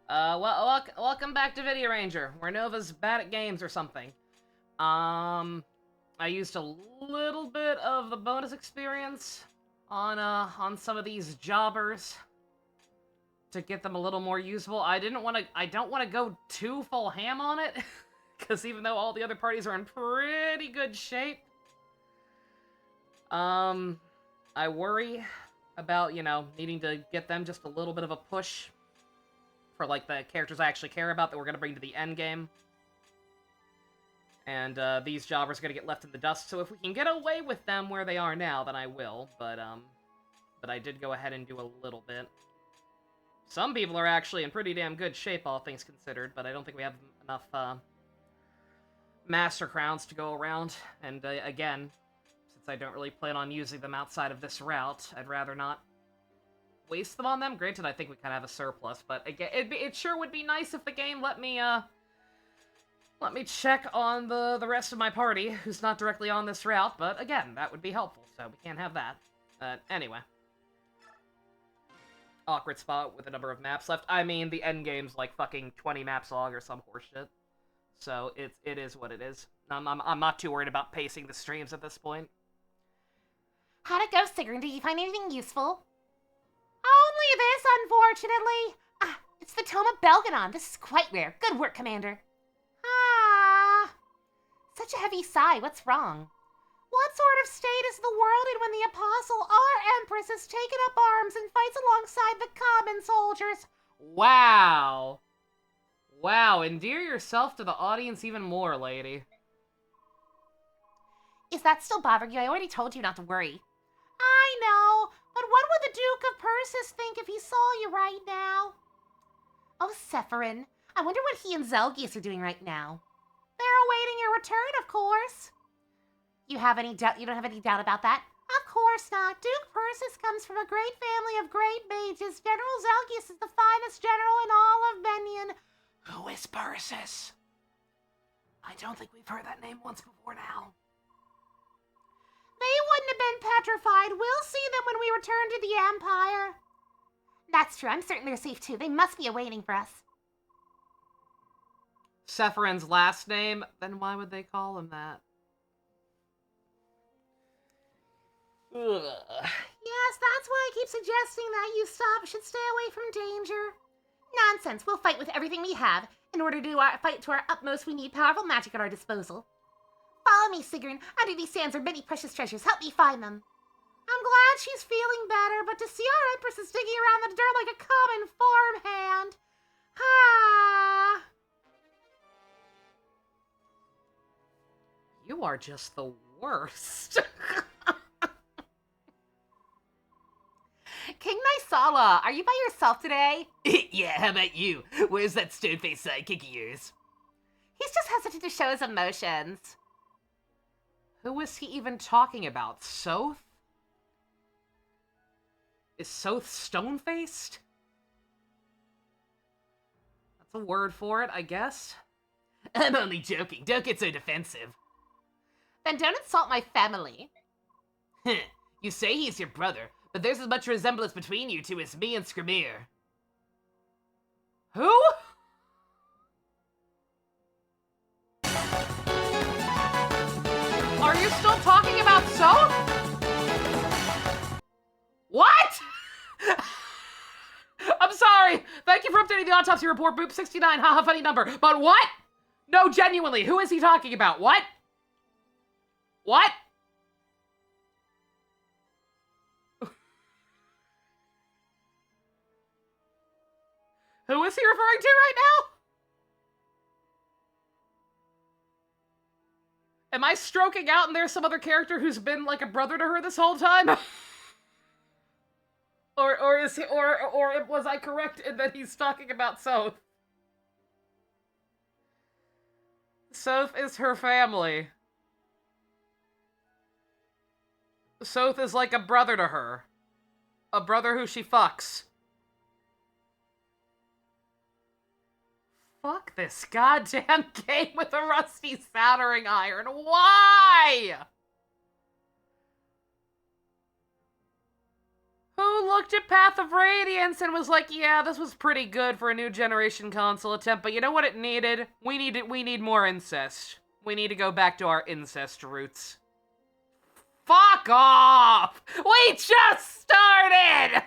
Welcome back to Video Ranger, where Nova's bad at games or something. I used a little bit of the bonus experience on some of these jobbers to get them a little more usable. I don't want to go too full ham on it, because even though all the other parties are in pretty good shape, I worry about, needing to get them just a little bit of a push for, like, the characters I actually care about that we're going to bring to the end game. And, these jobbers are going to get left in the dust, so if we can get away with them where they are now, then I will, but I did go ahead and do a little bit. Some people are actually in pretty damn good shape, all things considered, but I don't think we have enough, Master Crowns to go around, and, again, since I don't really plan on using them outside of this route, I'd rather not waste them on them. Granted, I think we kind of have a surplus, but again, it sure would be nice if the game let me check on the rest of my party, who's not directly on this route, but again, that would be helpful, so we can't have that. Anyway. Awkward spot with a number of maps left. I mean, the end game's like fucking 20 maps long or some horseshit. So, it is what it is. I'm not too worried about pacing the streams at this point. How'd it go, Sigrun? Did you find anything useful? Only this, unfortunately. It's the Tome of Belganon. This is quite rare. Good work, Commander. Such a heavy sigh. What's wrong? What sort of state is the world in when the Apostle, our Empress, has taken up arms and fights alongside the common soldiers? Wow. Wow, endear yourself to the audience even more, lady. Is that still bothering you? I already told you not to worry. I know, but what would the Duke of Persis think if he saw you right now? Oh, Sephirin, I wonder what he and Zelgius are doing right now. They're awaiting your return, of course. You don't have any doubt about that? Of course not. Duke Persis comes from a great family of great mages. General Zelgius is the finest general in all of Benyon. Who is Persis? I don't think we've heard that name once before now. They wouldn't have been petrified. We'll see them when we return to the Empire. That's true. I'm certain they're safe, too. They must be awaiting for us. Sephirin's last name? Then why would they call him that? Ugh. Yes, that's why I keep suggesting that you should stay away from danger. Nonsense. We'll fight with everything we have. In order to fight to our utmost, we need powerful magic at our disposal. Follow me, Sigrun. Under these sands are many precious treasures. Help me find them. I'm glad she's feeling better, but to see our Empress is digging around the dirt like a common farmhand. You are just the worst. King Nysala, are you by yourself today? Yeah, how about you? Where's that stone-faced sidekick of yours? He's just hesitant to show his emotions. Who is he even talking about? Soth? Is Soth stone-faced? That's a word for it, I guess. I'm only joking. Don't get so defensive. Then don't insult my family. You say he's your brother, but there's as much resemblance between you two as me and Skrimir. Who? Are you still talking about Soth? What? I'm sorry. Thank you for updating the autopsy report, Boop 69. Haha, funny number. But what? No, genuinely, who is he talking about? What? What? Who is he referring to right now? Am I stroking out and there's some other character who's been like a brother to her this whole time? or is he, or was I correct in that he's talking about Soth? Soth is her family. Soth is like a brother to her. A brother who she fucks. Fuck this goddamn game with a rusty soldering iron. Why? Who who looked at Path of Radiance and was like, yeah, this was pretty good for a new generation console attempt, but you know what it needed? We need more incest. We need to go back to our incest roots. Fuck off! We just started!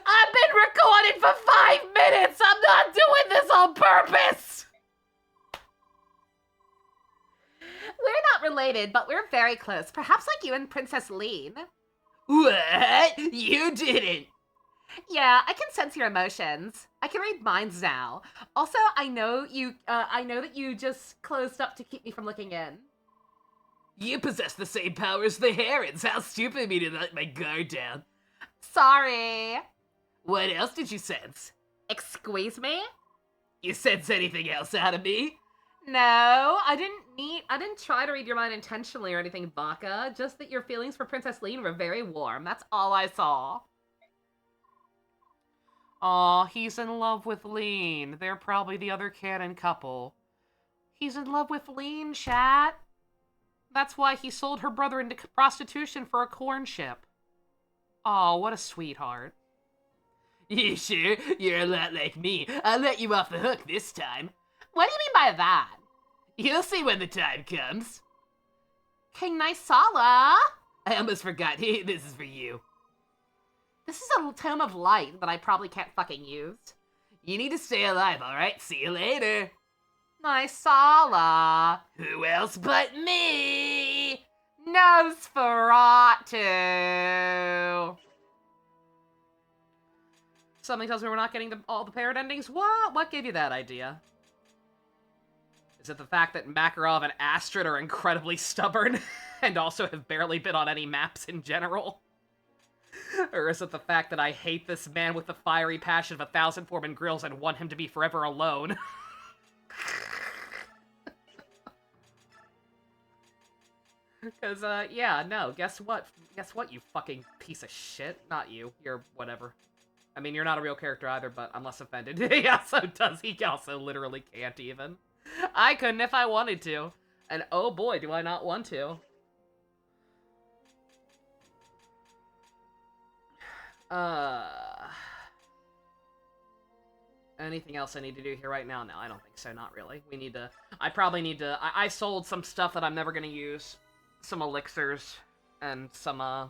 I've been recording for 5 minutes! I'm not doing this on purpose! We're not related, but we're very close. Perhaps like you and Princess Lean. What? You didn't. Yeah, I can sense your emotions. I can read minds now. Also, I know that you just closed up to keep me from looking in. You possess the same power as the Herons. How stupid of me to let my guard down. Sorry. What else did you sense? Excuse me? You sense anything else out of me? No, I didn't try to read your mind intentionally or anything, Baka. Just that your feelings for Princess Lean were very warm. That's all I saw. Aw, he's in love with Lean. They're probably the other canon couple. He's in love with Lean, chat. That's why he sold her brother into prostitution for a corn ship. Aw, what a sweetheart. You sure? You're a lot like me. I'll let you off the hook this time. What do you mean by that? You'll see when the time comes. King Nysala? I almost forgot. This is for you. This is a tome of light that I probably can't fucking use. You need to stay alive, alright? See you later. Nysala. Who else but me? Nosferatu. Something tells me we're not getting all the parrot endings? What? What gave you that idea? Is it the fact that Makarov and Astrid are incredibly stubborn and also have barely been on any maps in general? Or is it the fact that I hate this man with the fiery passion of 1,000 Foreman grills and want him to be forever alone? Because, yeah, no, guess what? Guess what, you fucking piece of shit? Not you. You're whatever. I mean, you're not a real character either, but I'm less offended. He also does. He also literally can't even. I couldn't if I wanted to. And oh boy, do I not want to. Anything else I need to do here right now? No, I don't think so, not really. We need to... I probably need to... I sold some stuff that I'm never gonna use. Some elixirs. And some, of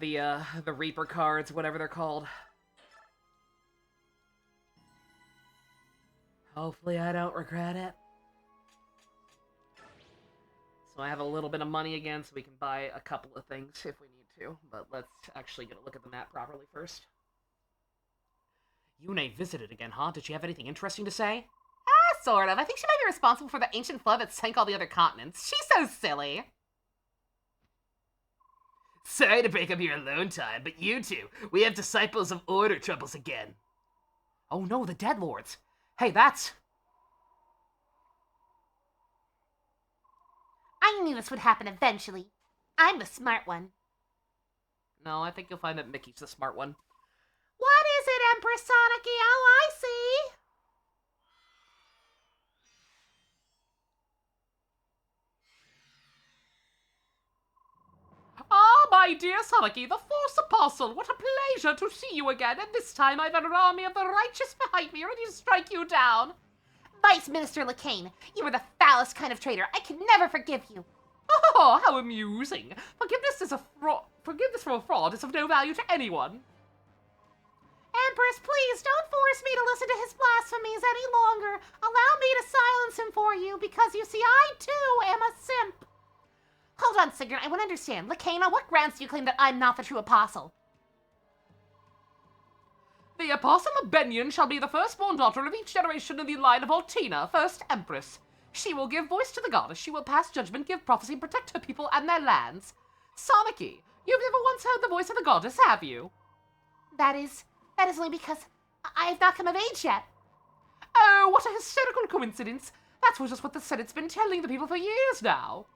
the Reaper cards, whatever they're called. Hopefully I don't regret it. So I have a little bit of money again, so we can buy a couple of things if we need to. But let's actually get a look at the map properly first. Yune visited again, huh? Did she have anything interesting to say? Sort of. I think she might be responsible for the ancient flood that sank all the other continents. She's so silly. Sorry to break up your alone time, but you two, we have Disciples of Order troubles again. Oh no, the Dead Lords. Hey, that's... I knew this would happen eventually. I'm the smart one. No, I think you'll find that Mickey's the smart one. What is it, Empress Sonicy? Oh, I see. Ah, my dear Sonicy, the Force Apostle, what a pleasure to see you again, and this time I've an army of the righteous behind me ready to strike you down. Vice Minister Lacane, you are the foulest kind of traitor. I can never forgive you. Oh, how amusing. Forgiveness for a fraud is of no value to anyone. Empress, please don't force me to listen to his blasphemies any longer. Allow me to silence him for you, because you see, I too am a simp. Hold on, Sigrun, I want to understand. Lacane, on what grounds do you claim that I'm not the true apostle? The Apostle Abenion shall be the firstborn daughter of each generation in the line of Altina, first Empress. She will give voice to the goddess, she will pass judgment, give prophecy, and protect her people and their lands. Sonicy, you've never once heard the voice of the goddess, have you? That is only because I have not come of age yet. Oh, what a hysterical coincidence. That's just what the Senate's been telling the people for years now.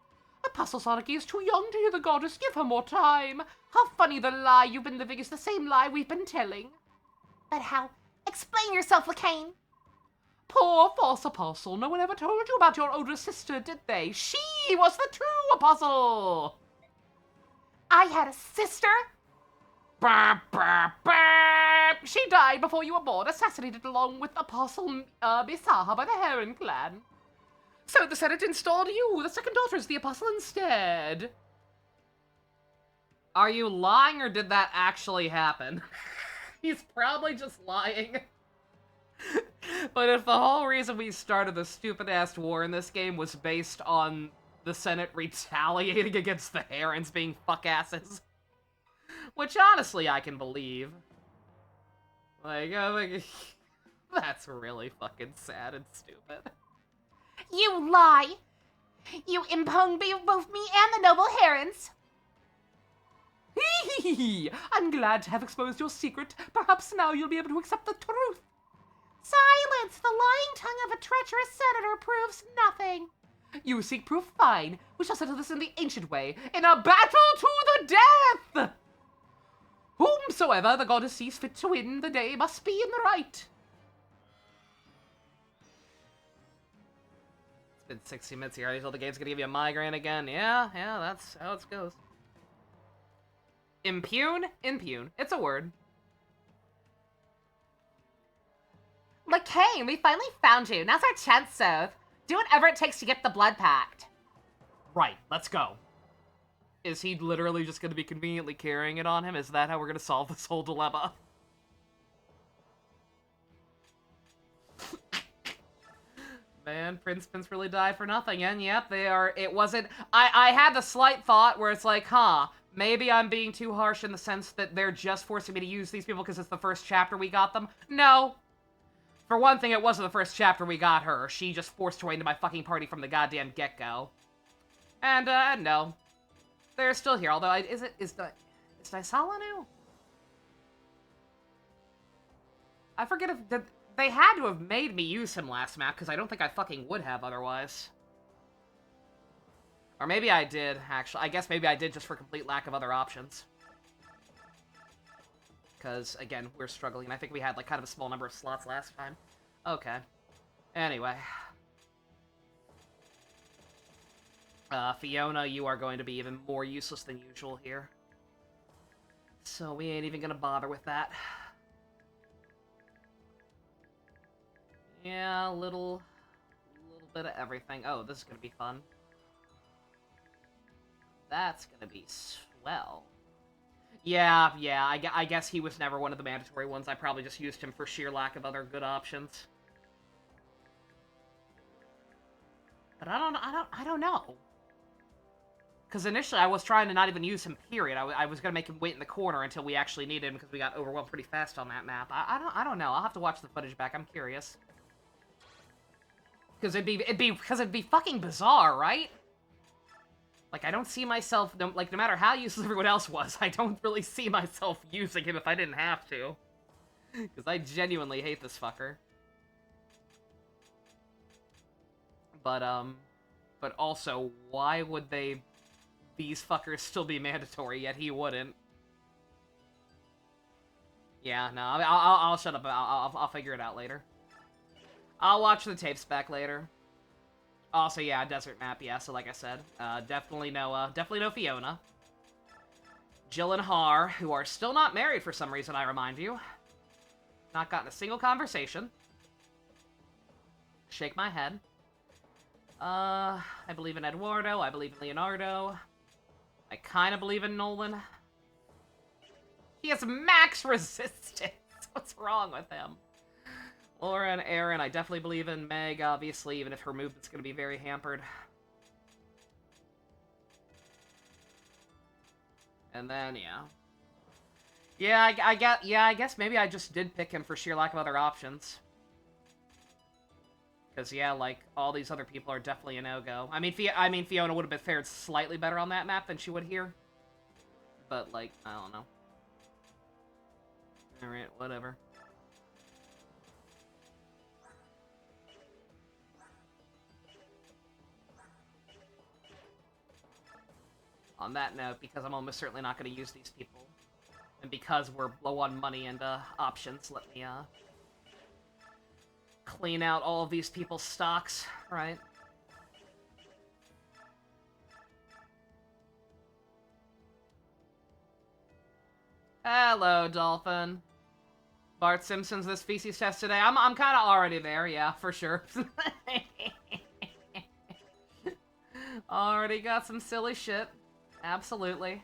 Apostle Sonicy is too young to hear the goddess. Give her more time. How funny the lie you've been living is the same lie we've been telling. But how? Explain yourself, Lacane. Poor false apostle. No one ever told you about your older sister, did they? She was the true apostle. I had a sister? Burp, burp, burp. She died before you were born, assassinated along with Apostle Misaha by the Heron clan. So the Senate installed you, the second daughter, as the Apostle instead. Are you lying or did that actually happen? He's probably just lying. But if the whole reason we started the stupid-ass war in this game was based on the Senate retaliating against the Herons being fuck-asses, which honestly I can believe. Like, that's really fucking sad and stupid. You lie! You impugned both me and the noble Herons! I'm glad to have exposed your secret. Perhaps now you'll be able to accept the truth. Silence! The lying tongue of a treacherous senator proves nothing. You seek proof? Fine. We shall settle this in the ancient way, in a battle to the death! Whomsoever the goddess sees fit to win, the day must be in the right. It's been 60 minutes here. I told the game's gonna give you a migraine again. Yeah, that's how it goes. Impugn? Impugn. It's a word. LeCain, we finally found you. Now's our chance, Soph. Do whatever it takes to get the blood pact. Right, let's go. Is he literally just gonna be conveniently carrying it on him? Is that how we're gonna solve this whole dilemma? Man, Prince really died for nothing, and yep, they are, it wasn't, I had the slight thought where it's like, huh, maybe I'm being too harsh in the sense that they're just forcing me to use these people because it's the first chapter we got them. No. For one thing, it wasn't the first chapter we got her. She just forced her way into my fucking party from the goddamn get-go. And, no. They're still here, although, is Dysala new? I forget if, they had to have made me use him last map, because I don't think I fucking would have otherwise. Or maybe I did, actually. I guess maybe I did just for complete lack of other options. Because, again, we're struggling. I think we had, like, kind of a small number of slots last time. Okay. Anyway. Fiona, you are going to be even more useless than usual here. So we ain't even gonna bother with that. Yeah, a little bit of everything. Oh, this is gonna be fun. That's gonna be swell. Yeah, I guess he was never one of the mandatory ones. I probably just used him for sheer lack of other good options. But I don't know. Because initially I was trying to not even use him, period. I was gonna make him wait in the corner until we actually needed him because we got overwhelmed pretty fast on that map. I don't know. I'll have to watch the footage back. I'm curious. Because it'd be fucking bizarre, right? Like, I don't see myself, no matter how useless everyone else was, I don't really see myself using him if I didn't have to. Because I genuinely hate this fucker. But also, why would these fuckers still be mandatory, yet he wouldn't? Yeah, no, I'll shut up. I'll figure it out later. I'll watch the tapes back later. Also, yeah, desert map, yeah, so like I said, definitely no Fiona. Jill and Har, who are still not married for some reason, I remind you. Not gotten a single conversation. Shake my head. I believe in Eduardo, I believe in Leonardo. I kind of believe in Nolan. He has max resistance! What's wrong with him? Laura and Aaron, I definitely believe in. Meg, obviously, even if her movement's going to be very hampered. And then, yeah. I guess maybe I just did pick him for sheer lack of other options. Because, yeah, like, all these other people are definitely a no-go. I mean, Fiona would have been fared slightly better on that map than she would here. But, like, I don't know. Alright, whatever. On that note, because I'm almost certainly not going to use these people, and because we're low on money and options, let me clean out all of these people's stocks, right? Hello, Dolphin. Bart Simpson's this feces test today. I'm kind of already there, yeah, for sure. Already got some silly shit. Absolutely.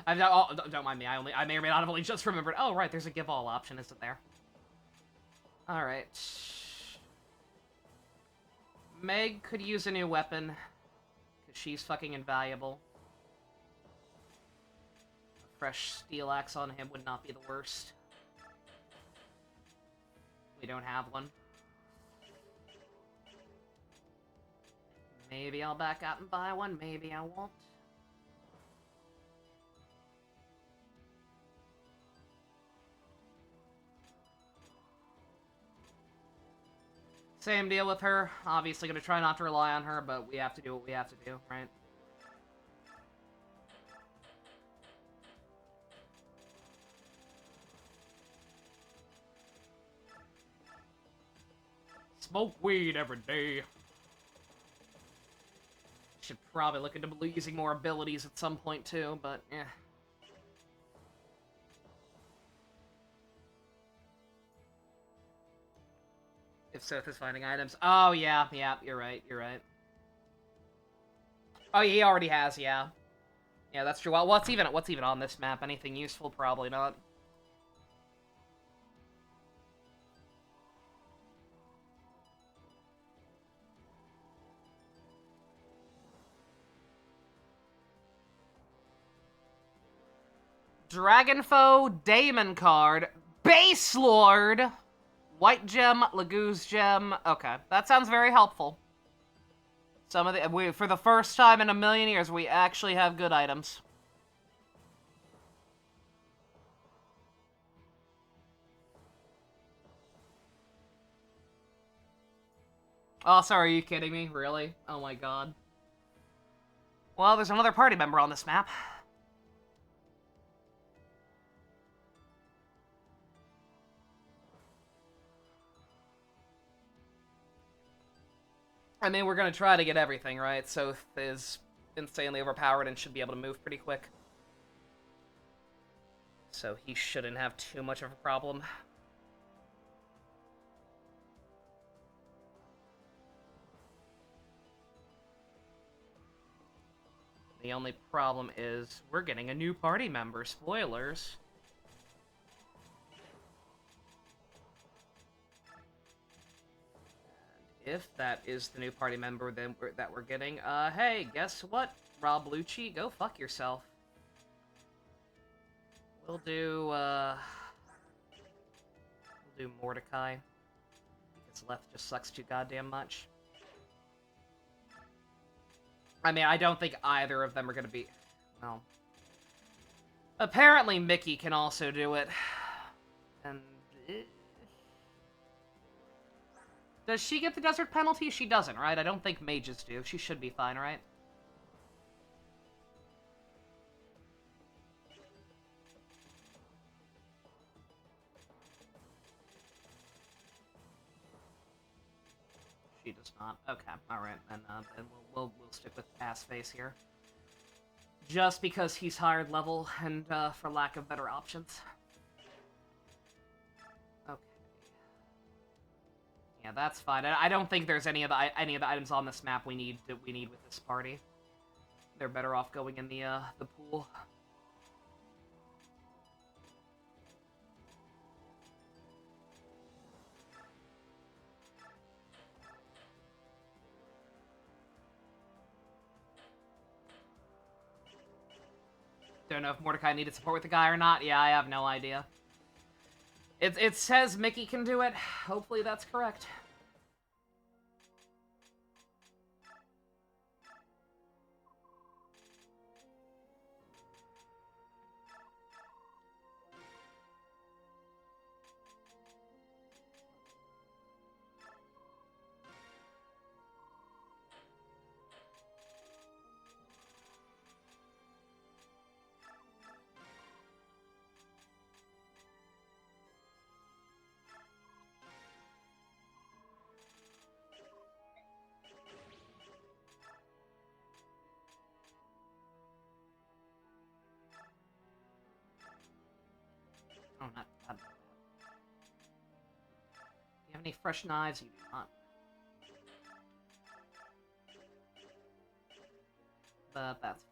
Don't mind me. I may or may not have only just remembered. Oh, right, there's a give all option, isn't there? All right. Meg could use a new weapon, because she's fucking invaluable. A fresh steel axe on him would not be the worst. We don't have one. Maybe I'll back out and buy one, maybe I won't. Same deal with her. Obviously gonna try not to rely on her, but we have to do what we have to do, right? Smoke weed every day. Should probably look into using more abilities at some point too, but yeah. If Seth is finding items. Oh, yeah, you're right, you're right. Oh, he already has, yeah. Yeah, that's true. Well, what's even on this map? Anything useful? Probably not. Dragonfoe, Daemon card, Base Lord, White Gem, Laguz Gem. Okay, that sounds very helpful. Some of the for the first time in a million years, we actually have good items. Oh, sorry, are you kidding me? Really? Oh my god. Well, there's another party member on this map. I mean, we're gonna try to get everything, right? Soth is insanely overpowered and should be able to move pretty quick. So he shouldn't have too much of a problem. The only problem is we're getting a new party member. Spoilers. If that is the new party member that we're getting, hey, guess what, Rob Lucci? Go fuck yourself. We'll do Mordecai. Because Leth just sucks too goddamn much. I mean, I don't think either of them are gonna be... Well... Apparently Mickey can also do it. And... Does she get the desert penalty? She doesn't, right? I don't think mages do. She should be fine, right? She does not. Okay, alright. Then we'll stick with ass face here. Just because he's higher level and for lack of better options. Okay. Yeah, that's fine. I don't think there's any of the items on this map we need with this party. They're better off going in the pool. Don't know if Mordecai needed support with the guy or not. Yeah, I have no idea. It says Mickey can do it. Hopefully that's correct. Oh, not that. Do you have any fresh knives? You do not. But that's fine.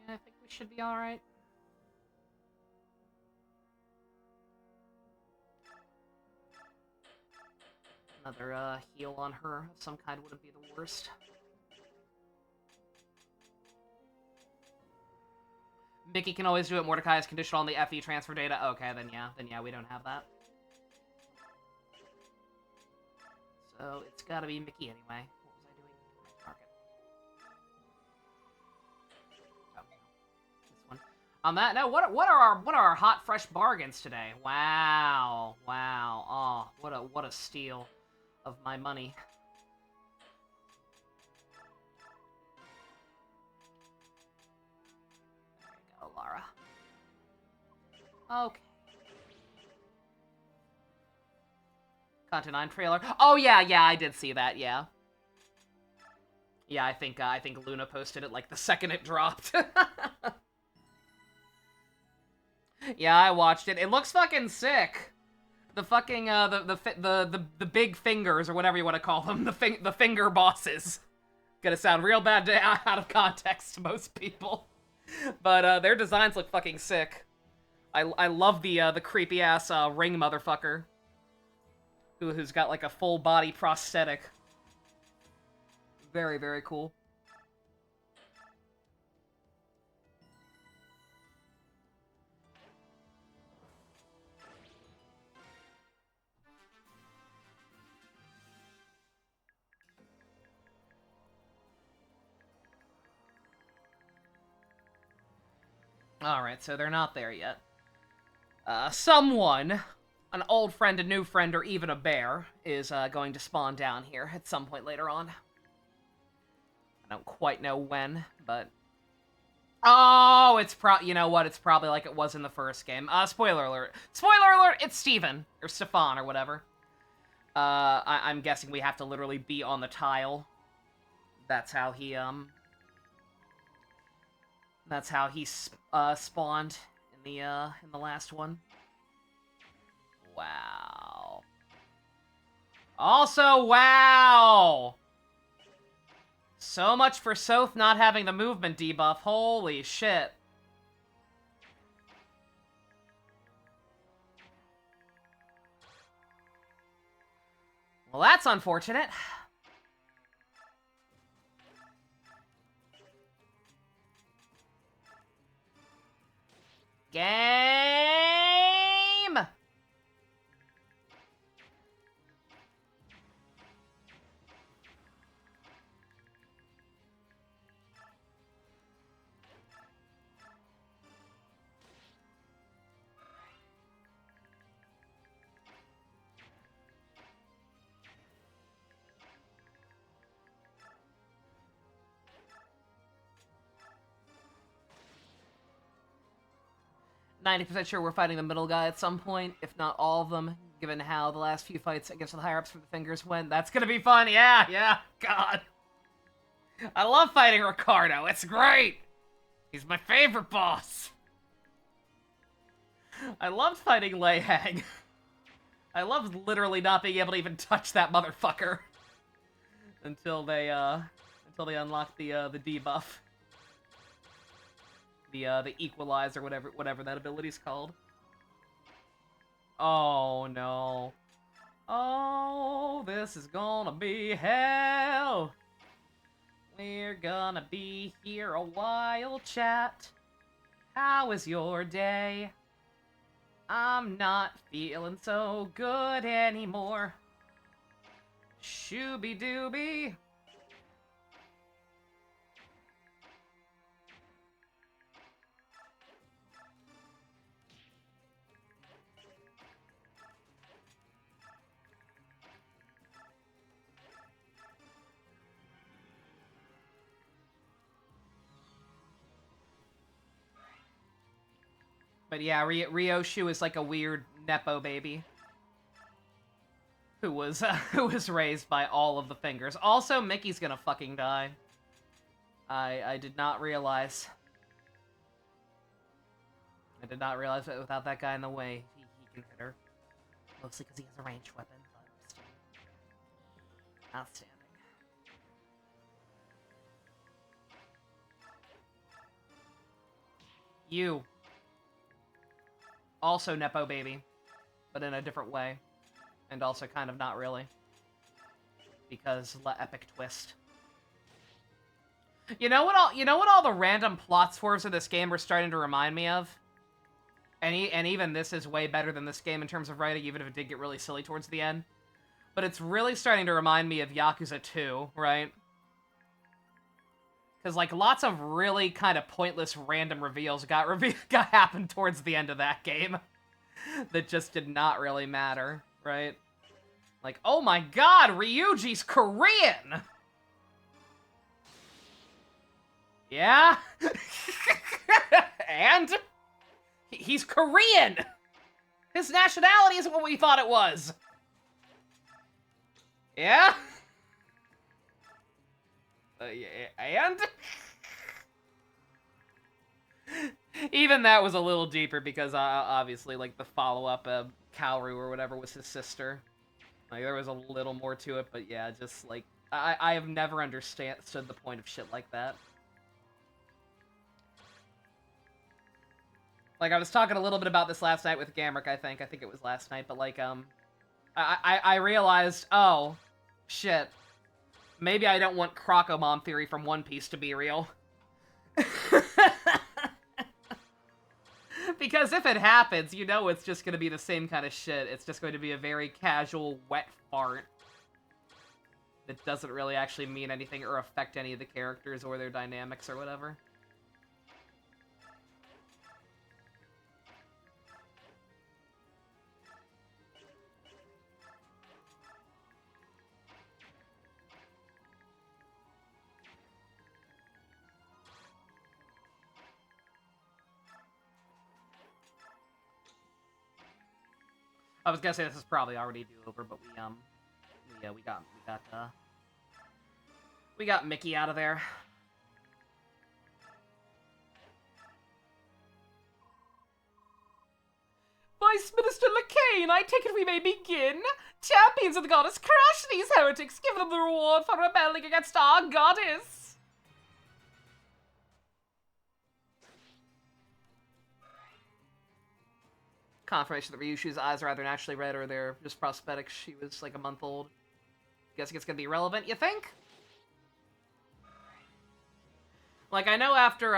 Yeah, I think we should be alright. Another heal on her of some kind wouldn't be the worst. Mickey can always do it. Mordecai is conditional on the FE transfer data. Okay, then yeah, we don't have that. So it's gotta be Mickey anyway. What was I doing? Market. Oh, this one. On that note, what are our hot fresh bargains today? Wow, wow. Oh, what a steal of my money. There you go, Lara. Okay. Content 9 trailer. Oh yeah, I did see that. Yeah. Yeah, I think Luna posted it like the second it dropped. Yeah, I watched it. It looks fucking sick. The fucking the big fingers or whatever you want to call them, the finger bosses. Gonna sound real bad out of context to most people, but their designs look fucking sick. I love the creepy ass ring motherfucker who's got like a full body prosthetic. Very, very cool. Alright, so they're not there yet. Someone, an old friend, a new friend, or even a bear, is going to spawn down here at some point later on. I don't quite know when, but... Oh, you know what? It's probably like it was in the first game. Spoiler alert. Spoiler alert! It's Steven, or Stefan, or whatever. I'm guessing we have to literally be on the tile. That's how he, That's how he spawned in the last one. Wow. Also, wow! So much for Soth not having the movement debuff. Holy shit. Well, that's unfortunate. Game! 90% sure we're fighting the middle guy at some point, if not all of them, given how the last few fights against the higher-ups for the fingers went. That's gonna be fun, yeah, God. I love fighting Ricardo, it's great! He's my favorite boss! I loved fighting Lei Hang. I loved literally not being able to even touch that motherfucker. Until they unlocked the debuff. The equalize or whatever that ability's called. Oh no. Oh, this is gonna be hell. We're gonna be here a while, chat. How is your day? I'm not feeling so good anymore. Shooby-dooby. But yeah, Ryoshu is like a weird Nepo baby. who was raised by all of the fingers. Also, Mickey's gonna fucking die. I did not realize. I did not realize that without that guy in the way, he can hit her. Mostly because he has a ranged weapon, but still. Outstanding. You. Also Nepo baby, but in a different way. And also kind of not really. Because epic twist. You know what all the random plot swerves of this game are starting to remind me of? And even this is way better than this game in terms of writing, even if it did get really silly towards the end. But it's really starting to remind me of Yakuza 2, right? Because, like, lots of really kind of pointless random reveals got happened towards the end of that game. That just did not really matter, right? Like, oh my god, Ryuji's Korean! Yeah? And? He's Korean! His nationality isn't what we thought it was! Yeah? And? Even that was a little deeper because, obviously, like, the follow-up, Kaoru or whatever was his sister. Like, there was a little more to it, but yeah, just, like, I have never understood the point of shit like that. Like, I was talking a little bit about this last night with Gamrick, I think it was last night, but, like, I realized, oh, shit. Maybe I don't want Crocomom theory from One Piece to be real. Because if it happens, you know it's just going to be the same kind of shit. It's just going to be a very casual, wet fart. That doesn't really actually mean anything or affect any of the characters or their dynamics or whatever. I was gonna say this is probably already do-over, but we got Mickey out of there. Vice Minister Lacane, I take it we may begin. Champions of the goddess, crush these heretics. Give them the reward for rebelling against our goddess. Confirmation that Ryushi's eyes are either naturally red or they're just prosthetics. She was like a month old. Guessing it's gonna be relevant, you think? Like, I know after,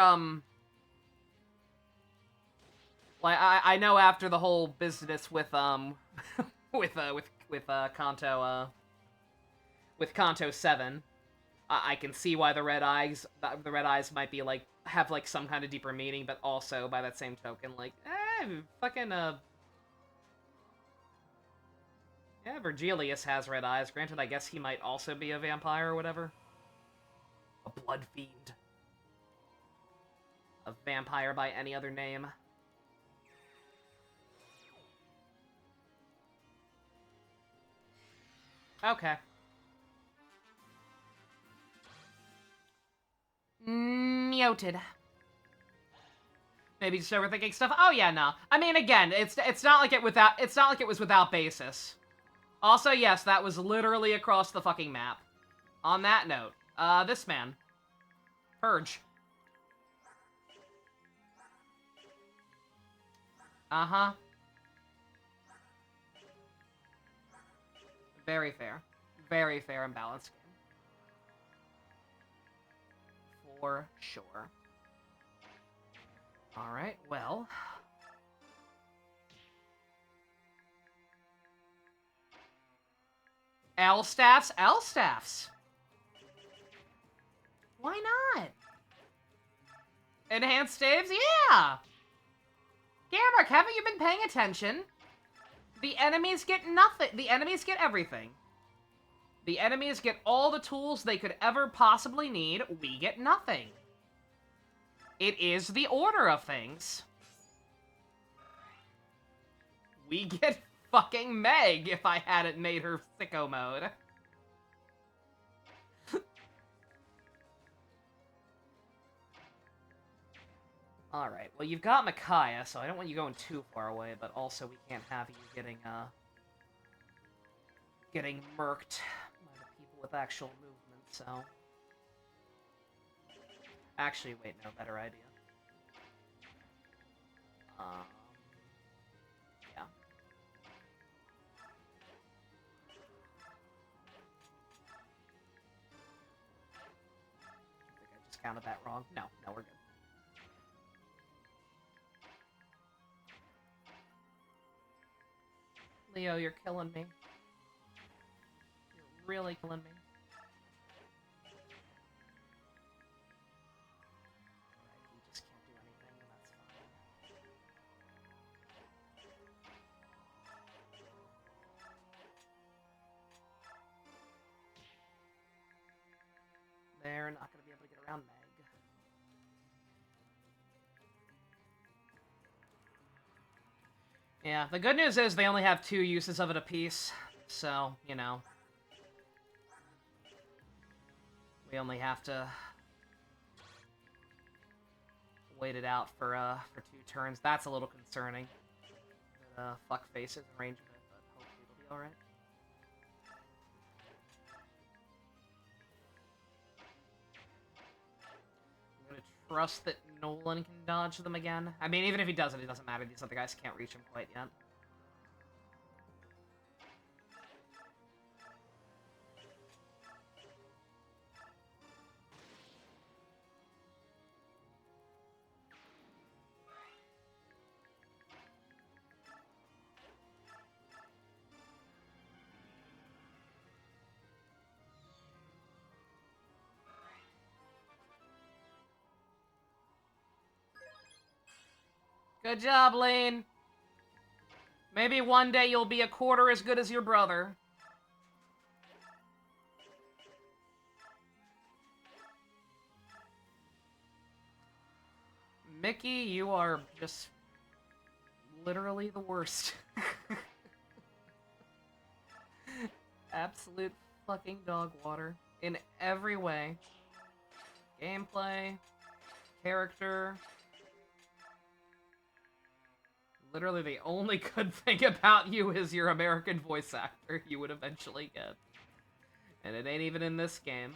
like, I know after the whole business with, with Kanto 7, I can see why the red eyes might be, like, have, like, some kind of deeper meaning, but also, by that same token, like, fucking, yeah, Virgilius has red eyes. Granted, I guess he might also be a vampire or whatever. A blood fiend. A vampire by any other name. Okay. Muted. Maybe just overthinking stuff. Oh yeah, no. I mean, again, it's not like it was without basis. Also, yes, that was literally across the fucking map. On that note, this man, Purge. Uh-huh. Very fair and balanced game. For sure. Alright, well. L-staffs? L-staffs. Why not? Enhanced saves? Yeah! Gamrick, haven't you been paying attention? The enemies get nothing. The enemies get everything. The enemies get all the tools they could ever possibly need. We get nothing. It is the order of things. We get fucking Meg if I hadn't made her sicko mode. Alright, well you've got Micaiah, so I don't want you going too far away, but also we can't have you getting murked by the people with actual movement, so... Actually, wait, no, better idea. Yeah. I think I just counted that wrong. No, we're good. Leo, you're killing me. You're really killing me. Alright, we just can't do anything, and that's fine. They're not going to be able to get around Meg. Yeah, the good news is they only have 2 uses of it apiece, so, you know. We only have to wait it out for 2 turns. That's a little concerning. Fuckface is in range of it, but hopefully it'll be alright. I'm gonna trust that Nolan can dodge them again. I mean, even if he doesn't, it doesn't matter. These other guys can't reach him quite yet. Good job, Lane. Maybe one day you'll be a quarter as good as your brother. Mickey, you are just literally the worst. Absolute fucking dog water. In every way. Gameplay, character. Literally the only good thing about you is your American voice actor you would eventually get. And it ain't even in this game.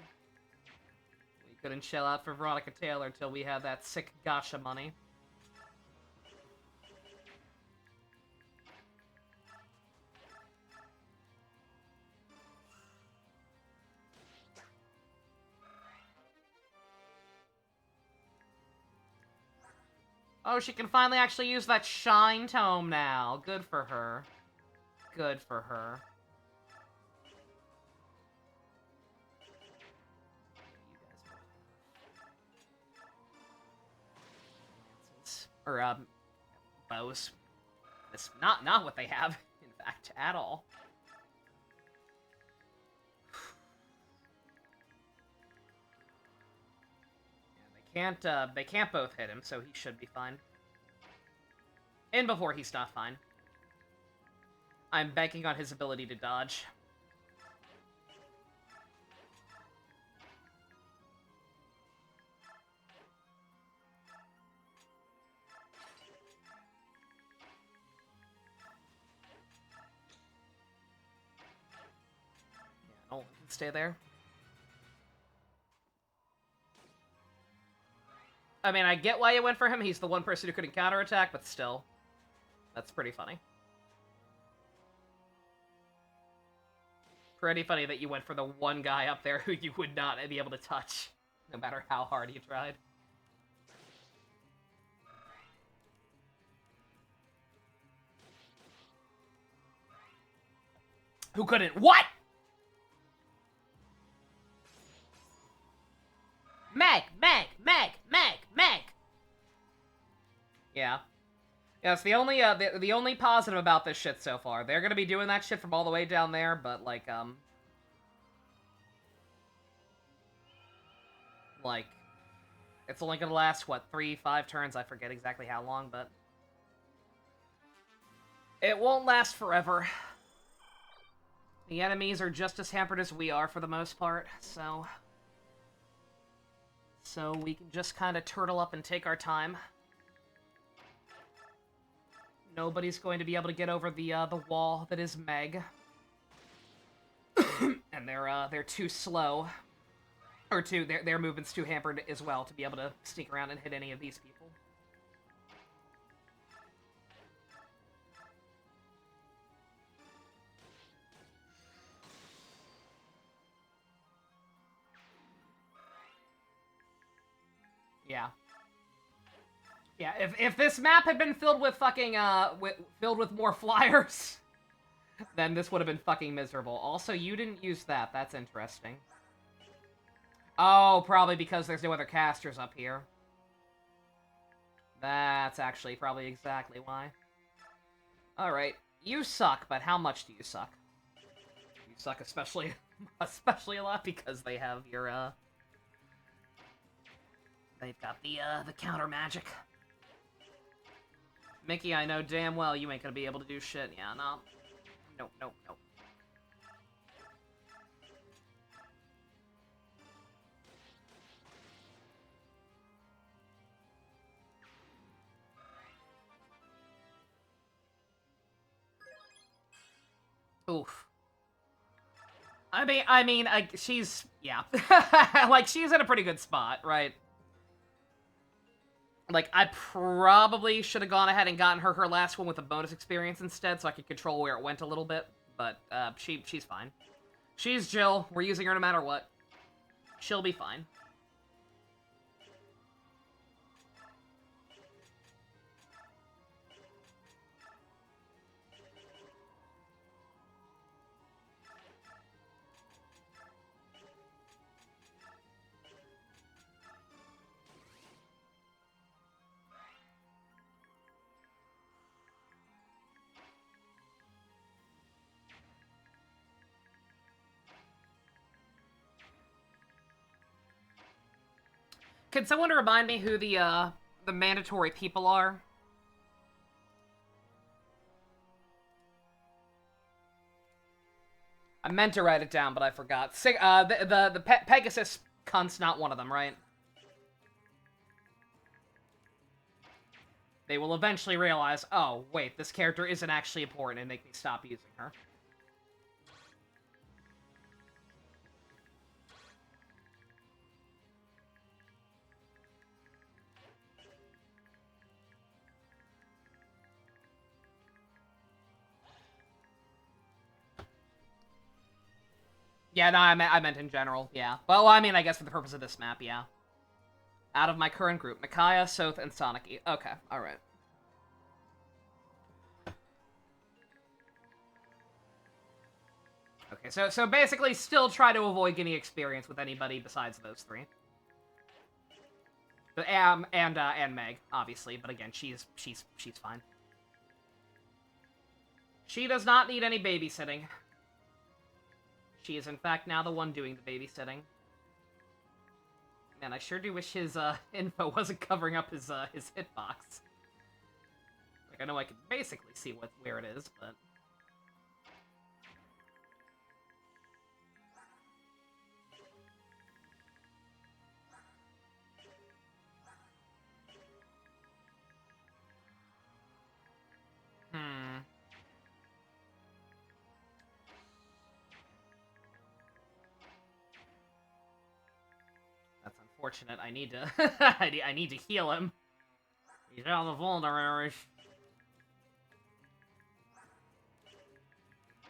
We couldn't shell out for Veronica Taylor till we had that sick gacha money. Oh, she can finally actually use that Shine Tome now. Good for her. Good for her. Lances. Or, bows. That's not what they have, in fact, at all. They can't both hit him, so he should be fine. And before he's not fine. I'm banking on his ability to dodge. Yeah, Nolan can stay there. I mean, I get why you went for him. He's the one person who couldn't counterattack, but still. That's pretty funny. Pretty funny that you went for the one guy up there who you would not be able to touch, no matter how hard you tried. Who couldn't? What?! Meg! Yeah. Yeah, it's the only positive about this shit so far. They're gonna be doing that shit from all the way down there, but, like, it's only gonna last, what, 3-5 turns? I forget exactly how long, but... It won't last forever. The enemies are just as hampered as we are for the most part, so... So we can just kind of turtle up and take our time. Nobody's going to be able to get over the wall that is Meg. And they're too slow. Or their movement's too hampered as well to be able to sneak around and hit any of these people. Yeah. Yeah, if this map had been filled with fucking, filled with more flyers, then this would have been fucking miserable. Also, you didn't use that. That's interesting. Oh, probably because there's no other casters up here. That's actually probably exactly why. Alright, you suck, but how much do you suck? You suck especially a lot because they have your, they've got the counter magic. Mickey, I know damn well you ain't gonna be able to do shit. Yeah, no. Nope, nope, nope. Oof. I mean, she's, yeah. Like, she's in a pretty good spot, right? Like, I probably should have gone ahead and gotten her last one with a bonus experience instead, so I could control where it went a little bit. But, she's fine. She's Jill. We're using her no matter what. She'll be fine. Can someone remind me who the mandatory people are? I meant to write it down, but I forgot. The Pegasus cunt's not one of them, right? They will eventually realize, oh, wait, this character isn't actually important and make me stop using her. Yeah, no, I meant in general, yeah. Well, I mean, I guess for the purpose of this map, yeah. Out of my current group, Micaiah, Soth, and Sonic E. Okay, alright. Okay, so basically still try to avoid getting experience with anybody besides those three. But, and Meg, obviously, but again, she's fine. She does not need any babysitting. She is, in fact, now the one doing the babysitting. Man, I sure do wish his, info wasn't covering up his hitbox. Like, I know I can basically see where it is, but... That's unfortunate. I need to... I need to heal him. He's on the vulnerable.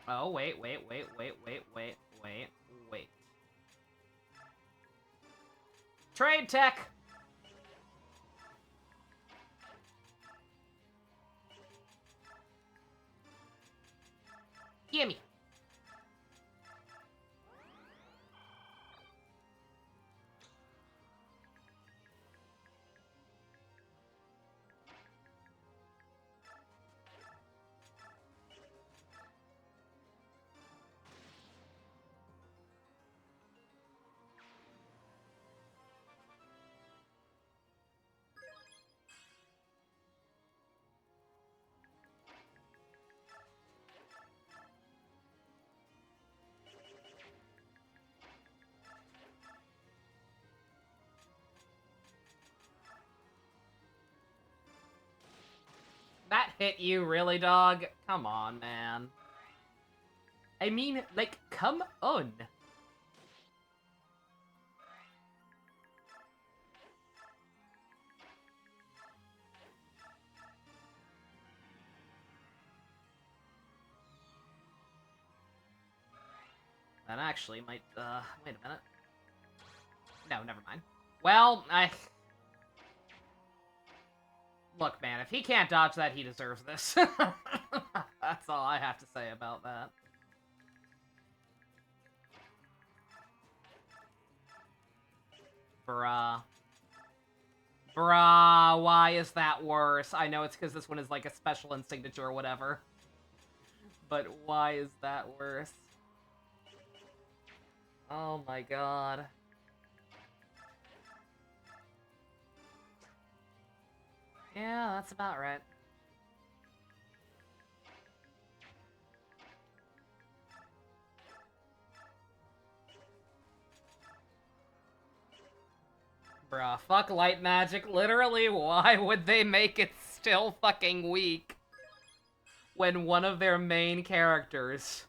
Oh, wait. Trade tech! Gimme. hit you, really, dog? Come on, man. I mean, like, come on. That actually might, wait a minute. No, never mind. Well, Look, man, if he can't dodge that, he deserves this. That's all I have to say about that. Bruh. Bruh, why is that worse? I know it's because this one is like a special and signature or whatever. But why is that worse? Oh my god. Yeah, that's about right. Bruh, fuck light magic. Literally, why would they make it still fucking weak? When one of their main characters,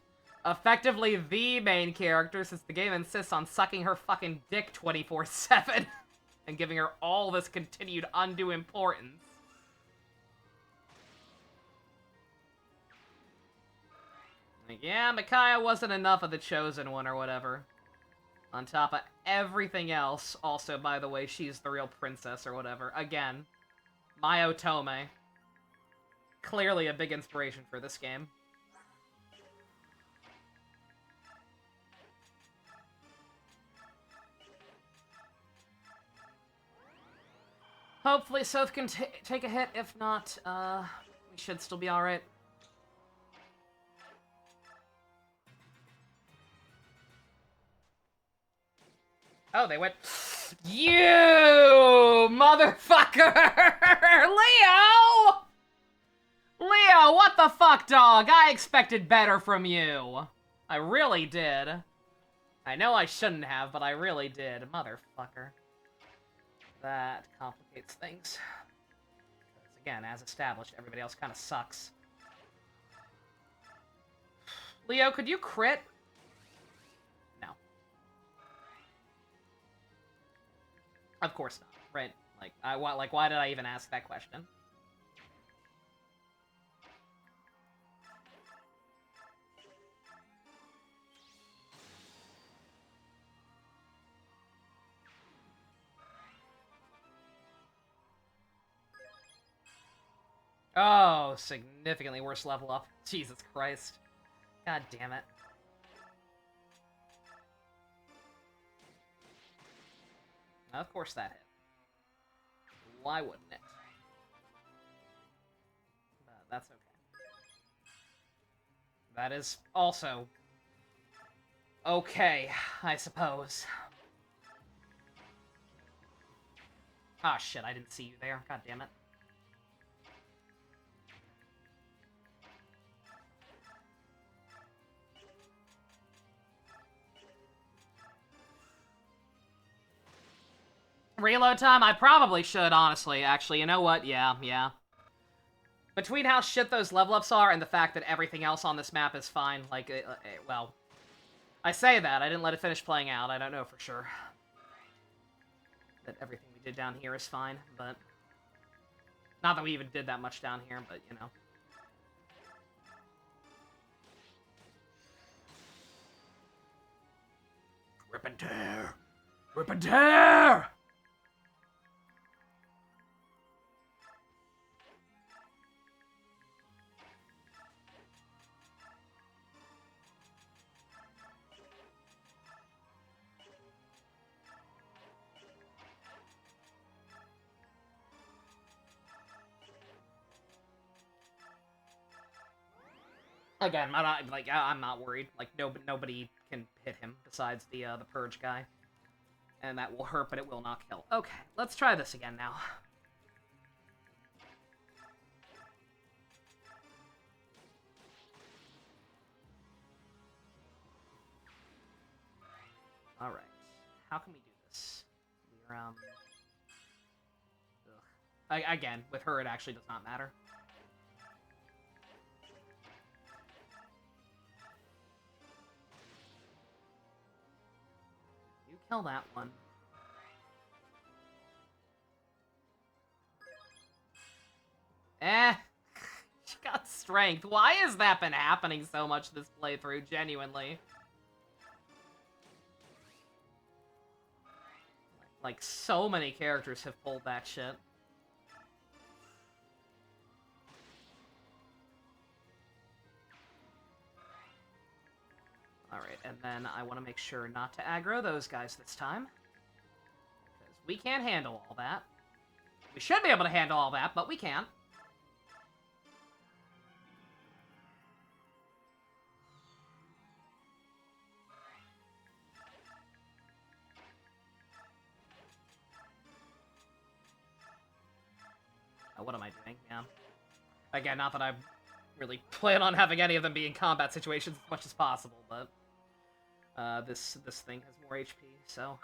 effectively the main character, since the game insists on sucking her fucking dick 24/7 and giving her all this continued undue importance. Like, yeah, Micaiah wasn't enough of the chosen one or whatever. On top of everything else, also, by the way, she's the real princess or whatever. Again, Mai Otome. Clearly a big inspiration for this game. Hopefully Soth can take a hit. If not, we should still be alright. Oh, they went... You motherfucker! Leo! Leo, what the fuck, dog? I expected better from you. I really did. I know I shouldn't have, but I really did. Motherfucker. That complicates things. Because, again, as established, everybody else kind of sucks. Leo, could you crit? No. Of course not, right? Like, why did I even ask that question? Oh, significantly worse level up. Jesus Christ. God damn it. Of course that hit. Why wouldn't it? But that's okay. That is also okay, I suppose. Ah, shit, I didn't see you there. God damn it. Reload time? I probably should, honestly. Actually, you know what? Yeah. Between how shit those level ups are and the fact that everything else on this map is fine, like, well... I say that, I didn't let it finish playing out, I don't know for sure. That everything we did down here is fine, but... Not that we even did that much down here, but, you know. Rip and tear! Rip and tear! Again, I'm not worried. Like, nobody can hit him besides the Purge guy. And that will hurt, but it will not kill. Okay, let's try this again now. Alright. How can we do this? We're, Ugh. Again, with her, it actually does not matter. kill that one. She got strength. Why has that been happening so much this playthrough, genuinely? Like, so many characters have pulled that shit. Alright, and then I want to make sure not to aggro those guys this time. Because we can't handle all that. We should be able to handle all that, but we can't. What am I doing? Yeah. Again, not that I really plan on having any of them be in combat situations as much as possible, but this thing has more HP, so.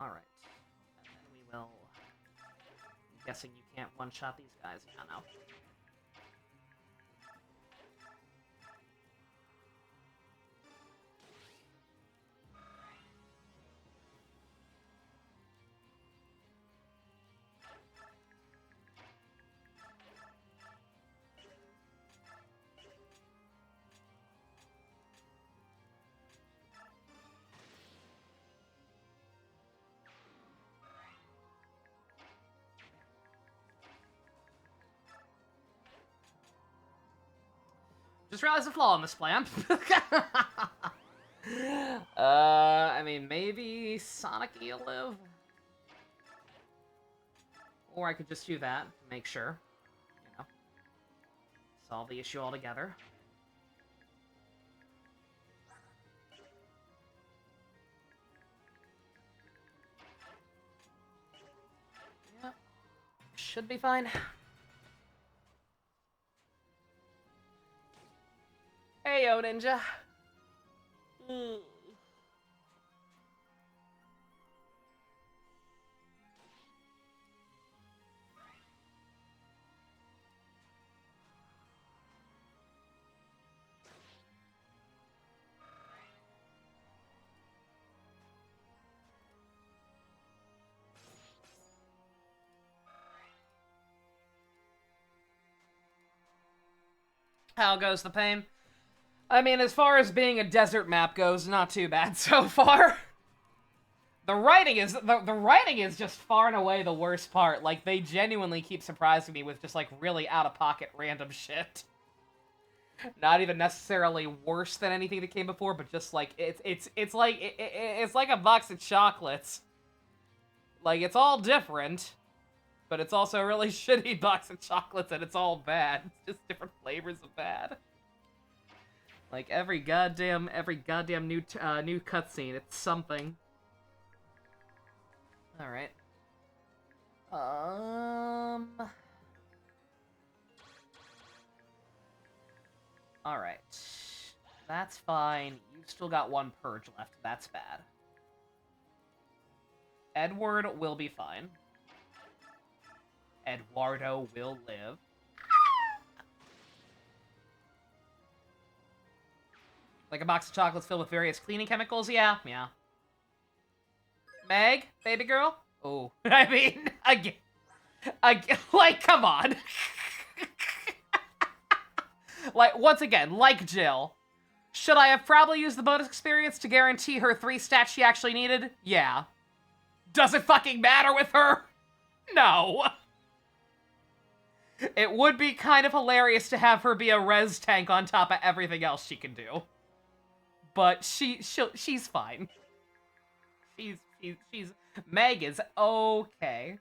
All right, and then we will. I'm guessing you can't one-shot these guys. Yeah, no. Just realized a flaw in this plan. I mean, maybe Sonic will live? Or I could just do that, to make sure. You know. Solve the issue altogether. Yep. Should be fine. Heyo, ninja. How goes the pain? I mean, as far as being a desert map goes, not too bad so far. The writing is just far and away the worst part. Like, they genuinely keep surprising me with just, like, really out-of-pocket random shit. Not even necessarily worse than anything that came before, but just, like, it's like a box of chocolates. Like, it's all different, but it's also a really shitty box of chocolates, and it's all bad. It's just different flavors of bad. Like, every goddamn new cutscene, it's something. Alright. Alright. That's fine. You've still got one purge left. That's bad. Edward will be fine. Eduardo will live. Like a box of chocolates filled with various cleaning chemicals? Yeah. Meg? Baby girl? Oh. I mean, again, like, come on. Like, once again, like Jill. Should I have probably used the bonus experience to guarantee her 3 stats she actually needed? Yeah. Does it fucking matter with her? No. It would be kind of hilarious to have her be a res tank on top of everything else she can do. But she's fine. She's Meg is okay.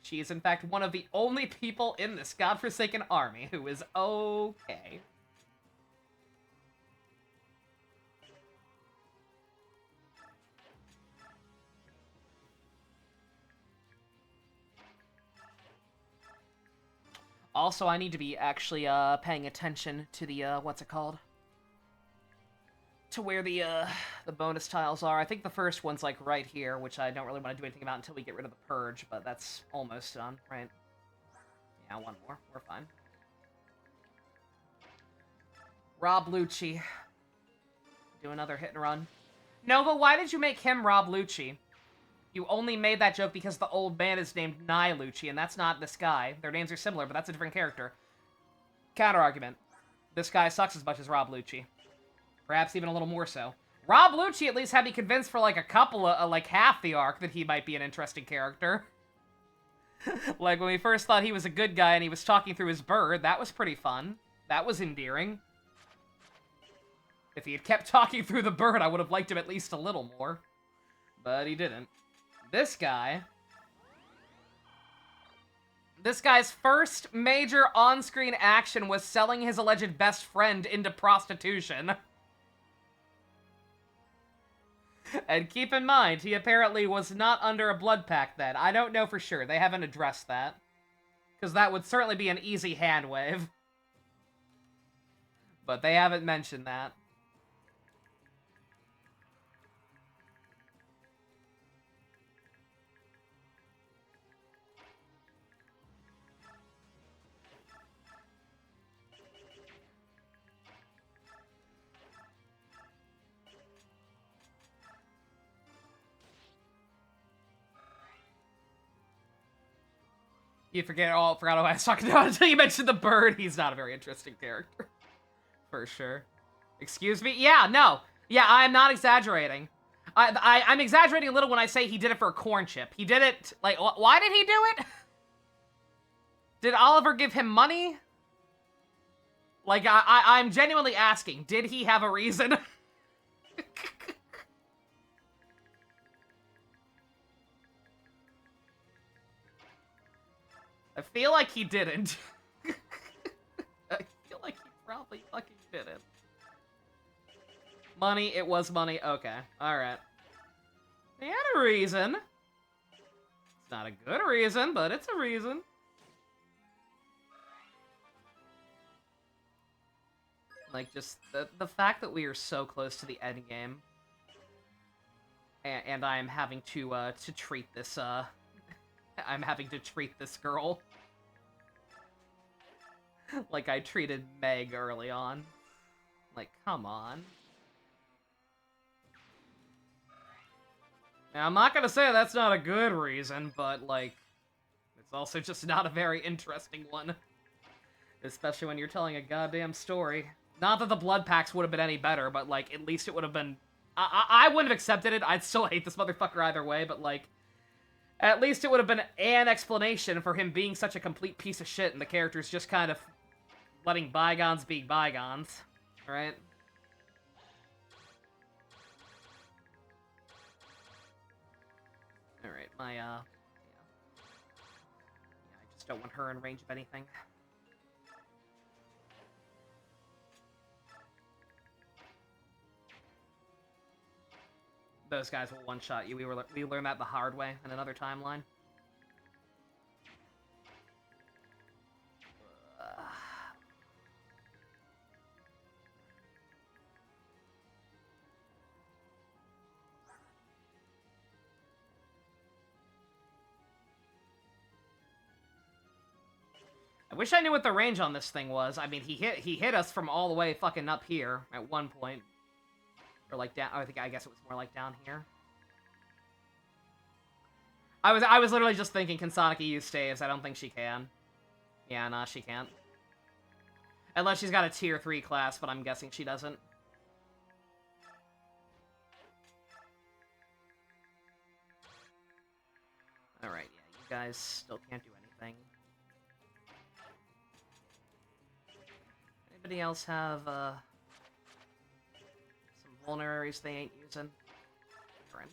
She is in fact one of the only people in this godforsaken army who is okay. Also, I need to be actually paying attention to the what's it called? To where the bonus tiles are. I think the first one's, like, right here, which I don't really want to do anything about until we get rid of the purge, but that's almost done, right? Yeah, one more. We're fine. Rob Lucci. Do another hit and run. Nova, why did you make him Rob Lucci? You only made that joke because the old man is named Nye Lucci, and that's not this guy. Their names are similar, but that's a different character. Counter-argument. This guy sucks as much as Rob Lucci. Perhaps even a little more so. Rob Lucci at least had me convinced for like a couple of, like half the arc that he might be an interesting character. Like when we first thought he was a good guy and he was talking through his bird, that was pretty fun. That was endearing. If he had kept talking through the bird, I would have liked him at least a little more. But he didn't. This guy... This guy's first major on-screen action was selling his alleged best friend into prostitution. And keep in mind, he apparently was not under a blood pact then. I don't know for sure. They haven't addressed that. Because that would certainly be an easy hand wave. But they haven't mentioned that. You forgot who I was talking about until you mentioned the bird. He's not a very interesting character. For sure. Excuse me? Yeah, no. Yeah, I'm not exaggerating. I'm exaggerating a little when I say he did it for a corn chip. He did it, like, why did he do it? Did Oliver give him money? Like, I'm genuinely asking, did he have a reason? I feel like he didn't. I feel like he probably fucking didn't. Money, it was money. Okay, alright. He had a reason. It's not a good reason, but it's a reason. Like, just the fact that we are so close to the end game. And I am having to treat this, I'm having to treat this girl like I treated Meg early on. Like, come on. Now, I'm not gonna say that's not a good reason, but, like, it's also just not a very interesting one. Especially when you're telling a goddamn story. Not that the blood packs would have been any better, but, like, at least it would have been... I wouldn't have accepted it. I'd still hate this motherfucker either way, but, like... At least it would have been an explanation for him being such a complete piece of shit and the characters just kind of letting bygones be bygones, right? Alright, yeah, I just don't want her in range of anything. Those guys will one-shot you. We learned that the hard way in another timeline. I wish I knew what the range on this thing was. I mean, he hit us from all the way fucking up here at one point. Or like down, I guess it was more like down here. I was literally just thinking, can Sonic use staves? I don't think she can. Yeah, nah, she can't. Unless she's got a tier 3 class, but I'm guessing she doesn't. Alright, yeah, you guys still can't do anything. Anybody else have, vulneraries they ain't using? Friend.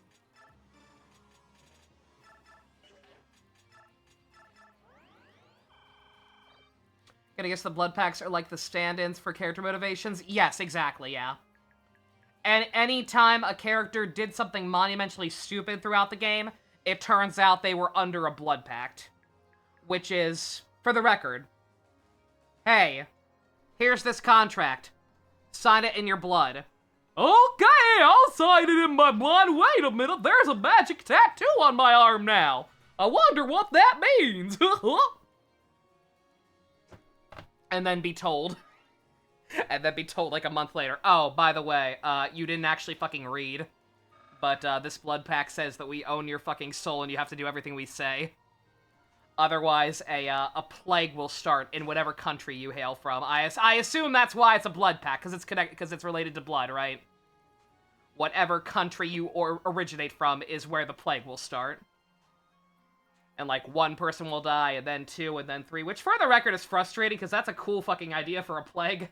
Gonna guess the blood packs are like the stand-ins for character motivations? Yes, exactly, yeah. And anytime a character did something monumentally stupid throughout the game, it turns out they were under a blood pact. Which is, for the record, hey, here's this contract. Sign it in your blood. Okay, I'll sign it in my blood. Wait a minute, there's a magic tattoo on my arm now. I wonder what that means. And then be told. And then be told like a month later, oh, by the way, you didn't actually fucking read. But this blood pact says that we own your fucking soul and you have to do everything we say. Otherwise, a plague will start in whatever country you hail from. I assume that's why it's a blood pact, because it's related to blood, right? Whatever country you originate from is where the plague will start. And, like, one person will die, and then two, and then three, which, for the record, is frustrating, because that's a cool fucking idea for a plague.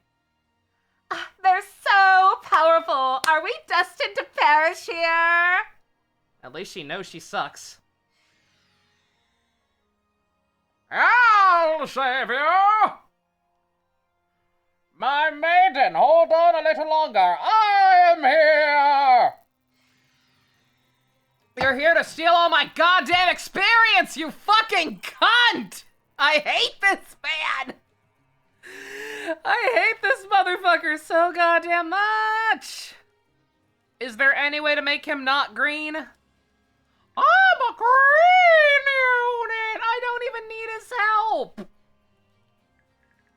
They're so powerful. Are we destined to perish here? At least she knows she sucks. I'll save you! My maiden, hold on a little longer. I am here! You're here to steal all my goddamn experience, you fucking cunt! I hate this man! I hate this motherfucker so goddamn much! Is there any way to make him not green? I'm a green unit! I don't even need his help!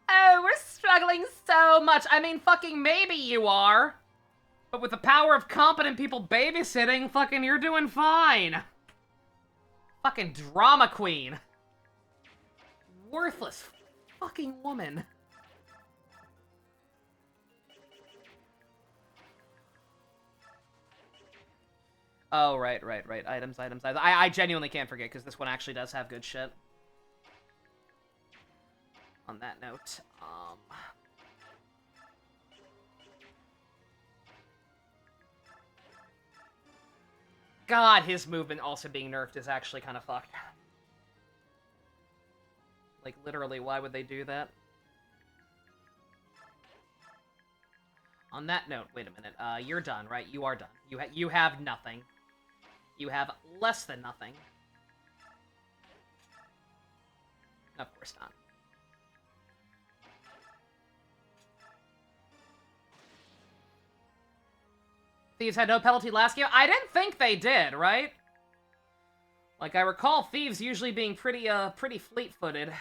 Oh, we're struggling so much. I mean, fucking maybe you are. But with the power of competent people babysitting, fucking you're doing fine. Fucking drama queen. Worthless fucking woman. Oh, right. Items. I genuinely can't forget, because this one actually does have good shit. On that note, God, his movement also being nerfed is actually kind of fucked. Like, literally, why would they do that? On that note, wait a minute, you're done, right? You are done. You have nothing. You have less than nothing. Of course not. Thieves had no penalty last game? I didn't think they did, right? Like, I recall Thieves usually being pretty fleet-footed.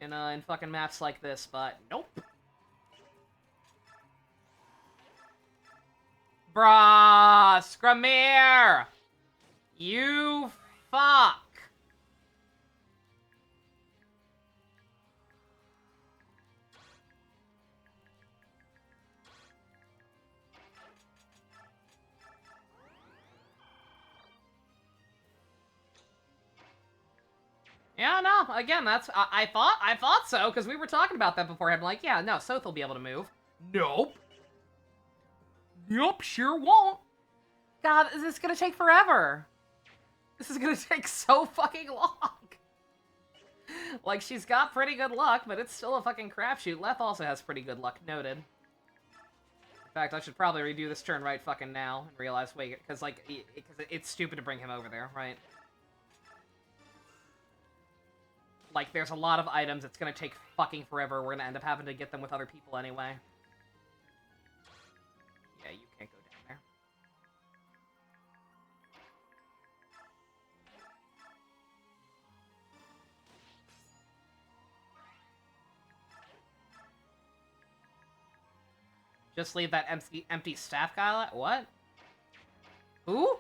In fucking maps like this, but nope. Bruh, Scramere! You fuck! Yeah, no, again, that's, I thought so, because we were talking about that beforehand. I'm like, yeah, no, Soth will be able to move. Nope. Nope, sure won't. God, this is gonna take forever. This is gonna take so fucking long. Like, she's got pretty good luck, but it's still a fucking crapshoot. Leth also has pretty good luck, noted. In fact, I should probably redo this turn right fucking now and realize, wait, because, like, it's stupid to bring him over there, right? Like, there's a lot of items, it's gonna take fucking forever, we're gonna end up having to get them with other people anyway. Yeah, you can't go down there. Just leave that empty staff guy. What? Who?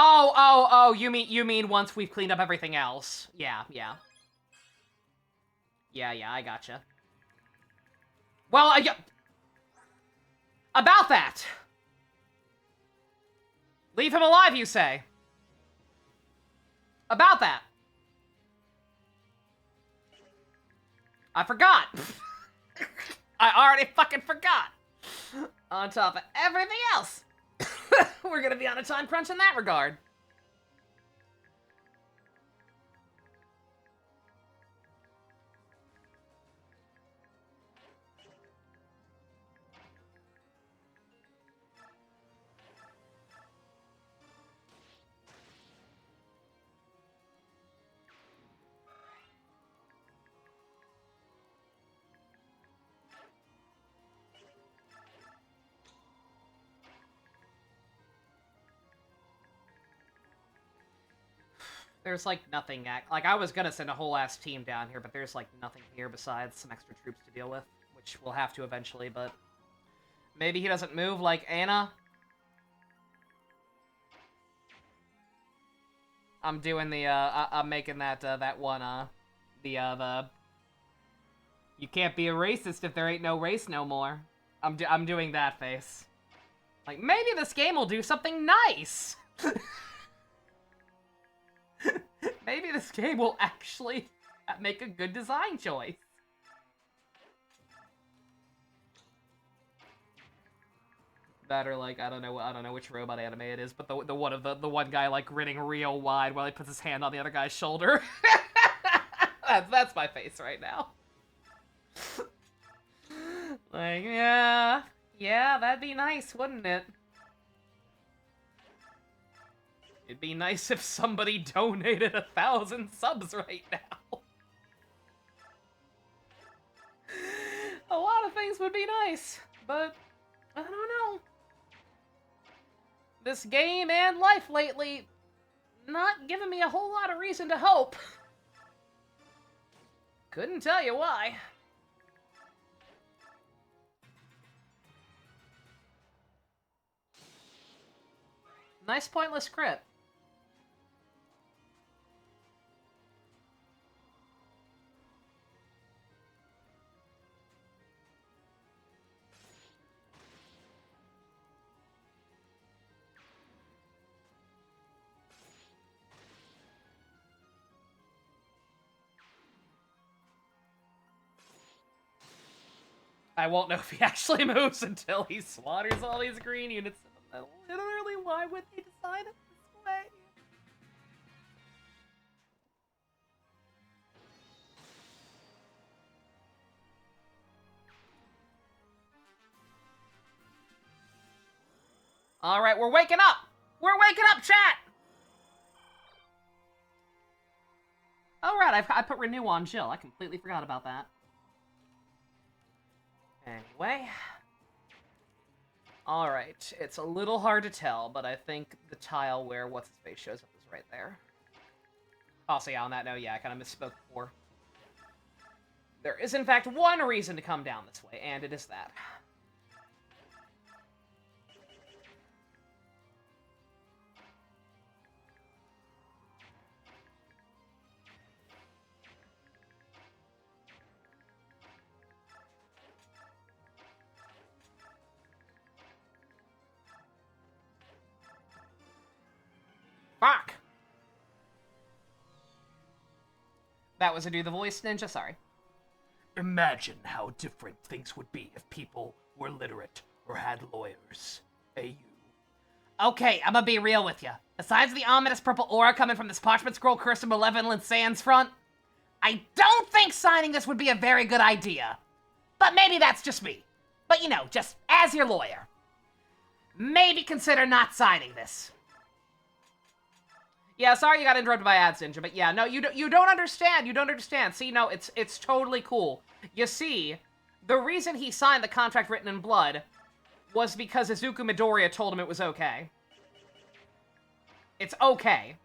Oh, you mean once we've cleaned up everything else. Yeah, I gotcha. Well, about that! Leave him alive, you say? About that! I forgot! I already fucking forgot! On top of everything else! We're gonna be on a time crunch in that regard. There's, like, nothing... Like, I was gonna send a whole-ass team down here, but there's, like, nothing here besides some extra troops to deal with, which we'll have to eventually, but... Maybe he doesn't move like Anna? I'm doing the, I'm making that, that one, the... You can't be a racist if there ain't no race no more. I'm doing that face. Like, maybe this game will do something nice! Maybe this game will actually make a good design choice. That or like I don't know which robot anime it is, but the one guy like grinning real wide while he puts his hand on the other guy's shoulder. That's my face right now. Like yeah, that'd be nice, wouldn't it? It'd be nice if somebody donated 1,000 subs right now. A lot of things would be nice, but I don't know. This game and life lately, not giving me a whole lot of reason to hope. Couldn't tell you why. Nice pointless crit. I won't know if he actually moves until he slaughters all these green units. Literally, why would they design it this way? Alright, we're waking up! We're waking up, chat! Oh, right, I put renew on Jill. I completely forgot about that. Anyway. Alright, it's a little hard to tell, but I think the tile where what's-his-face shows up is right there. Also, yeah, on that note, yeah, I kind of misspoke before. There is, in fact, one reason to come down this way, and it is that. Fuck! That was a do the voice ninja, sorry. Imagine how different things would be if people were literate or had lawyers. Hey, you. Okay, I'm gonna be real with you. Besides the ominous purple aura coming from this parchment scroll cursed in malevolent sands front, I don't think signing this would be a very good idea. But maybe that's just me. But you know, just as your lawyer. Maybe consider not signing this. Yeah, sorry you got interrupted by ads, Ninja, but yeah, no, you don't understand, you don't understand. See, no, it's totally cool. You see, the reason he signed the contract written in blood was because Izuku Midoriya told him it was okay. It's okay.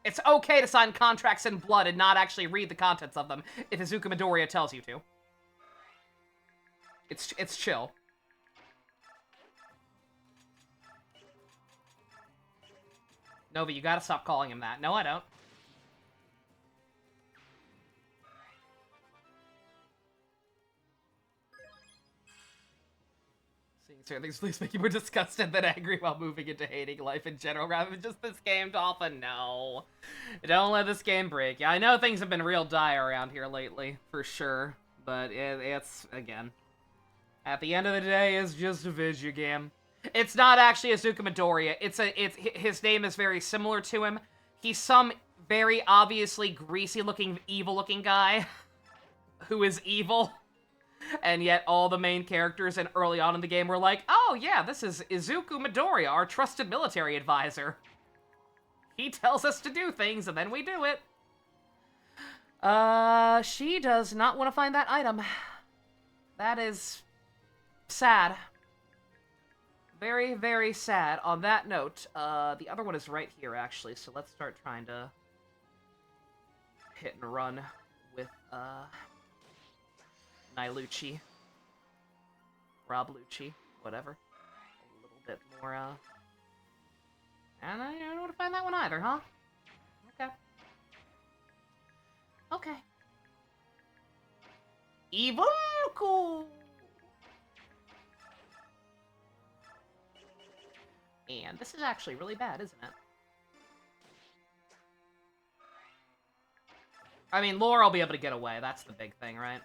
It's okay to sign contracts in blood and not actually read the contents of them if Izuku Midoriya tells you to. It's chill. Nova, you gotta stop calling him that. No, I don't. Seeing certain things make you more disgusted than angry while moving into hating life in general rather than just this game, Dolphin. No. Don't let this game break. Yeah, I know things have been real dire around here lately, for sure. But it's, again, at the end of the day, it's just a video game. It's not actually Izuku Midoriya. His name is very similar to him. He's some very obviously greasy-looking, evil-looking guy who is evil. And yet all the main characters and early on in the game were like, oh yeah, this is Izuku Midoriya, our trusted military advisor. He tells us to do things, and then we do it. She does not want to find that item. That is sad. Very, very sad. On that note, the other one is right here, actually, so let's start trying to hit and run with Nylucci. Rob Lucci, whatever. A little bit more, and I don't know where to find that one either, huh? Okay. Okay. Evil cool. And this is actually really bad, isn't it? I mean, Laura will be able to get away. That's the big thing, right?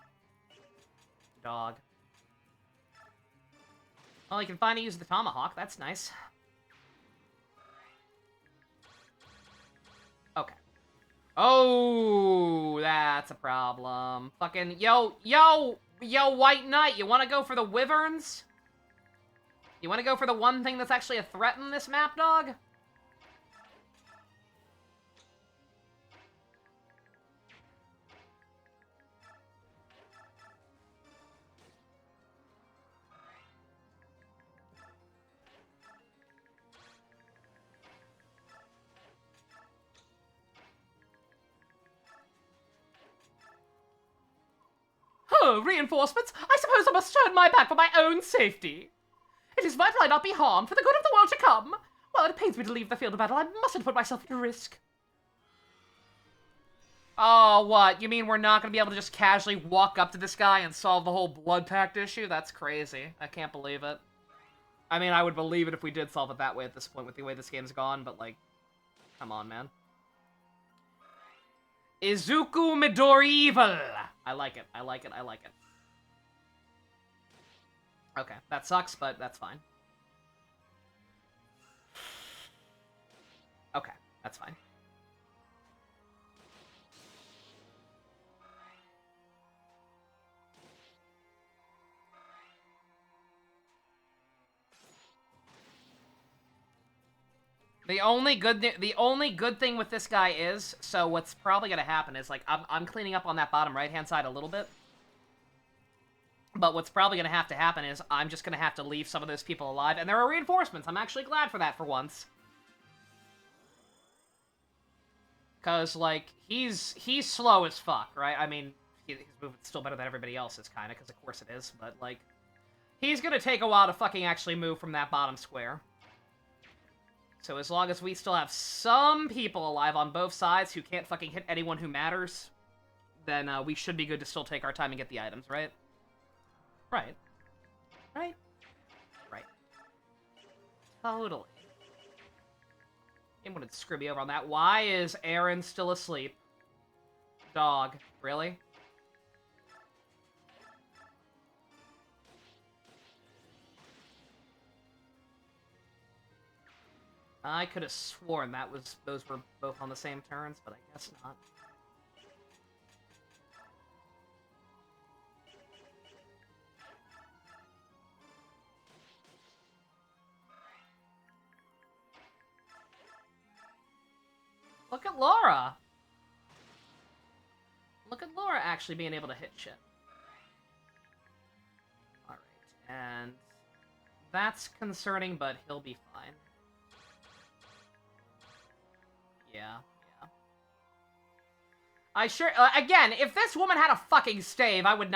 Dog. Well, he can finally use the tomahawk. That's nice. Okay. Oh, that's a problem. Fucking, yo, White Knight, you want to go for the wyverns? You want to go for the one thing that's actually a threat in this map, dog? Oh, reinforcements? I suppose I must turn my back for my own safety. It is vital I not be harmed for the good of the world to come. Well, it pains me to leave the field of battle. I mustn't put myself at risk. Oh, what? You mean we're not gonna be able to just casually walk up to this guy and solve the whole blood pact issue? That's crazy. I can't believe it. I mean, I would believe it if we did solve it that way at this point with the way this game's gone, but, like, come on, man. Izuku Midori Evil! I like it, I like it, I like it. Okay, that sucks, but that's fine. Okay, that's fine. The only good thing with this guy is, so what's probably gonna happen is, like, I'm cleaning up on that bottom right-hand side a little bit. But what's probably gonna have to happen is I'm just gonna have to leave some of those people alive, and there are reinforcements. I'm actually glad for that for once. Cause, like, he's slow as fuck, right? I mean, his movement's still better than everybody else's, kinda, because of course it is, but, like, he's gonna take a while to fucking actually move from that bottom square. So as long as we still have some people alive on both sides who can't fucking hit anyone who matters, then we should be good to still take our time and get the items, right? Right. Right? Right. Totally. Game wanted to screw me over on that. Why is Aaron still asleep? Dog. Really? I could have sworn those were both on the same turns, but I guess not. Look at Laura! Look at Laura actually being able to hit shit. Alright, and that's concerning, but he'll be fine. Yeah. I sure, again, if this woman had a fucking stave, I would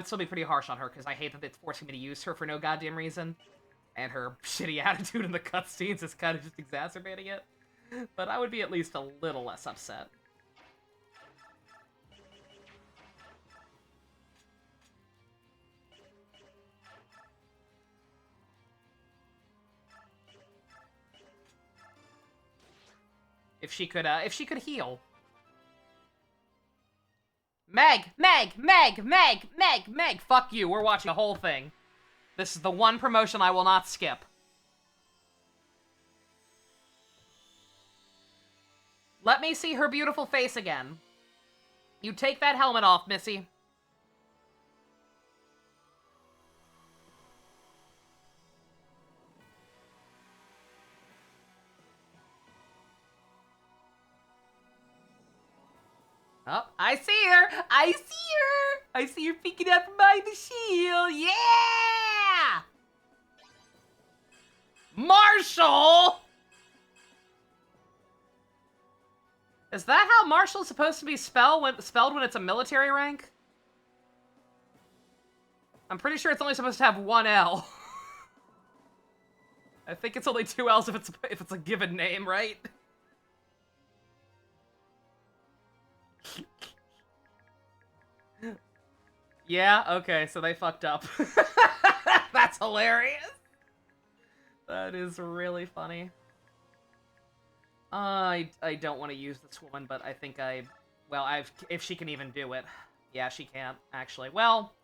still be pretty harsh on her, because I hate that it's forcing me to use her for no goddamn reason. And her shitty attitude in the cutscenes is kind of just exacerbating it. But I would be at least a little less upset. If she could heal. Meg! Fuck you, we're watching the whole thing. This is the one promotion I will not skip. Let me see her beautiful face again. You take that helmet off, Missy. Oh, I see her! I see her peeking out from behind the shield! Yeah! Marshall! Is that how Marshall is supposed to be spelled when it's a military rank? I'm pretty sure it's only supposed to have one L. I think it's only two L's if it's a given name, right? Yeah, okay, so they fucked up. That's hilarious. That is really funny. I don't want to use this woman, but I think if she can even do it. Yeah, she can't, actually. Well,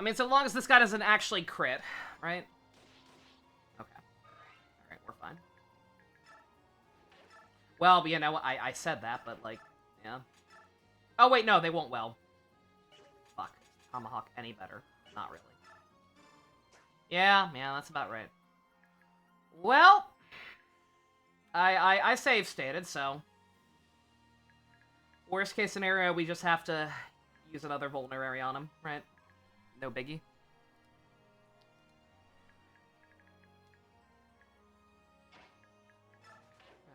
I mean, so long as this guy doesn't actually crit, right? Okay. Alright, we're fine. Well, you know, I said that, but, like, yeah. Oh, wait, no, they won't well. Fuck. Tomahawk any better? Not really. Yeah, that's about right. Well, I save stated, so... Worst case scenario, we just have to use another vulnerary on him, right? No biggie.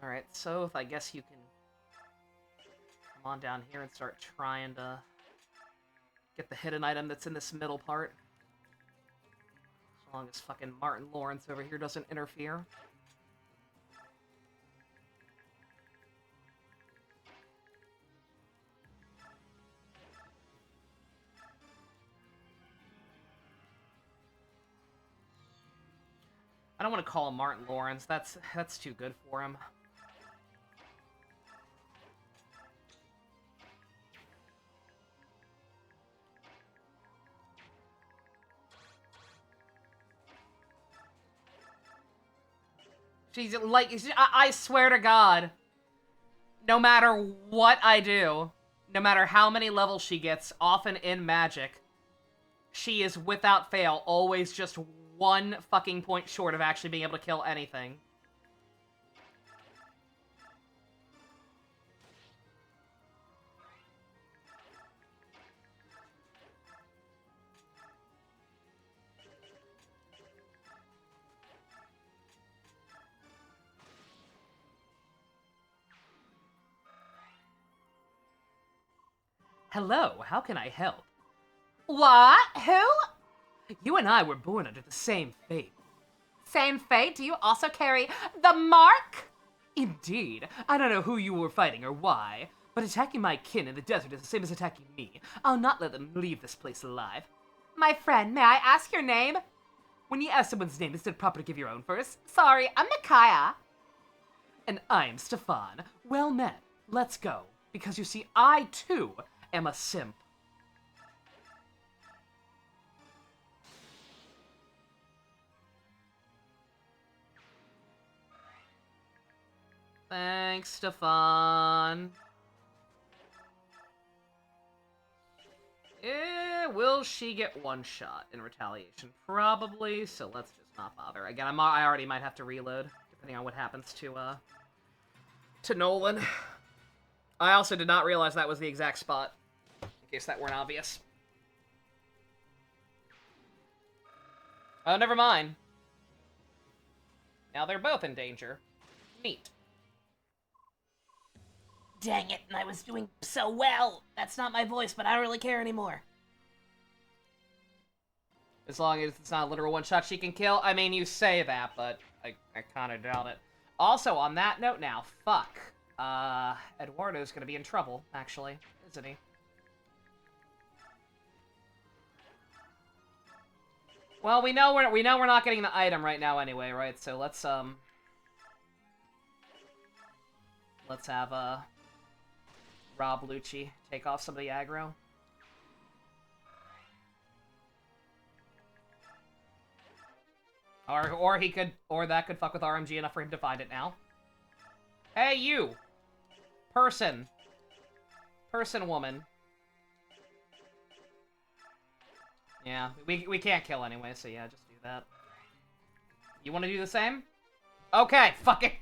Alright, so if I guess you can come on down here and start trying to get the hidden item that's in this middle part. As long as fucking Martin Lawrence over here doesn't interfere. I don't want to call him Martin Lawrence. That's too good for him. She's like, I swear to God, no matter what I do, no matter how many levels she gets, often in Magic, she is without fail always just one fucking point short of actually being able to kill anything. Hello, how can I help? What? Who? You and I were born under the same fate. Same fate? Do you also carry the mark? Indeed. I don't know who you were fighting or why, but attacking my kin in the desert is the same as attacking me. I'll not let them leave this place alive. My friend, may I ask your name? When you ask someone's name, is it proper to give your own first? Sorry, I'm Micaiah. And I'm Stefan. Well met. Let's go. Because you see, I too am a simp. Thanks, Stefan. Will she get one shot in retaliation? Probably, so let's just not bother. Again, I already might have to reload, depending on what happens to Nolan. I also did not realize that was the exact spot, in case that weren't obvious. Oh, never mind. Now they're both in danger. Neat. Dang it, and I was doing so well. That's not my voice, but I don't really care anymore. As long as it's not a literal one-shot she can kill. I mean, you say that, but I kind of doubt it. Also, on that note now, fuck. Eduardo's gonna be in trouble, actually, isn't he? Well, we know we're not getting the item right now anyway, right? So let's have Rob Lucci take off some of the aggro. Or he could, or that could fuck with RMG enough for him to find it now. Hey, you! Person, woman. Yeah, we can't kill anyway, so yeah, just do that. You want to do the same? Okay, fuck it.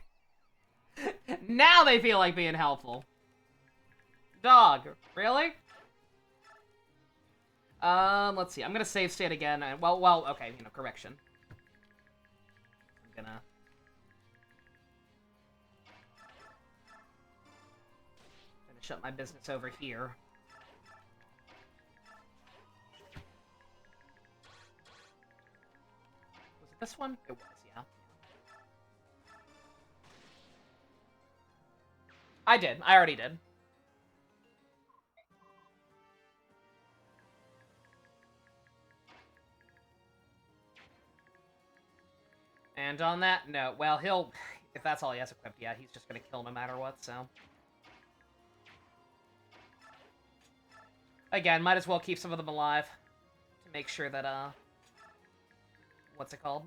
Now they feel like being helpful. Dog, really? Let's see. I'm gonna save state again. And, well, okay, correction. I'm gonna Shut my business over here. Was it this one? It was, yeah. I did. I already did. And on that note, well, he'll... If that's all he has equipped, yeah, he's just gonna kill no matter what, so... Again, might as well keep some of them alive. To make sure that, what's it called?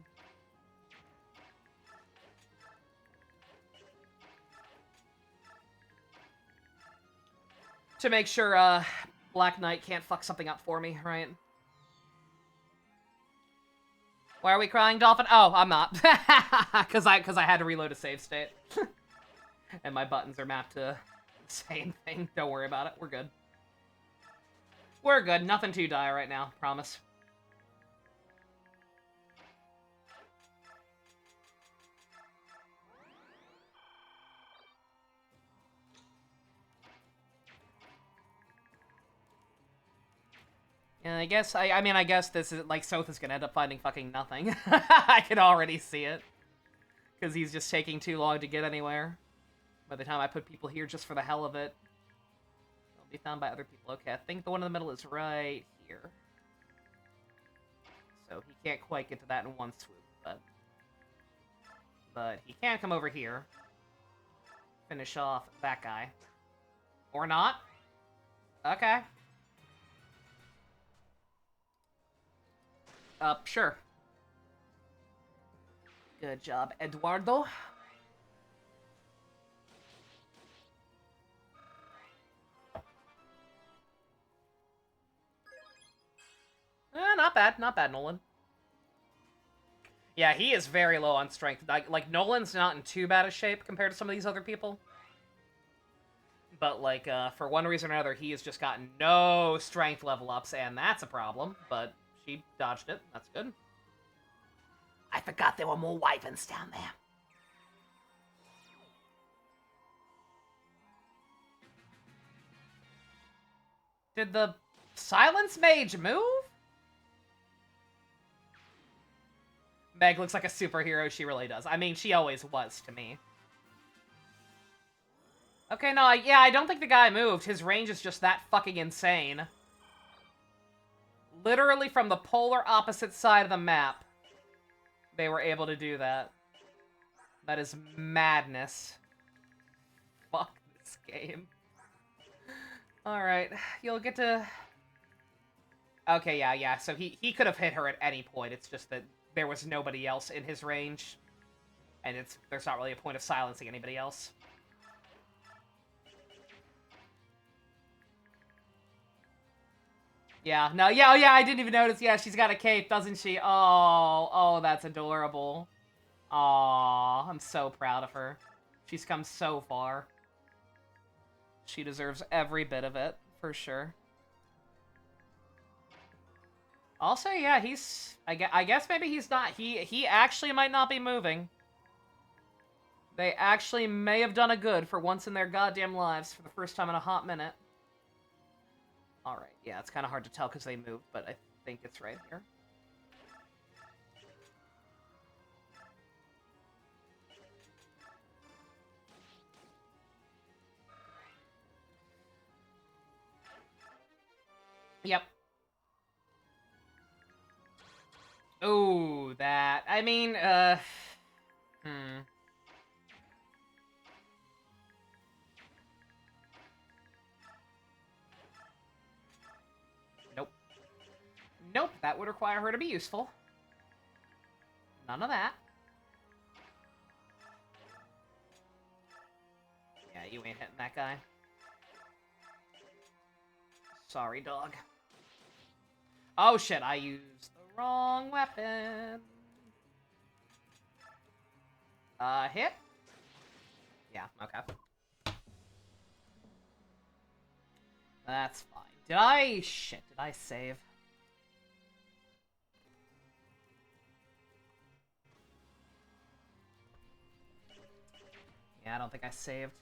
To make sure, Black Knight can't fuck something up for me, right? Why are we crying, Dolphin? Oh, I'm not. Because I had to reload a save state. And my buttons are mapped to the same thing. Don't worry about it. We're good. We're good. Nothing to die right now. Promise. And I guess, I mean, I guess this is, like, Soth is gonna end up finding fucking nothing. I can already see it. Because he's just taking too long to get anywhere. By the time I put people here just for the hell of it, they'll be found by other people. Okay, I think the one in the middle is right here. So he can't quite get to that in one swoop, but he can come over here. Finish off that guy. Or not. Okay. Sure. Good job, Eduardo. Not bad. Not bad, Nolan. Yeah, he is very low on strength. Like, Nolan's not in too bad a shape compared to some of these other people. But, like, for one reason or another, he has just gotten no strength level ups, and that's a problem. But she dodged it. That's good. I forgot there were more wyverns down there. Did the Silence Mage move? Meg looks like a superhero, she really does. I mean, she always was to me. Okay, no, yeah, I don't think the guy moved. His range is just that fucking insane. Literally from the polar opposite side of the map, they were able to do that. That is madness. Fuck this game. Alright, you'll get to... Okay, yeah, so he could have hit her at any point. It's just that there was nobody else in his range. And there's not really a point of silencing anybody else. Yeah, no, yeah, oh yeah, I didn't even notice. Yeah, she's got a cape, doesn't she? Oh, that's adorable. Aw, I'm so proud of her. She's come so far. She deserves every bit of it, for sure. Also, yeah, he's... I guess maybe he's not... He actually might not be moving. They actually may have done a good for once in their goddamn lives for the first time in a hot minute. Alright, yeah, it's kind of hard to tell because they moved, but I think it's right here. Yep. Ooh, that... I mean, Nope. Nope, that would require her to be useful. None of that. Yeah, you ain't hitting that guy. Sorry, dog. Oh shit, I used the wrong weapon. Hit? Yeah, okay. That's fine. Shit, did I save? Yeah, I don't think I saved.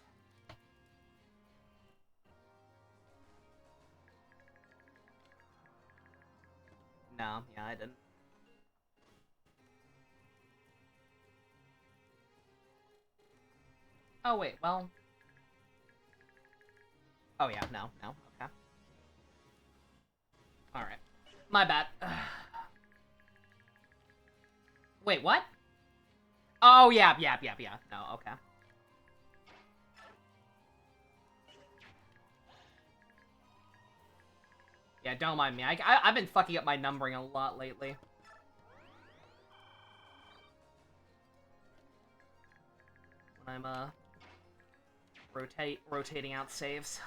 Oh, yeah, I didn't. Oh, wait, well... Oh, yeah, no, okay. Alright. My bad. Wait, what? Oh, yeah. No, okay. Yeah, don't mind me. I've been fucking up my numbering a lot lately. When I'm, rotating out saves.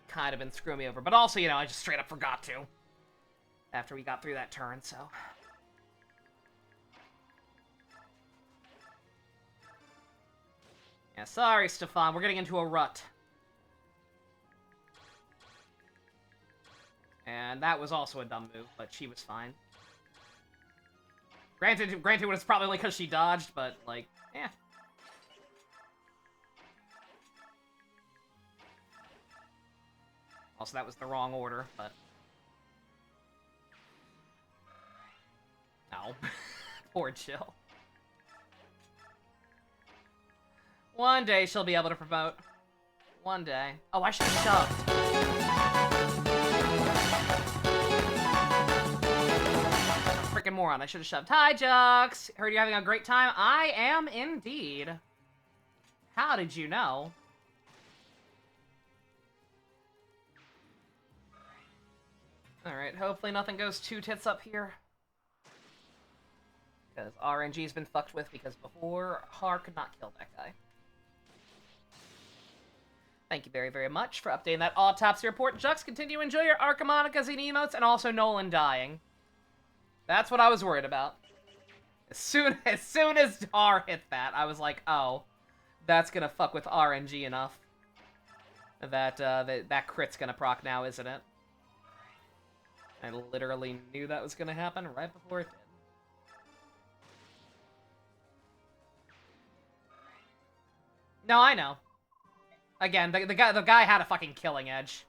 Kind of been screwing me over. But also, you know, I just straight up forgot to. After we got through that turn, so... Yeah, sorry, Stefan. We're getting into a rut. And that was also a dumb move, but she was fine. Granted, it was probably only because she dodged, but, like, eh. Also, that was the wrong order, but... No. Poor Jill. One day she'll be able to promote. One day. Oh, I should have shoved. Freaking moron, I should have shoved. Hi, Jux! Heard you're having a great time. I am indeed. How did you know? Alright, hopefully nothing goes too tits up here. Because RNG's been fucked with because before, Har could not kill that guy. Thank you very, very much for updating that autopsy report. Jux, continue to enjoy your Archimonicas and emotes, and also Nolan dying. That's what I was worried about. As soon as Har hit that, I was like, oh, that's gonna fuck with RNG enough. That crit's gonna proc now, isn't it? I literally knew that was gonna happen right before it did. No, I know. Again, the guy had a fucking killing edge.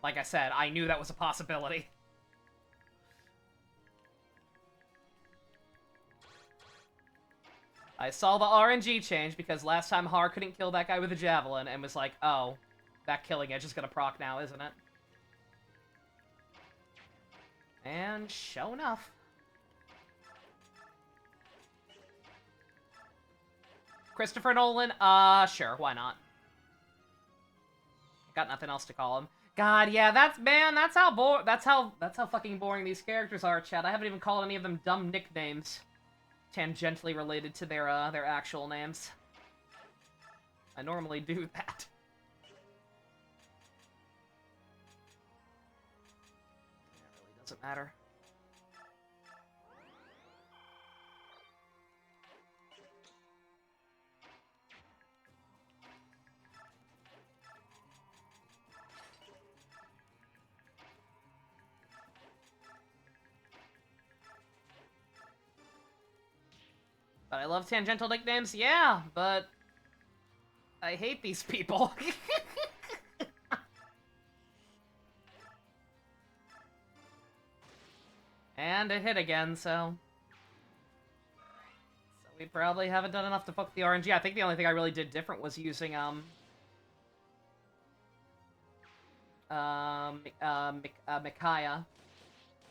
Like I said, I knew that was a possibility. I saw the RNG change because last time Har couldn't kill that guy with a javelin and was like, oh, that killing edge is gonna proc now, isn't it? And sure enough. Christopher Nolan? Sure, why not? Got nothing else to call him. God, yeah, that's how fucking boring these characters are, Chad. I haven't even called any of them dumb nicknames tangentially related to their actual names. I normally do that. It really doesn't matter. But I love tangential nicknames, yeah, but I hate these people. And it hit again, so we probably haven't done enough to fuck the RNG. I think the only thing I really did different was using, Micaiah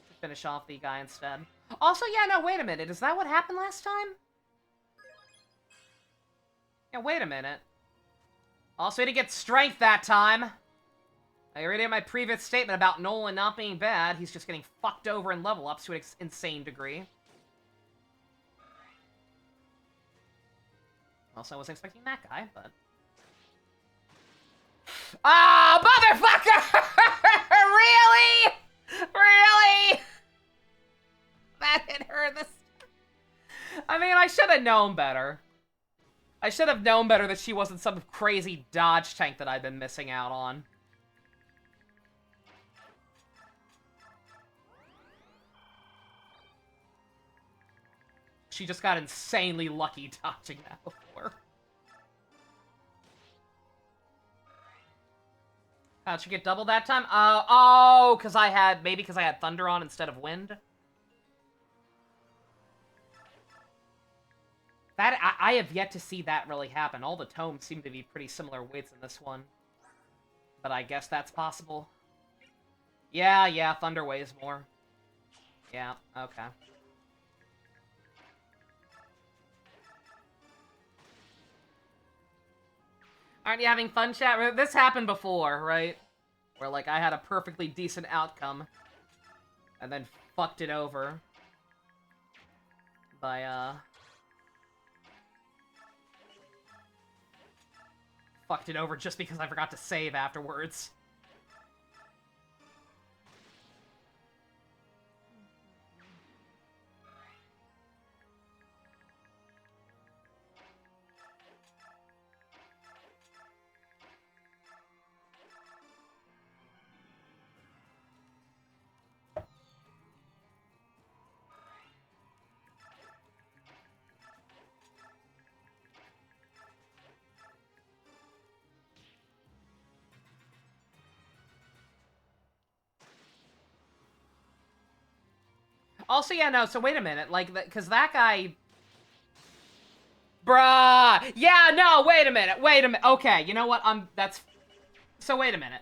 to finish off the guy instead. Also, yeah, no, wait a minute. Is that what happened last time? Yeah, wait a minute. Also, he didn't get strength that time. I already had my previous statement about Nolan not being bad. He's just getting fucked over in level ups to an insane degree. Also, I wasn't expecting that guy, but... Ah, motherfucker! Really? Really? That hit her this... I mean, I should have known better. I should have known better that she wasn't some crazy dodge tank that I've been missing out on. She just got insanely lucky dodging that before. How'd you get double that time? Oh, because I had thunder on instead of wind. That I have yet to see that really happen. All the tomes seem to be pretty similar weights in this one. But I guess that's possible. Yeah, thunder weighs more. Yeah, okay. Aren't you having fun, chat? This happened before, right? Where, like, I had a perfectly decent outcome. And then fucked it over. By, fucked it over just because I forgot to save afterwards. Also, yeah, no, so wait a minute, like, because that guy... Bruh! Yeah, no, wait a minute, okay, you know what, that's... So wait a minute.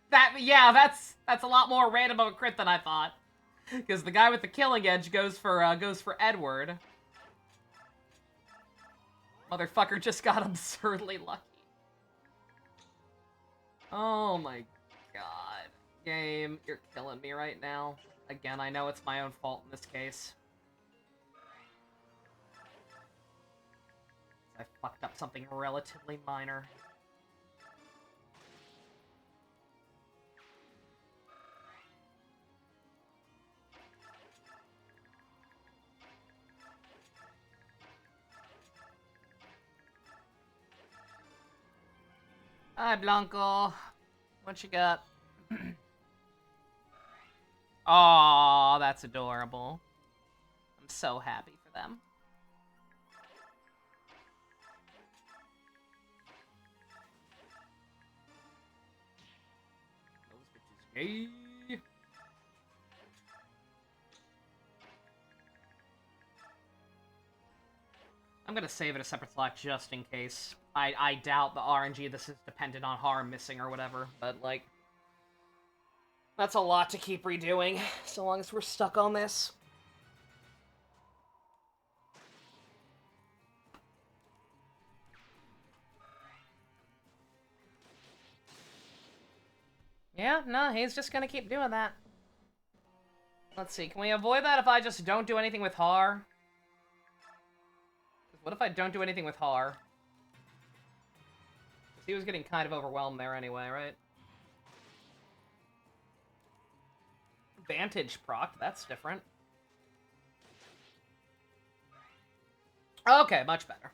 That's a lot more random of a crit than I thought. Because the guy with the killing edge goes for Edward. Motherfucker just got absurdly lucky. Oh my god. Game, you're killing me right now. Again, I know it's my own fault in this case. I fucked up something relatively minor. Hi, Blanco. What you got? Aw, that's adorable. I'm so happy for them. Those bitches gay. I'm gonna save it a separate slot just in case. I doubt the RNG this is dependent on harm missing or whatever, but like... That's a lot to keep redoing, so long as we're stuck on this. Yeah, no, he's just gonna keep doing that. Let's see, can we avoid that if I just don't do anything with Har? What if I don't do anything with Har? Because he was getting kind of overwhelmed there anyway, right? Vantage proc, that's different. Okay, much better.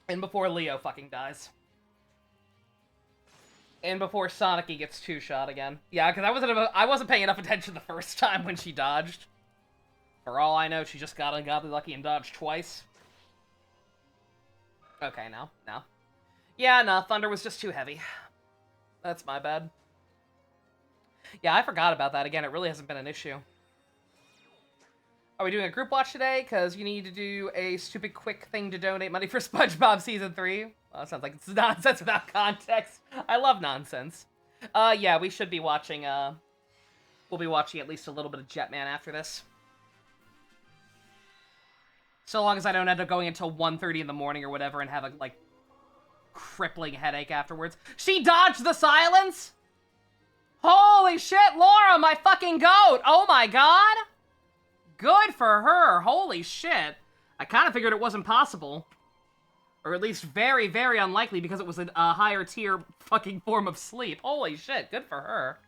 And before Leo fucking dies. And before Sonic gets two-shot again. Yeah, because I wasn't paying enough attention the first time when she dodged. For all I know, she just got ungodly lucky and dodged twice. Okay, no. Yeah, no, Thunder was just too heavy. That's my bad. Yeah, I forgot about that again. It really hasn't been an issue. Are we doing a group watch today? Because you need to do a stupid quick thing to donate money for SpongeBob Season 3. Well, that sounds like it's nonsense without context. I love nonsense. Yeah, we should be watching, we'll be watching at least a little bit of Jetman after this. So long as I don't end up going until 1:30 in the morning or whatever and have a, like, crippling headache afterwards. She dodged the silence? Holy shit, Laura, my fucking goat! Oh my god! Good for her, holy shit. I kind of figured it wasn't possible. Or at least very, very unlikely because it was a higher tier fucking form of sleep. Holy shit, good for her.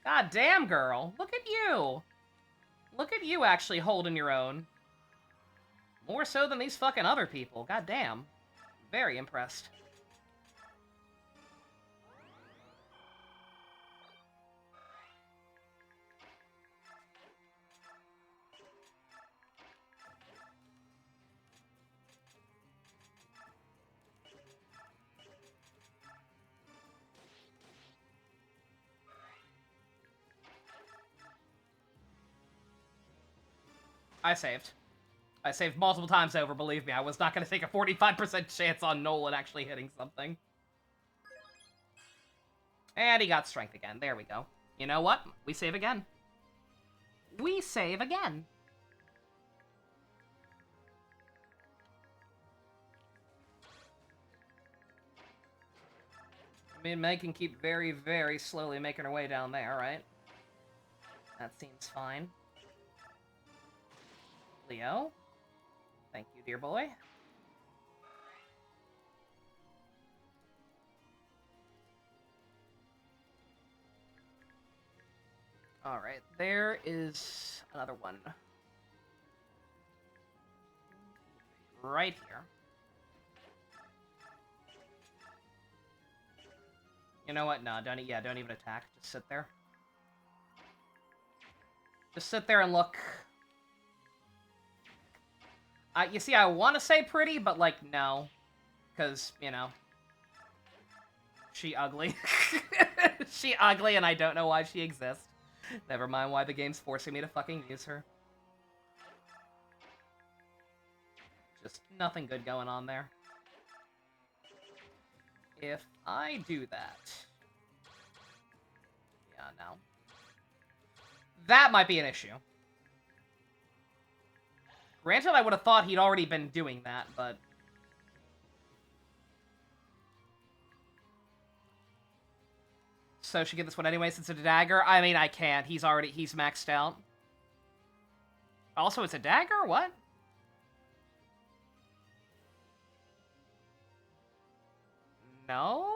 God damn, girl. Look at you. Look at you actually holding your own. More so than these fucking other people. God damn. Very impressed. I saved. I saved multiple times over, believe me. I was not going to take a 45% chance on Nolan actually hitting something. And he got strength again. There we go. You know what? We save again. We save again. I mean, Meg can keep very, very slowly making her way down there, right? That seems fine. Leo? Thank you, dear boy. Alright, there is another one. Right here. You know what? No, don't even attack. Just sit there. Just sit there and look. You see, I want to say pretty, but, like, no. Because, you know. She ugly. She ugly, and I don't know why she exists. Never mind why the game's forcing me to fucking use her. Just nothing good going on there. If I do that... Yeah, no. That might be an issue. Granted, I would have thought he'd already been doing that, but... So, should get this one anyway since it's a dagger? I mean, I can't. He's maxed out. Also, it's a dagger? What? No?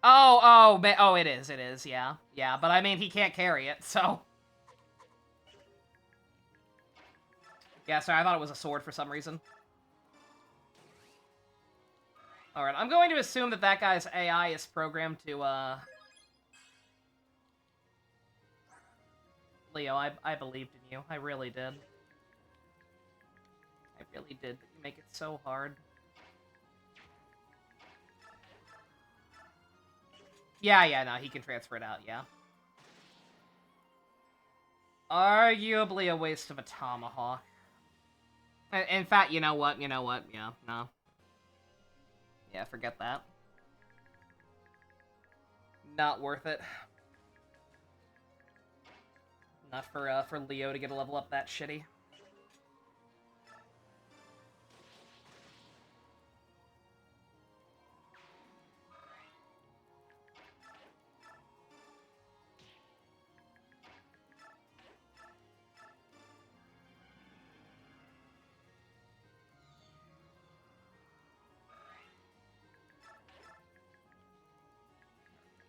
Oh, it is, yeah. Yeah, but I mean, he can't carry it, so... Yeah, sorry, I thought it was a sword for some reason. Alright, I'm going to assume that guy's AI is programmed to, Leo, I believed in you. I really did. I really did, but you make it so hard. Yeah, no, he can transfer it out, yeah. Arguably a waste of a tomahawk. In fact, you know what, yeah, no. Yeah, forget that. Not worth it. Not for Leo to get a level up that shitty.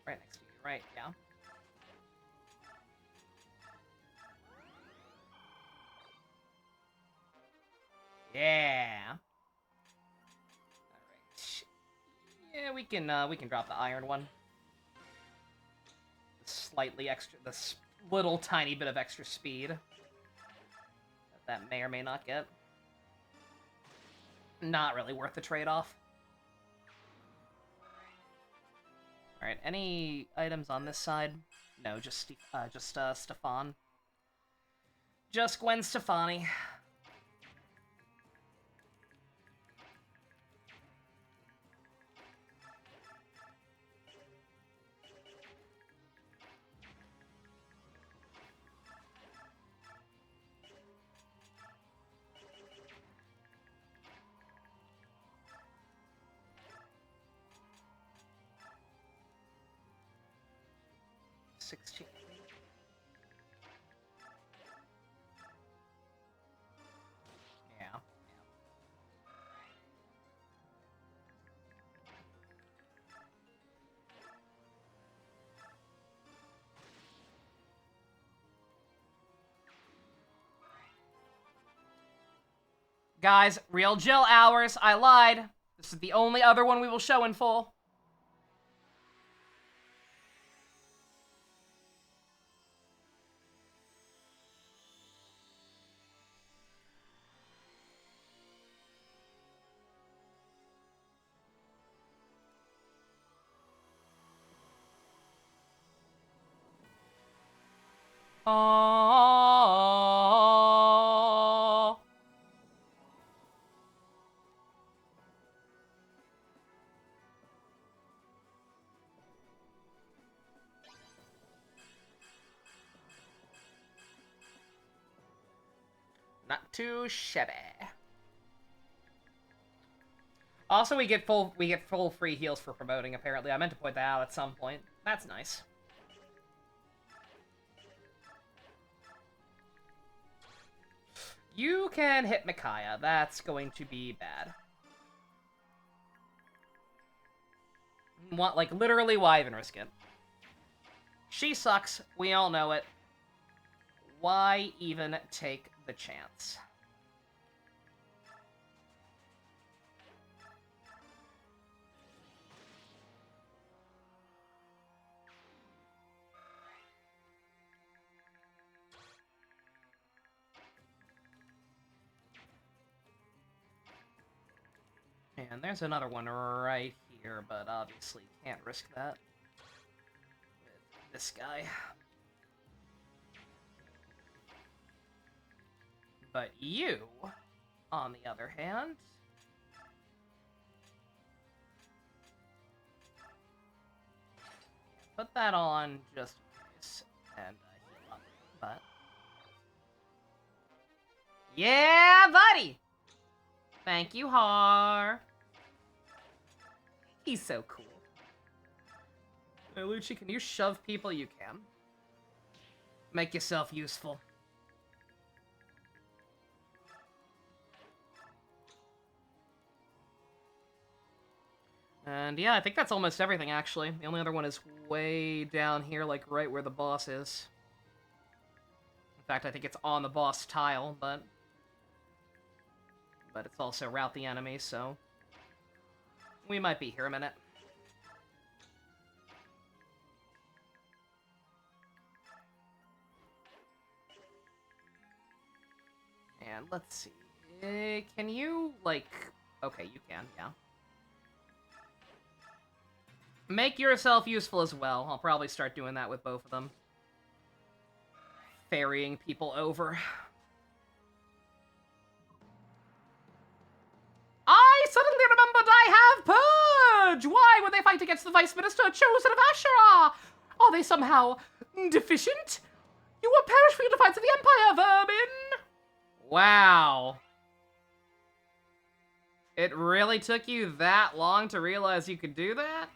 Right next to you, right, yeah. Yeah. Alright. Yeah, we can drop the iron one. Slightly extra, this little tiny bit of extra speed. That may or may not get. Not really worth the trade-off. Alright, any items on this side? No, just Stefan. Just Gwen Stefani. Yeah. Guys, real Jill hours. I lied. This is the only other one we will show in full. Oh. Not too shabby. Also, we get full free heals for promoting. Apparently, I meant to point that out at some point. That's nice. You can hit Micaiah. That's going to be bad. Like, literally, why even risk it? She sucks. We all know it. Why even take the chance? And there's another one right here, but obviously can't risk that with this guy. But you, on the other hand... Put that on just in case, and heal up. But... Yeah, buddy! Thank you, Har. He's so cool. Hey, Lucci, can you shove people? You can. Make yourself useful. And yeah, I think that's almost everything, actually. The only other one is way down here, like right where the boss is. In fact, I think it's on the boss tile, but it's also route the enemy, so we might be here a minute. And let's see. Can you, like... Okay, you can, yeah. Make yourself useful as well. I'll probably start doing that with both of them. Ferrying people over. I suddenly remembered I have Purge! Why would they fight against the Vice Minister chosen of Asherah? Are they somehow deficient? You will perish for your defiance of the Empire, vermin! Wow. It really took you that long to realize you could do that?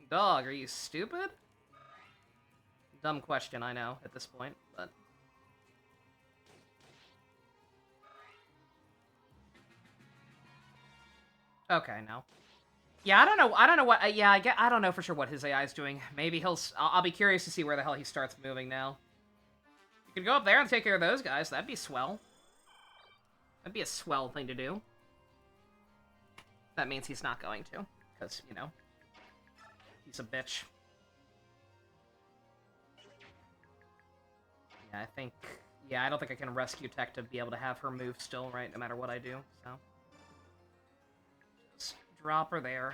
Dog, are you stupid? Dumb question, I know, at this point, but... Okay, no. Yeah, I don't know what, I don't know for sure what his AI is doing. Maybe I'll be curious to see where the hell he starts moving now. You could go up there and take care of those guys, that'd be swell. That'd be a swell thing to do. That means he's not going to, because, you know, he's a bitch. Yeah, I don't think I can rescue Tech to be able to have her move still, right, no matter what I do, so. Just drop her there.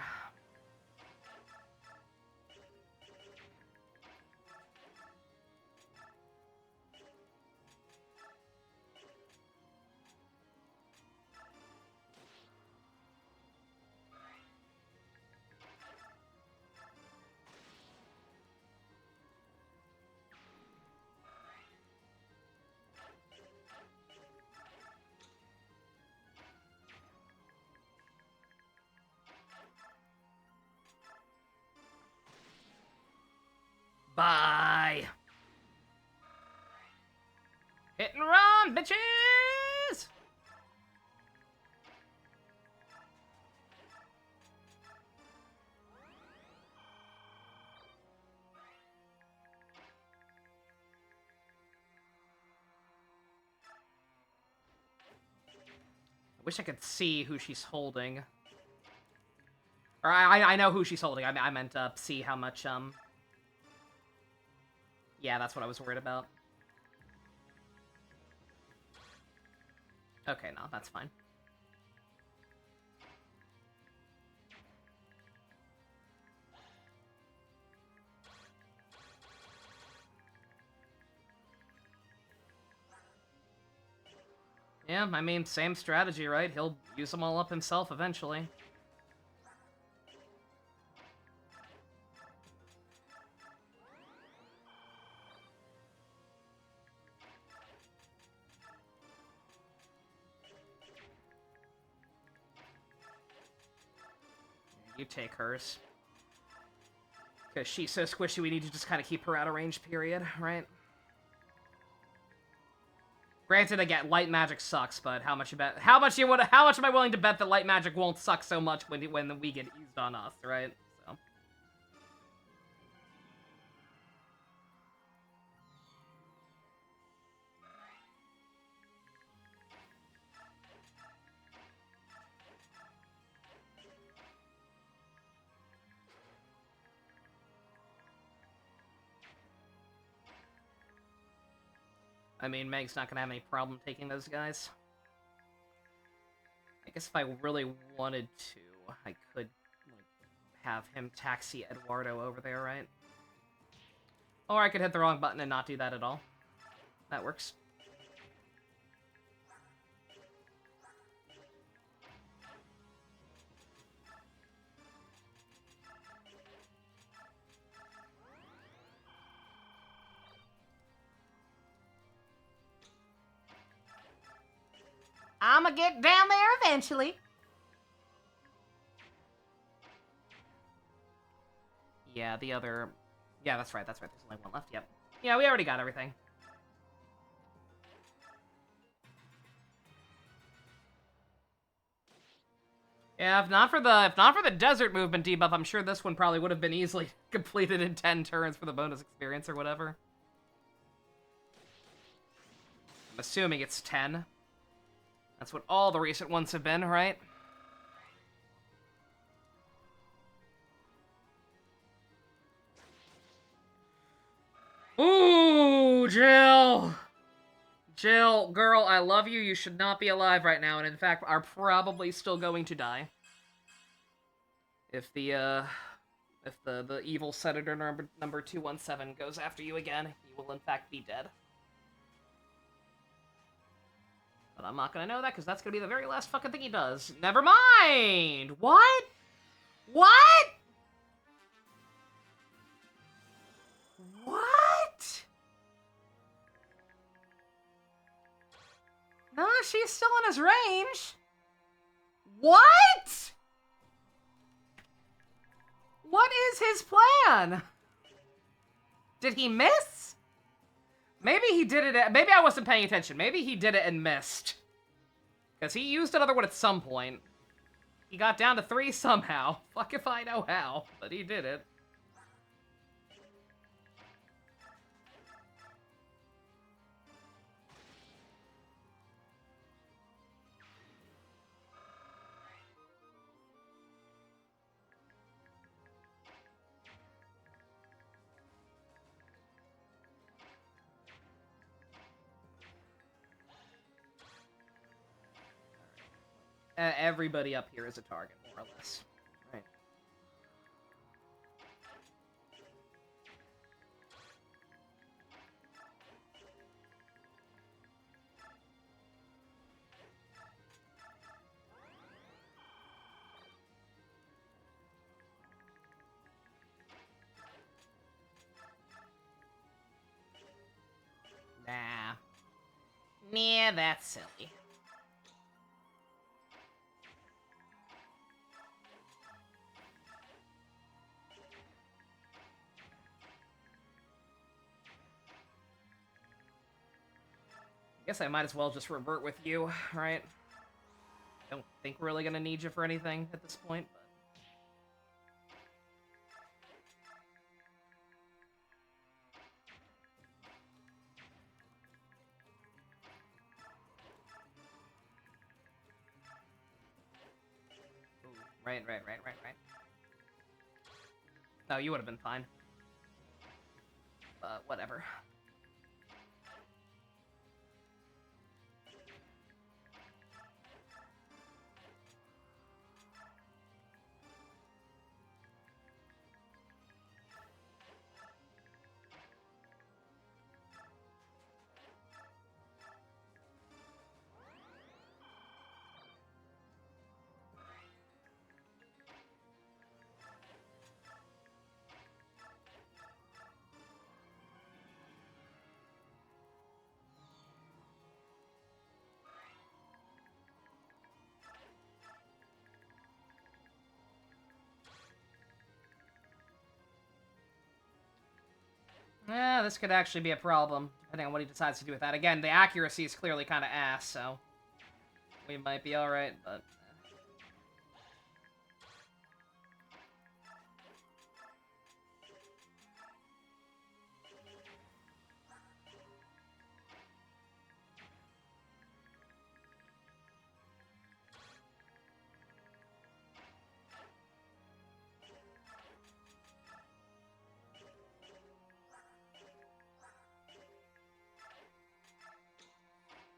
Bye! Hit and run, bitches! I wish I could see who she's holding. Or I know who she's holding. I meant see how much, Yeah, that's what I was worried about. Okay, no, that's fine. Yeah, I mean, same strategy, right? He'll use them all up himself eventually. You take hers. Because she's so squishy, we need to just kind of keep her out of range, period, right? Granted, again, light magic sucks, but how much you bet? How much am I willing to bet that light magic won't suck so much when we get used on us, right? So. I mean, Meg's not gonna have any problem taking those guys. I guess if I really wanted to, I could like, have him taxi Eduardo over there, right? Or I could hit the wrong button and not do that at all. That works. I'ma get down there eventually. Yeah, the other... Yeah, that's right, There's only one left, yep. Yeah, we already got everything. Yeah, if not for the desert movement debuff, I'm sure this one probably would have been easily completed in 10 turns for the bonus experience or whatever. I'm assuming it's 10. That's what all the recent ones have been, right? Ooh, Jill! Jill, girl, I love you. You should not be alive right now, and in fact, are probably still going to die. If the evil senator number 217 goes after you again, you will in fact be dead. But I'm not gonna know that, because that's gonna be the very last fucking thing he does. Never mind! What? What? What? No, she's still in his range. What? What is his plan? Did he miss? Maybe he did it. Maybe I wasn't paying attention. Maybe he did it and missed. Because he used another one at some point. He got down to 3 somehow. Fuck if I know how, but he did it. Everybody up here is a target, more or less. Right. Nah. Nah, that's silly. Guess I might as well just revert with you, right? Don't think we're really gonna need you for anything at this point, but... Ooh, right. No, you would have been fine. But whatever. This could actually be a problem, depending on what he decides to do with that. Again, the accuracy is clearly kind of ass, so we might be alright, but...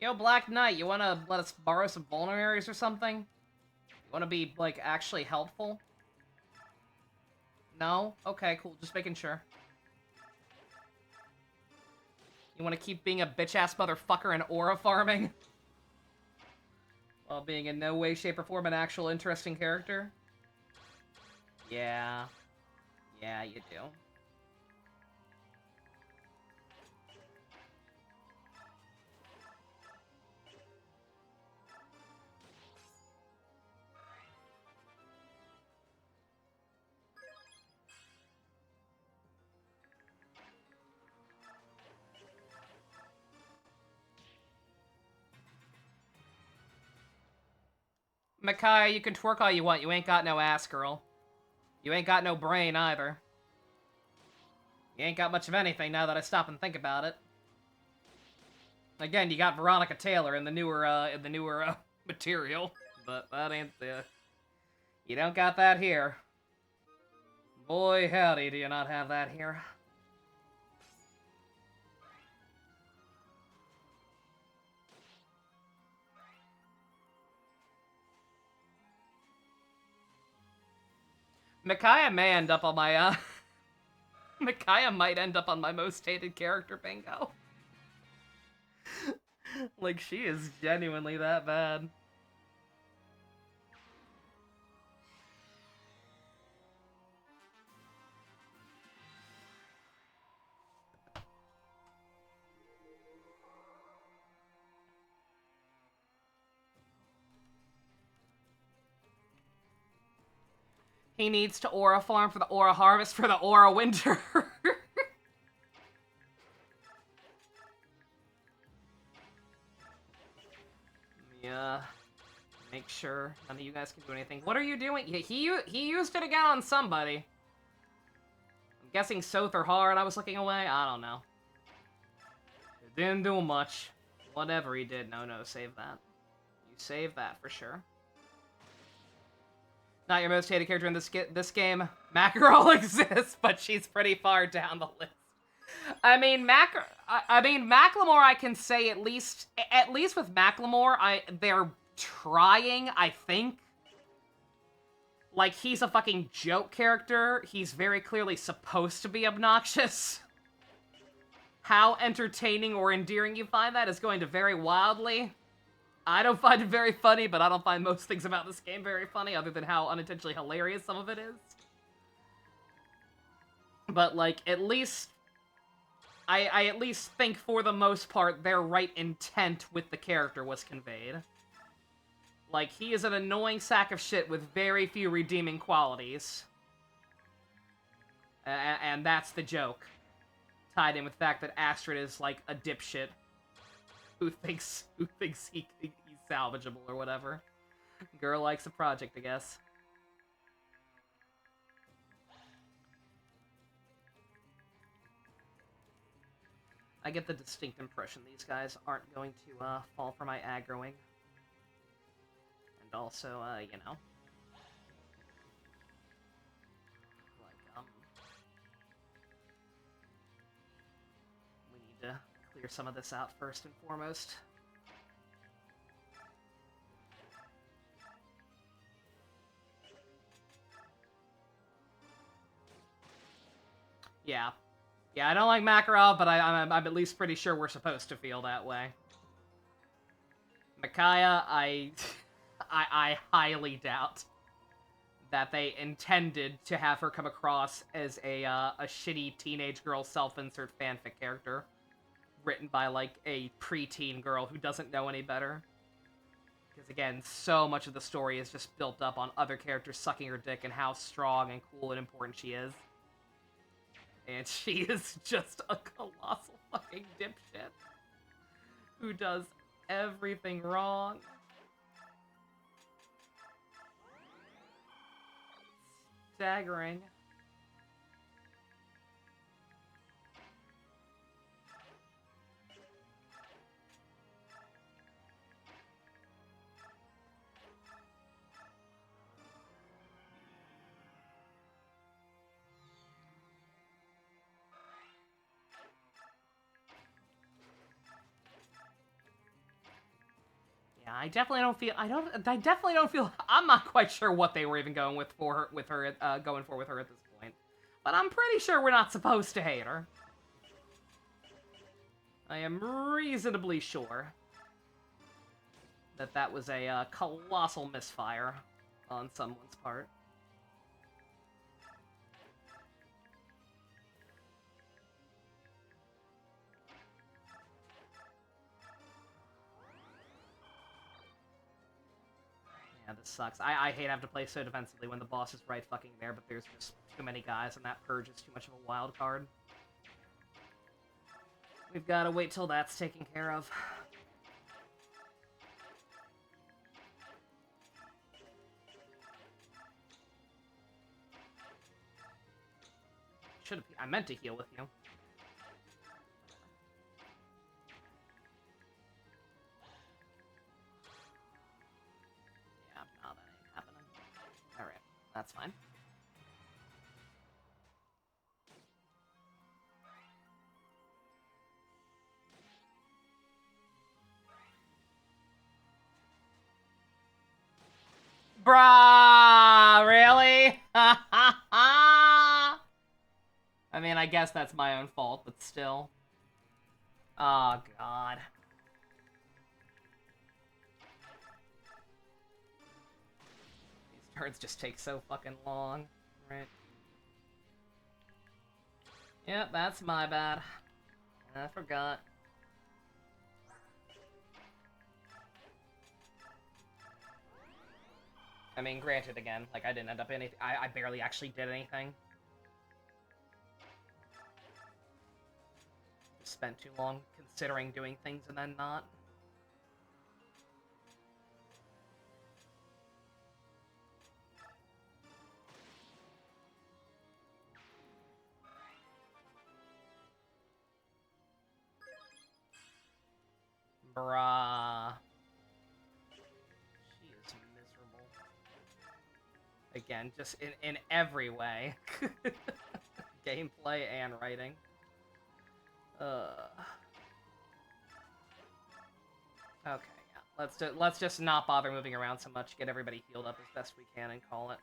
Yo, Black Knight, you wanna let us borrow some vulneraries or something? You wanna be, like, actually helpful? No? Okay, cool. Just making sure. You wanna keep being a bitch-ass motherfucker and aura farming? While being in no way, shape, or form an actual interesting character? Yeah. Yeah, you do. Micaiah, you can twerk all you want. You ain't got no ass, girl. You ain't got no brain, either. You ain't got much of anything now that I stop and think about it. Again, you got Veronica Taylor in the newer material, but that ain't the... You don't got that here. Boy, howdy, do you not have that here. Micaiah may end up on my, Micaiah might end up on my most hated character bingo. Like, she is genuinely that bad. He needs to aura farm for the aura harvest for the aura winter. Yeah. Make sure none of you guys can do anything. What are you doing? He used it again on somebody. I'm guessing Soth or Hard. I was looking away. I don't know. It didn't do much. Whatever he did. No, save that. You save that for sure. Not your most hated character in this game. Mackerel exists, but she's pretty far down the list. I mean, Macklemore, I can say at least with Macklemore, they're trying, I think. Like, he's a fucking joke character. He's very clearly supposed to be obnoxious. How entertaining or endearing you find that is going to vary wildly. I don't find it very funny, but I don't find most things about this game very funny, other than how unintentionally hilarious some of it is. But, like, at least... I at least think, for the most part, their right intent with the character was conveyed. Like, he is an annoying sack of shit with very few redeeming qualities. And that's the joke. Tied in with the fact that Astrid is, like, a dipshit. Who thinks he's salvageable or whatever. Girl likes a project, I guess. I get the distinct impression these guys aren't going to fall for my aggroing. And also, you know. Like, we need to clear some of this out first and foremost. Yeah. Yeah, I don't like Makarov, but I'm at least pretty sure we're supposed to feel that way. Micaiah, I highly doubt that they intended to have her come across as a shitty teenage girl self-insert fanfic character written by, like, a preteen girl who doesn't know any better. Because, again, so much of the story is just built up on other characters sucking her dick and how strong and cool and important she is. And she is just a colossal fucking dipshit who does everything wrong. Staggering. Yeah, I definitely don't feel. I definitely don't feel. I'm not quite sure what they were even going with her with her at this point. But I'm pretty sure we're not supposed to hate her. I am reasonably sure that that was a colossal misfire on someone's part. Yeah, this sucks. I hate having to play so defensively when the boss is right fucking there, but there's just too many guys, and that purge is too much of a wild card. We've got to wait till that's taken care of. I meant to heal with you. Yeah, no, that ain't happening. Alright, that's fine. Bruh, really? I mean, I guess that's my own fault, but still. Oh, God. These turns just take so fucking long. Right. Yep, that's my bad. I forgot. I mean, granted, again, like, I didn't end up anything. I barely actually did anything. Spent too long considering doing things and then not. Bruh. She is miserable. Again, just in every way. Gameplay and writing. Okay, yeah. Let's just not bother moving around so much. Get everybody healed up as best we can and call it.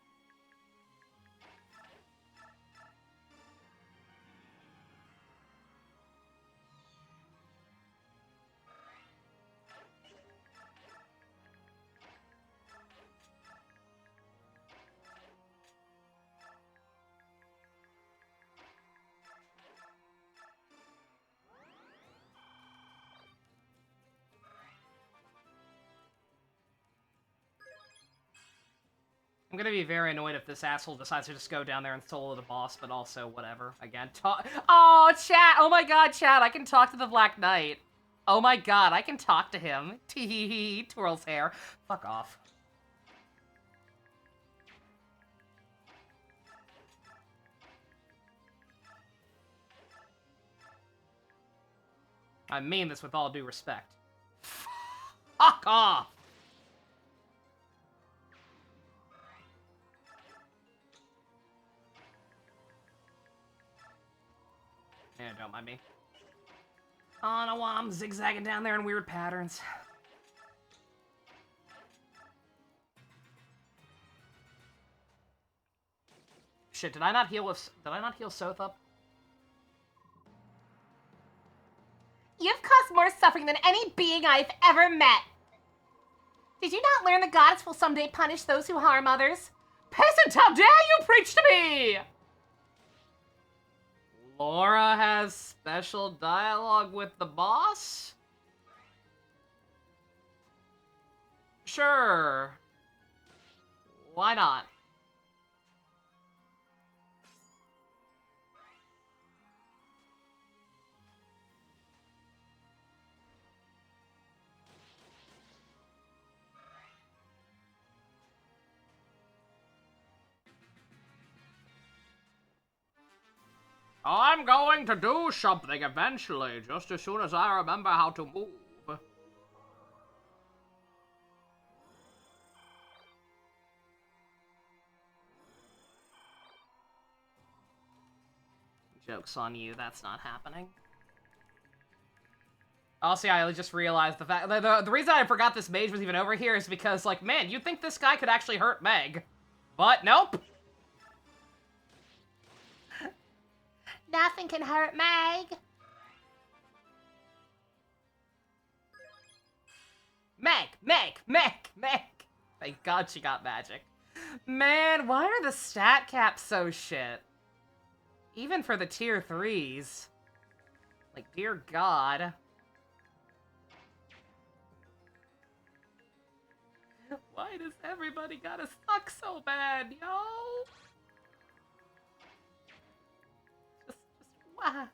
I'm gonna be very annoyed if this asshole decides to just go down there and solo the boss, but also whatever. Again, oh, chat! Oh my god, chat! I can talk to the Black Knight. Oh my god, I can talk to him. Tee twirls hair. Fuck off. I mean this with all due respect. Fuck off! Yeah, don't mind me. Oh no, I'm zigzagging down there in weird patterns. Shit, did I not heal Sothop? You've caused more suffering than any being I've ever met. Did you not learn the goddess will someday punish those who harm others? Peasant, how dare you preach to me! Laura has special dialogue with the boss? Sure. Why not? I'm going to do something eventually, just as soon as I remember how to move. Joke's on you, that's not happening. Also, I just realized the fact... The reason I forgot this mage was even over here is because, like, man, you'd think this guy could actually hurt Meg. But, nope! Nothing can hurt Meg. Meg! Thank God she got magic. Man, why are the stat caps so shit? Even for the tier 3s. Like, dear God. Why does everybody gotta suck so bad, yo? Just why?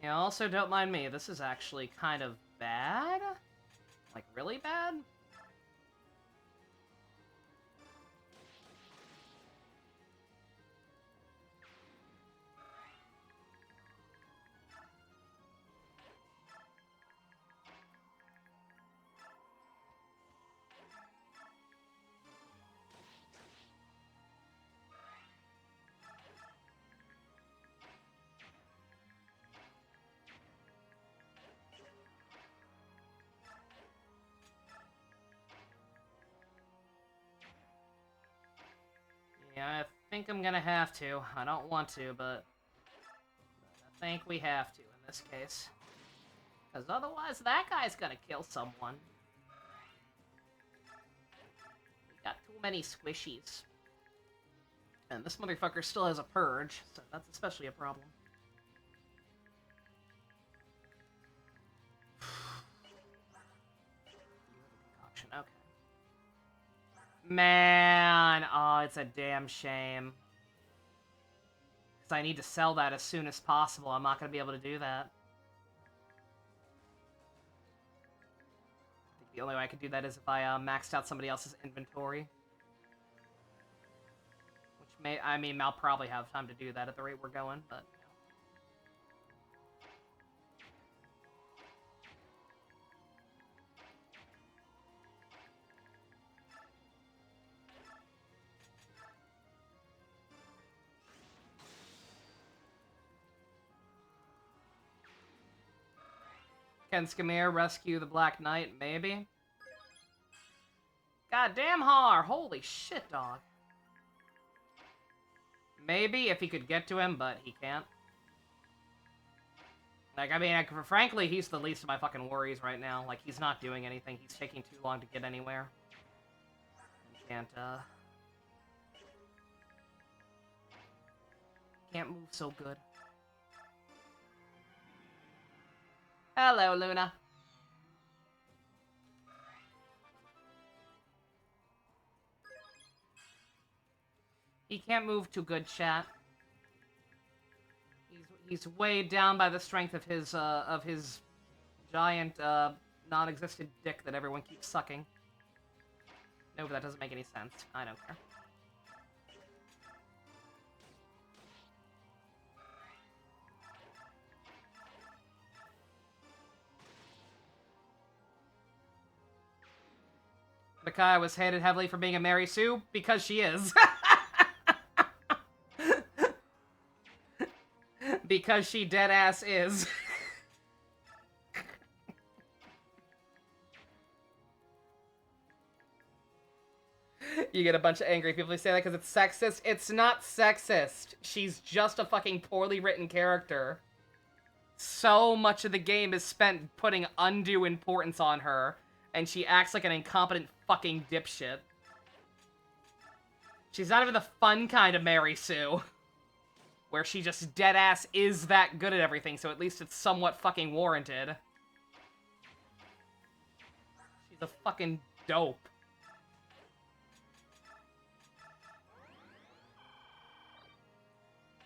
Yeah, also don't mind me. This is actually kind of bad. Like, really bad? Yeah, I think I'm gonna have to. I don't want to, but I think we have to in this case. Because otherwise that guy's gonna kill someone. We got too many squishies. And this motherfucker still has a purge, so that's especially a problem. Concoction, okay. Man, oh, it's a damn shame. Because I need to sell that as soon as possible. I'm not going to be able to do that. I think the only way I could do that is if I maxed out somebody else's inventory. Which may, I mean, I'll probably have time to do that at the rate we're going, but... Can Skimir rescue the Black Knight? Maybe. Goddamn Har! Holy shit, dog. Maybe if he could get to him, but he can't. Like, I mean, frankly, he's the least of my fucking worries right now. Like, he's not doing anything. He's taking too long to get anywhere. Can't move so good. Hello, Luna. He can't move too good, chat. He's weighed down by the strength of his giant, non-existent dick that everyone keeps sucking. No, but that doesn't make any sense. I don't care. Micaiah was hated heavily for being a Mary Sue because she is. Because she deadass is. You get a bunch of angry people who say that because it's sexist. It's not sexist. She's just a fucking poorly written character. So much of the game is spent putting undue importance on her, and she acts like an incompetent fucking dipshit. She's not even the fun kind of Mary Sue, where she just deadass is that good at everything, so at least it's somewhat fucking warranted. She's a fucking dope.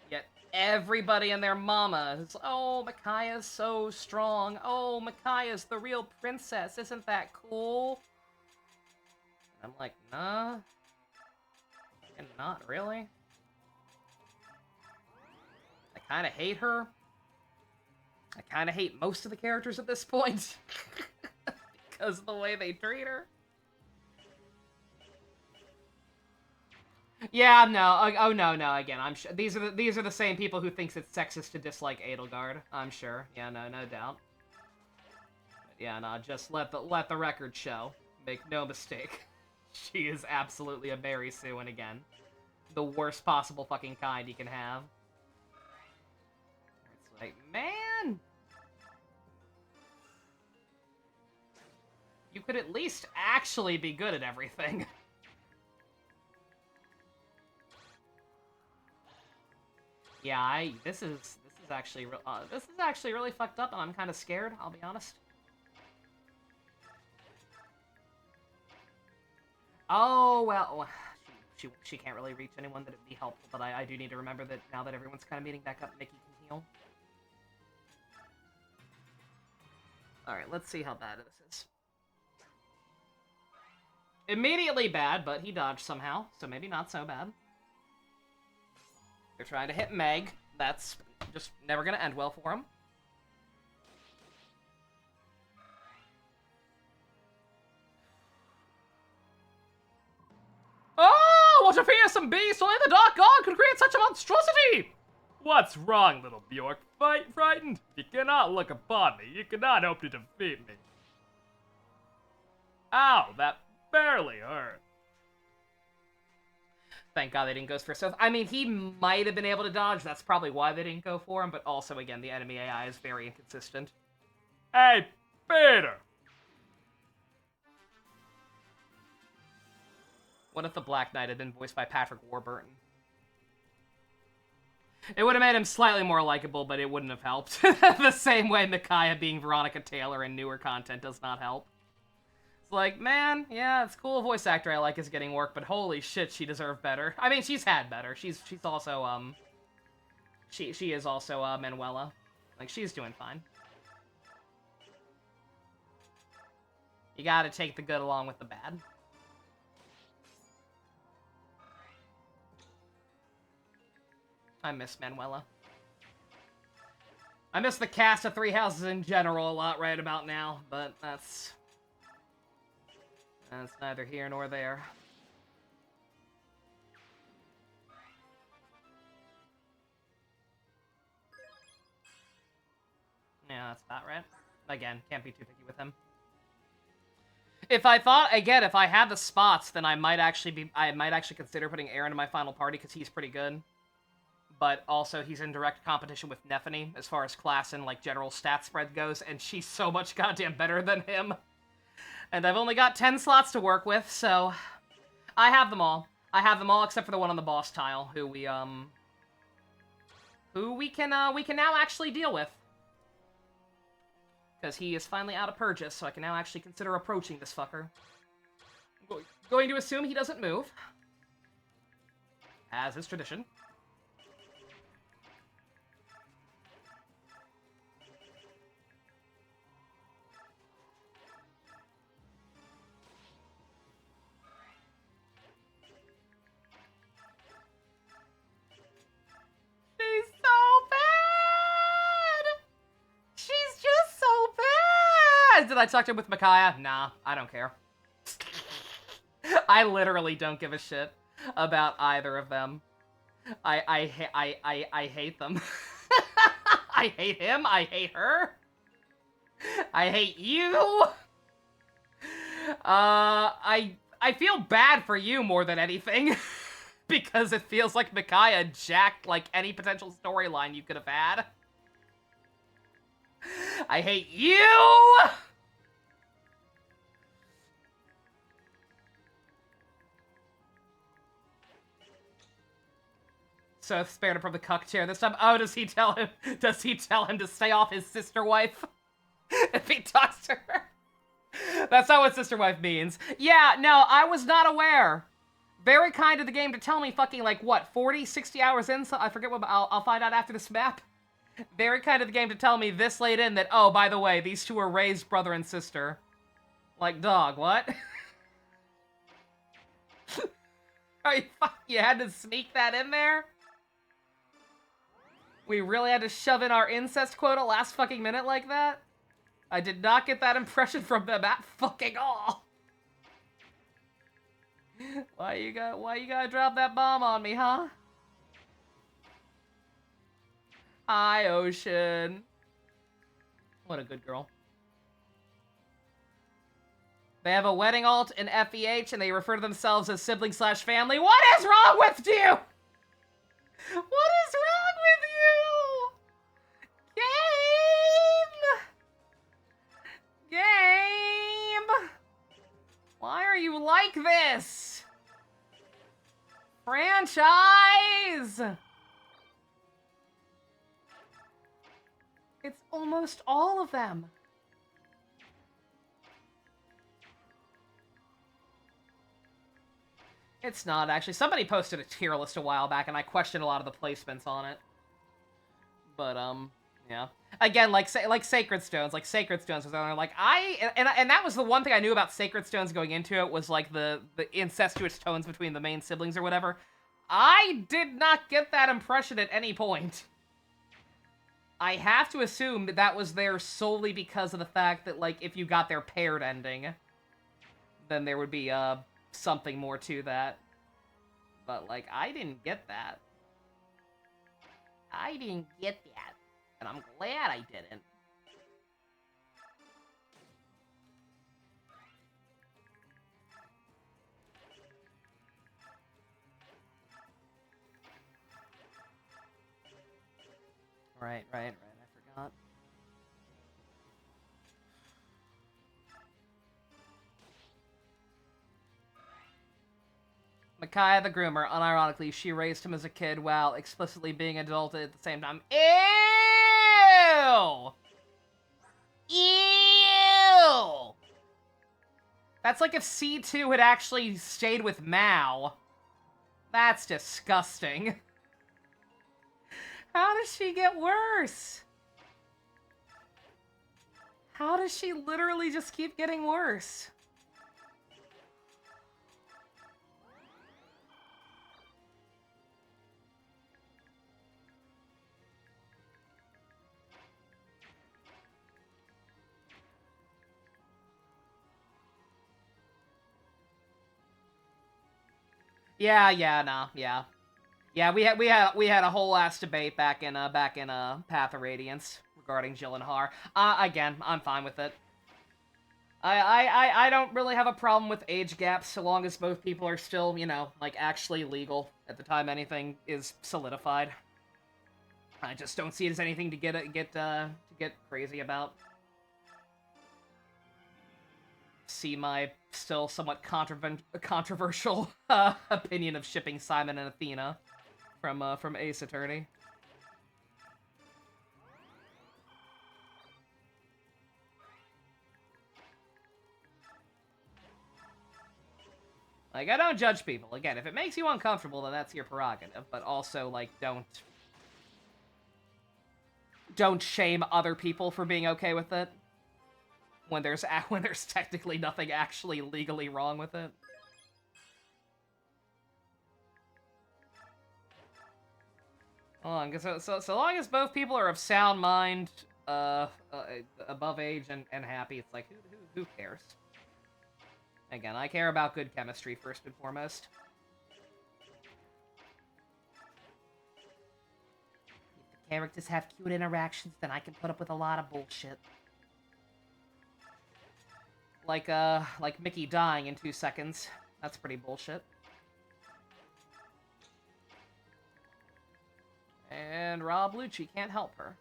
Yet everybody and their mama is, oh, Micaiah's so strong. Oh, Micaiah's the real princess. Isn't that cool? And I'm like, nah. And not really. kind of hate her. I kind of hate most of the characters at this point. Because of the way they treat her. Yeah, no. Oh, no. Again, I'm sure these are the same people who thinks it's sexist to dislike Edelgard. I'm sure. Yeah, no doubt. But yeah, no. Just let the record show. Make no mistake. She is absolutely a Mary Sue, and again, the worst possible fucking kind you can have. It's like, man, you could at least actually be good at everything. Yeah, this is actually really fucked up, and I'm kind of scared. I'll be honest. Oh well, she can't really reach anyone that would be helpful. But I do need to remember that now that everyone's kind of meeting back up, Mickey can heal. All right, let's see how bad this is. Immediately bad, but he dodged somehow, so maybe not so bad. They're trying to hit Meg. That's just never gonna end well for him. Oh, what a fearsome beast! Only the Dark God could create such a monstrosity! What's wrong, little Bjork? Frightened? You cannot look upon me. You cannot hope to defeat me. Ow, that barely hurt. Thank God they didn't go for stealth. I mean, he might have been able to dodge. That's probably why they didn't go for him. But also, again, the enemy AI is very inconsistent. Hey, Peter! What if the Black Knight had been voiced by Patrick Warburton? It would have made him slightly more likable, but it wouldn't have helped. The same way Micaiah being Veronica Taylor in newer content does not help. It's like, man, yeah, it's cool. A voice actor I like is getting work, but holy shit, she deserved better. I mean, she's had better. She's also, she is also, Manuela. Like, she's doing fine. You gotta take the good along with the bad. I miss Manuela. I miss the cast of Three Houses in general a lot right about now, but that's neither here nor there. Yeah, that's about right. Again, can't be too picky with him. If I had the spots, then I might actually consider putting Aaron in my final party because he's pretty good. But also, he's in direct competition with Nephany as far as class and, like, general stat spread goes, and she's so much goddamn better than him. And I've only got 10 slots to work with, so I have them all. I have them all except for the one on the boss tile, who we can now actually deal with. Because he is finally out of Purchase, so I can now actually consider approaching this fucker. I'm going to assume he doesn't move. As is tradition. She's so bad! She's just so bad! Did I talk to him with Micaiah? Nah, I don't care. I literally don't give a shit about either of them. I hate them. I hate him. I hate her. I hate you. I feel bad for you more than anything. Because it feels like Micaiah jacked, like, any potential storyline you could have had. I hate you! So spared him from the cuck chair this time. Oh, does he tell him to stay off his sister wife? If he talks to her? That's not what sister wife means. Yeah, no, I was not aware. Very kind of the game to tell me fucking, like, what, 40, 60 hours in? So I forget what, I'll find out after this map. Very kind of the game to tell me this late in that, oh, by the way, these two are raised brother and sister. Like, dog, what? You had to sneak that in there? We really had to shove in our incest quota last fucking minute like that? I did not get that impression from them at fucking all. Why you gotta drop that bomb on me, huh? Hi, Ocean. What a good girl. They have a wedding alt in FEH and they refer to themselves as sibling/family. What is wrong with you? What is wrong with you? Game! Game! Why are you like this? Franchise! It's almost all of them. It's not, actually. Somebody posted a tier list a while back, and I questioned a lot of the placements on it. But, yeah. Again, like Sacred Stones. Like, Sacred Stones was on there. Like, and that was the one thing I knew about Sacred Stones going into it, was, like, the incestuous tones between the main siblings or whatever. I did not get that impression at any point. I have to assume that was there solely because of the fact that, like, if you got their paired ending, then there would be, something more to that. But, like, I didn't get that. I didn't get that. And I'm glad I didn't. Right, I forgot. Micaiah the Groomer, unironically, she raised him as a kid while explicitly being adulted at the same time. Ew! Ew! That's like if C2 had actually stayed with Mao. That's disgusting. How does she get worse? How does she literally just keep getting worse? Yeah, we had a whole ass debate back in Path of Radiance regarding Jill and Har. Again, I'm fine with it. I don't really have a problem with age gaps so long as both people are still, you know, like actually legal at the time anything is solidified. I just don't see it as anything to get crazy about. See my still somewhat controversial opinion of shipping Simon and Athena from Ace Attorney. Like, I don't judge people. Again, if it makes you uncomfortable, then that's your prerogative. But also, like, don't shame other people for being okay with it. When there's technically nothing actually legally wrong with it. Hold on, so long as both people are of sound mind, above age and happy, it's like, who cares? Again, I care about good chemistry first and foremost. If the characters have cute interactions, then I can put up with a lot of bullshit. Like Mickey dying in 2 seconds. That's pretty bullshit. And Rob Lucci can't help her.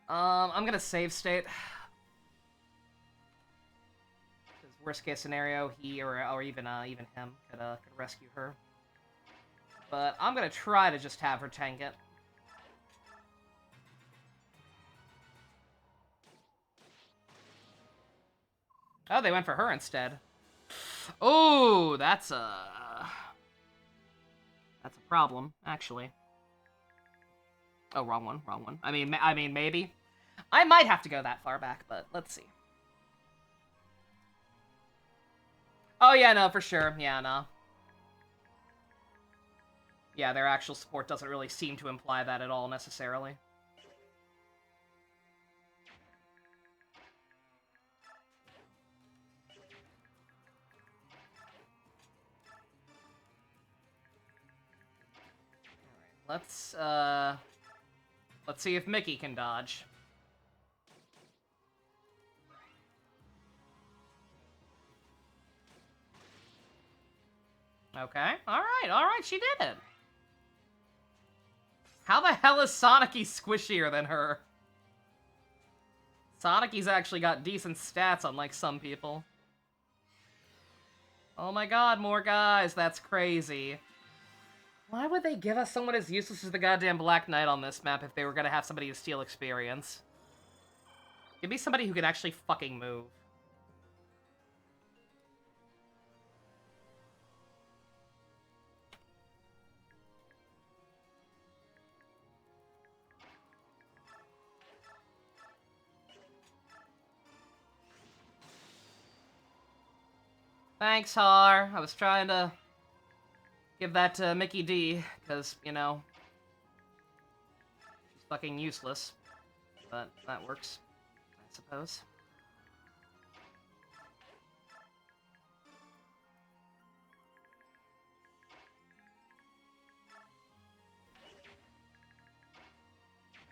I'm gonna save state. Because worst case scenario, he or even him could rescue her. But I'm gonna try to just have her tank it. Oh, they went for her instead. Oh, that's a problem, actually. Oh, wrong one. I mean, maybe. I might have to go that far back, but let's see. Oh, Oh, yeah, no, for sure. Yeah, no. Yeah, their actual support doesn't really seem to imply that at all, necessarily. Alright, let's see if Mickey can dodge. Okay, alright, she did it. How the hell is Sonicy squishier than her? Sonicy's actually got decent stats, unlike some people. Oh my god, more guys, that's crazy. Why would they give us someone as useless as the goddamn Black Knight on this map if they were gonna have somebody to steal experience? Give me somebody who can actually fucking move. Thanks, Har. I was trying to give that to Mickey D, because, you know, she's fucking useless. But that works, I suppose.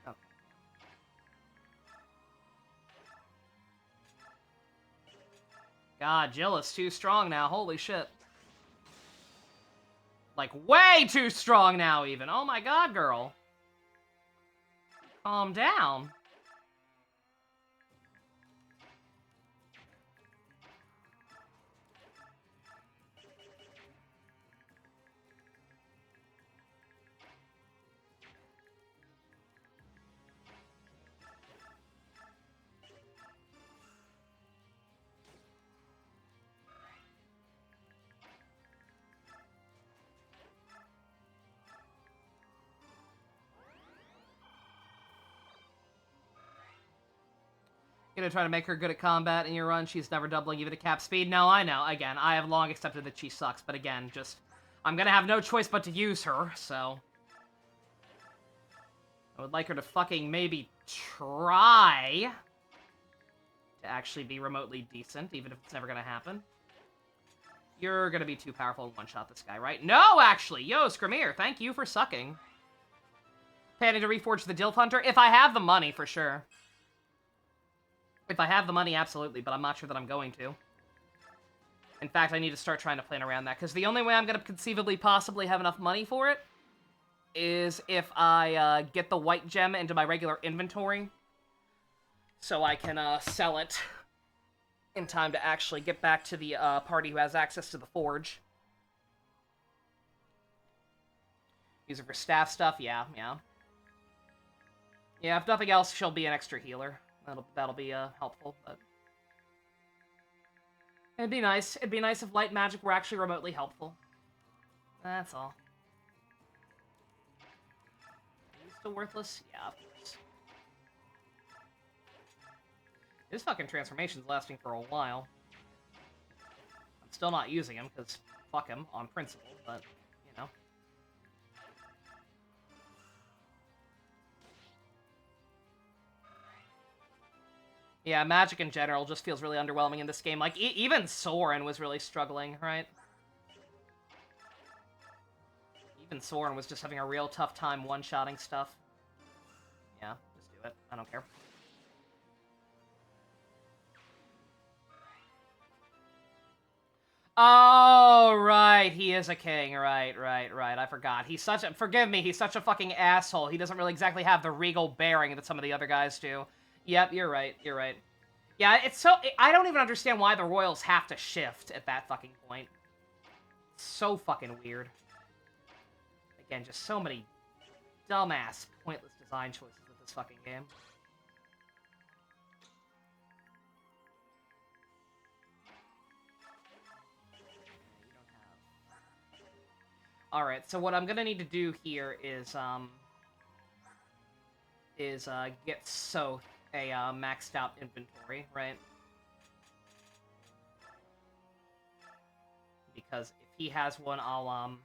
Okay. God, Jill is too strong now, holy shit. Like, way too strong now, even. Oh my god, girl. Calm down. Gonna try to make her good at combat in your run. She's never doubling even at cap speed. No, I know. Again, I have long accepted that she sucks, but again, just... I'm gonna have no choice but to use her, so... I would like her to fucking maybe try to actually be remotely decent, even if it's never gonna happen. You're gonna be too powerful to one-shot this guy, right? No, actually! Yo, Scrimir, thank you for sucking. Planning to reforge the Dilf Hunter? If I have the money, for sure. If I have the money, absolutely, but I'm not sure that I'm going to. In fact, I need to start trying to plan around that, because the only way I'm going to conceivably possibly have enough money for it is if I get the white gem into my regular inventory, so I can sell it in time to actually get back to the party who has access to the forge. Use it for staff stuff, yeah. Yeah, if nothing else, she'll be an extra healer. That'll be helpful, but... It'd be nice. It'd be nice if light magic were actually remotely helpful. That's all. Are you still worthless? Yeah, of course. His fucking transformation's lasting for a while. I'm still not using him, because fuck him, on principle, but, you know. Yeah, magic in general just feels really underwhelming in this game. Like, even Soren was really struggling, right? Even Soren was just having a real tough time one-shotting stuff. Yeah, just do it. I don't care. Oh, right, he is a king. Right. I forgot. He's such a... Forgive me, he's such a fucking asshole. He doesn't really exactly have the regal bearing that some of the other guys do. Yep, you're right. Yeah, it's so... I don't even understand why the royals have to shift at that fucking point. It's so fucking weird. Again, just so many dumbass, pointless design choices with this fucking game. Alright, so what I'm gonna need to do here is get Soth a maxed out inventory, right? because if he has one, I'll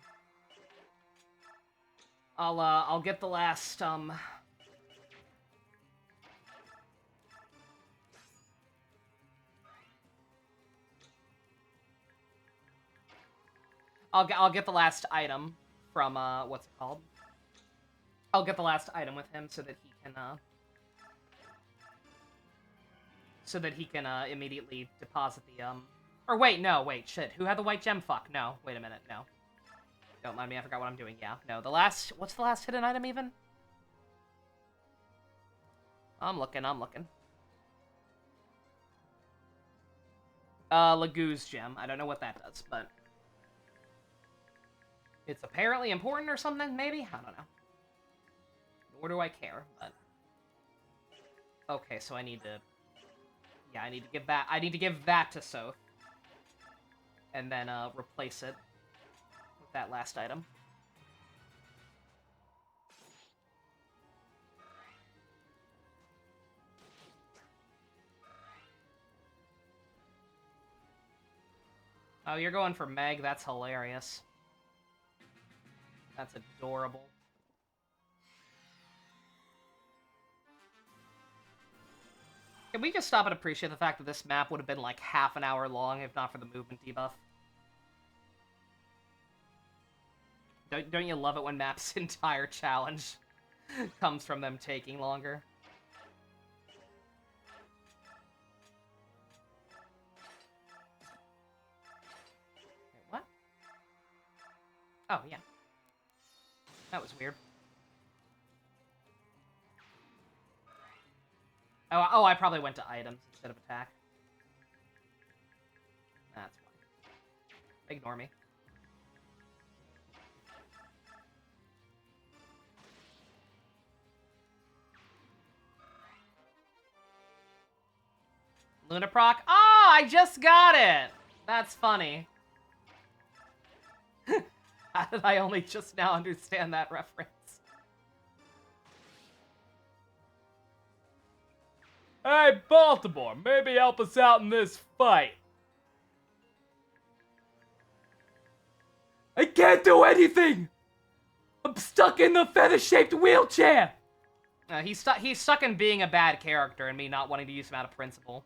get the last, I'll get the last item from, what's it called? I'll get the last item with him so that he can, immediately deposit the, or wait, no, wait, shit, who had the white gem? Fuck, no, wait a minute, no. Don't mind me, I forgot what I'm doing, yeah. No, what's the last hidden item, even? I'm looking. Lagoo's gem, I don't know what that does, but... It's apparently important or something, maybe? I don't know. Nor do I care, but... Okay, so I need to... Yeah, I need to give that to Soth. And then, replace it with that last item. Oh, you're going for Meg? That's hilarious. That's adorable. Can we just stop and appreciate the fact that this map would have been like half an hour long if not for the movement debuff? Don't you love it when maps' entire challenge comes from them taking longer? Wait, what? Oh, yeah. That was weird. Oh, I probably went to items instead of attack. That's fine. Ignore me. Lunaproc? Oh, I just got it! That's funny. How did I only just now understand that reference? Hey, Baltimore, maybe help us out in this fight. I can't do anything! I'm stuck in the feather-shaped wheelchair! He's stuck in being a bad character and me not wanting to use him out of principle.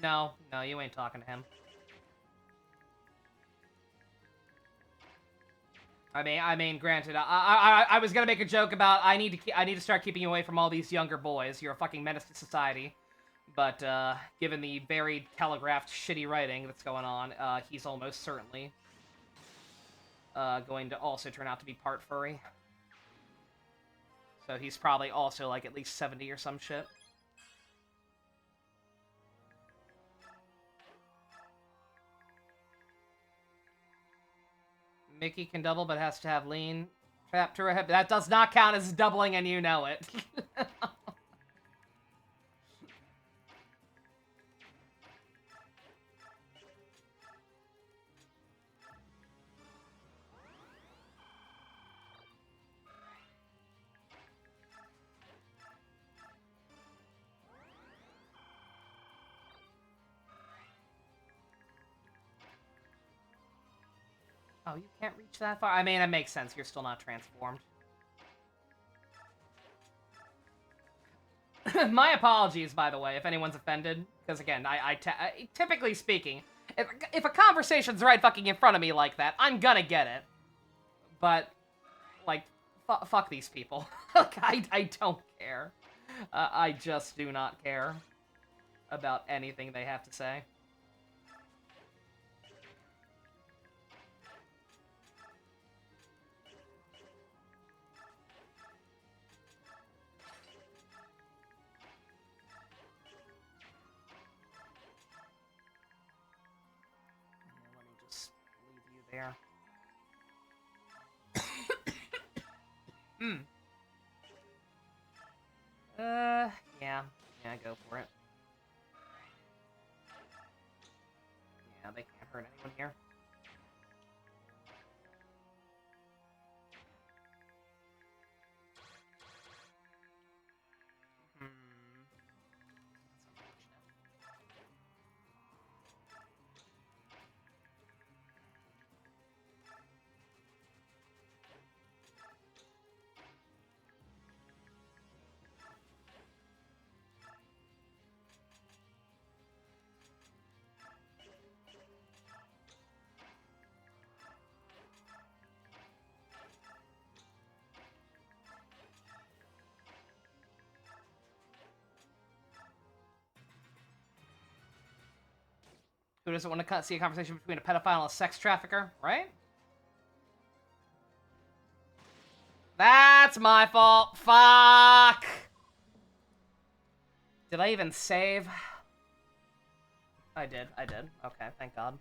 No, you ain't talking to him. I mean, granted, I was gonna make a joke about I need to start keeping you away from all these younger boys. You're a fucking menace to society. But given the very telegraphed shitty writing that's going on, he's almost certainly going to also turn out to be part furry. So he's probably also like at least 70 or some shit. Mickey can double, but has to have lean. Trap to her hip. That does not count as doubling, and you know it. Oh, you can't reach that far? I mean, it makes sense. You're still not transformed. My apologies, by the way, if anyone's offended. Because, again, typically speaking, if a conversation's right fucking in front of me like that, I'm gonna get it. But, like, fuck these people. Like, I don't care. I just do not care about anything they have to say. There. Yeah, go for it. Yeah, they can't hurt anyone here. Who doesn't want to see a conversation between a pedophile and a sex trafficker, right? That's my fault. Fuck! Did I even save? I did. Okay, thank God.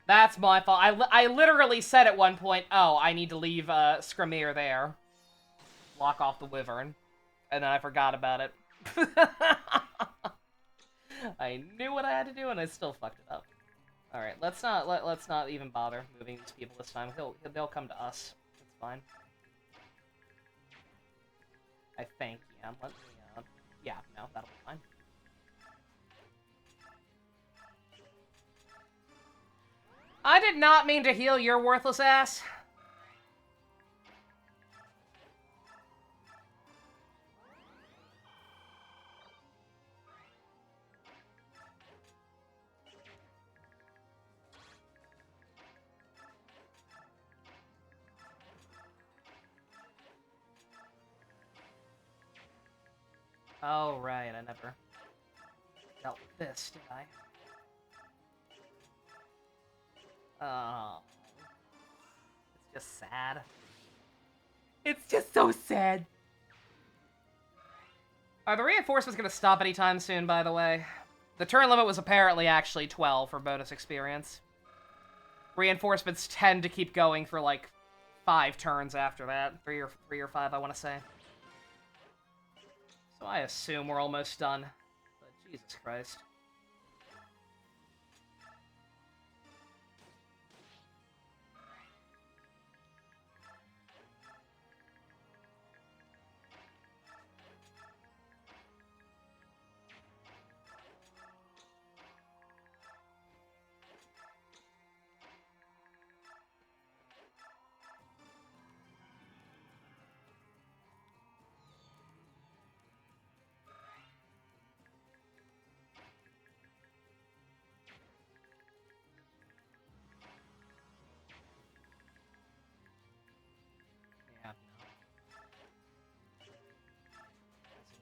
That's my fault. I literally said at one point, oh, I need to leave Skrimir there. Lock off the wyvern. And then I forgot about it. I knew what I had to do and I still fucked it up. Alright, let's not even bother moving these people this time. They'll come to us. It's fine. I think, yeah. Let me, yeah, no, that'll be fine. I did not mean to heal your worthless ass. Oh, right, I never dealt with this, did I? Oh. It's just sad. It's just so sad. Are the reinforcements gonna stop anytime soon, by the way? The turn limit was apparently actually 12 for bonus experience. Reinforcements tend to keep going for, like, 5 turns after that. 3 or 5, I want to say. So I assume we're almost done. But Jesus Christ.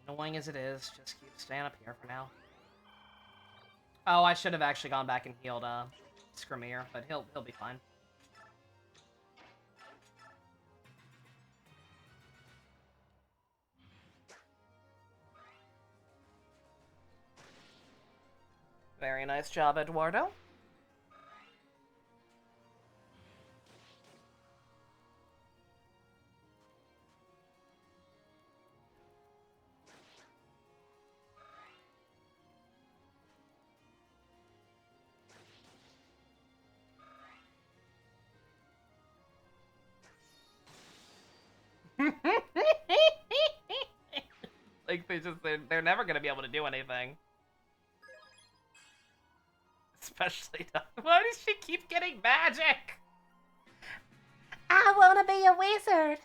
Annoying as it is, just keep staying up here for now. Oh, I should have actually gone back and healed Skrimir, but he'll be fine. Very nice job, Eduardo. Like, they're never gonna be able to do anything. Especially, why does she keep getting magic? I wanna be a wizard.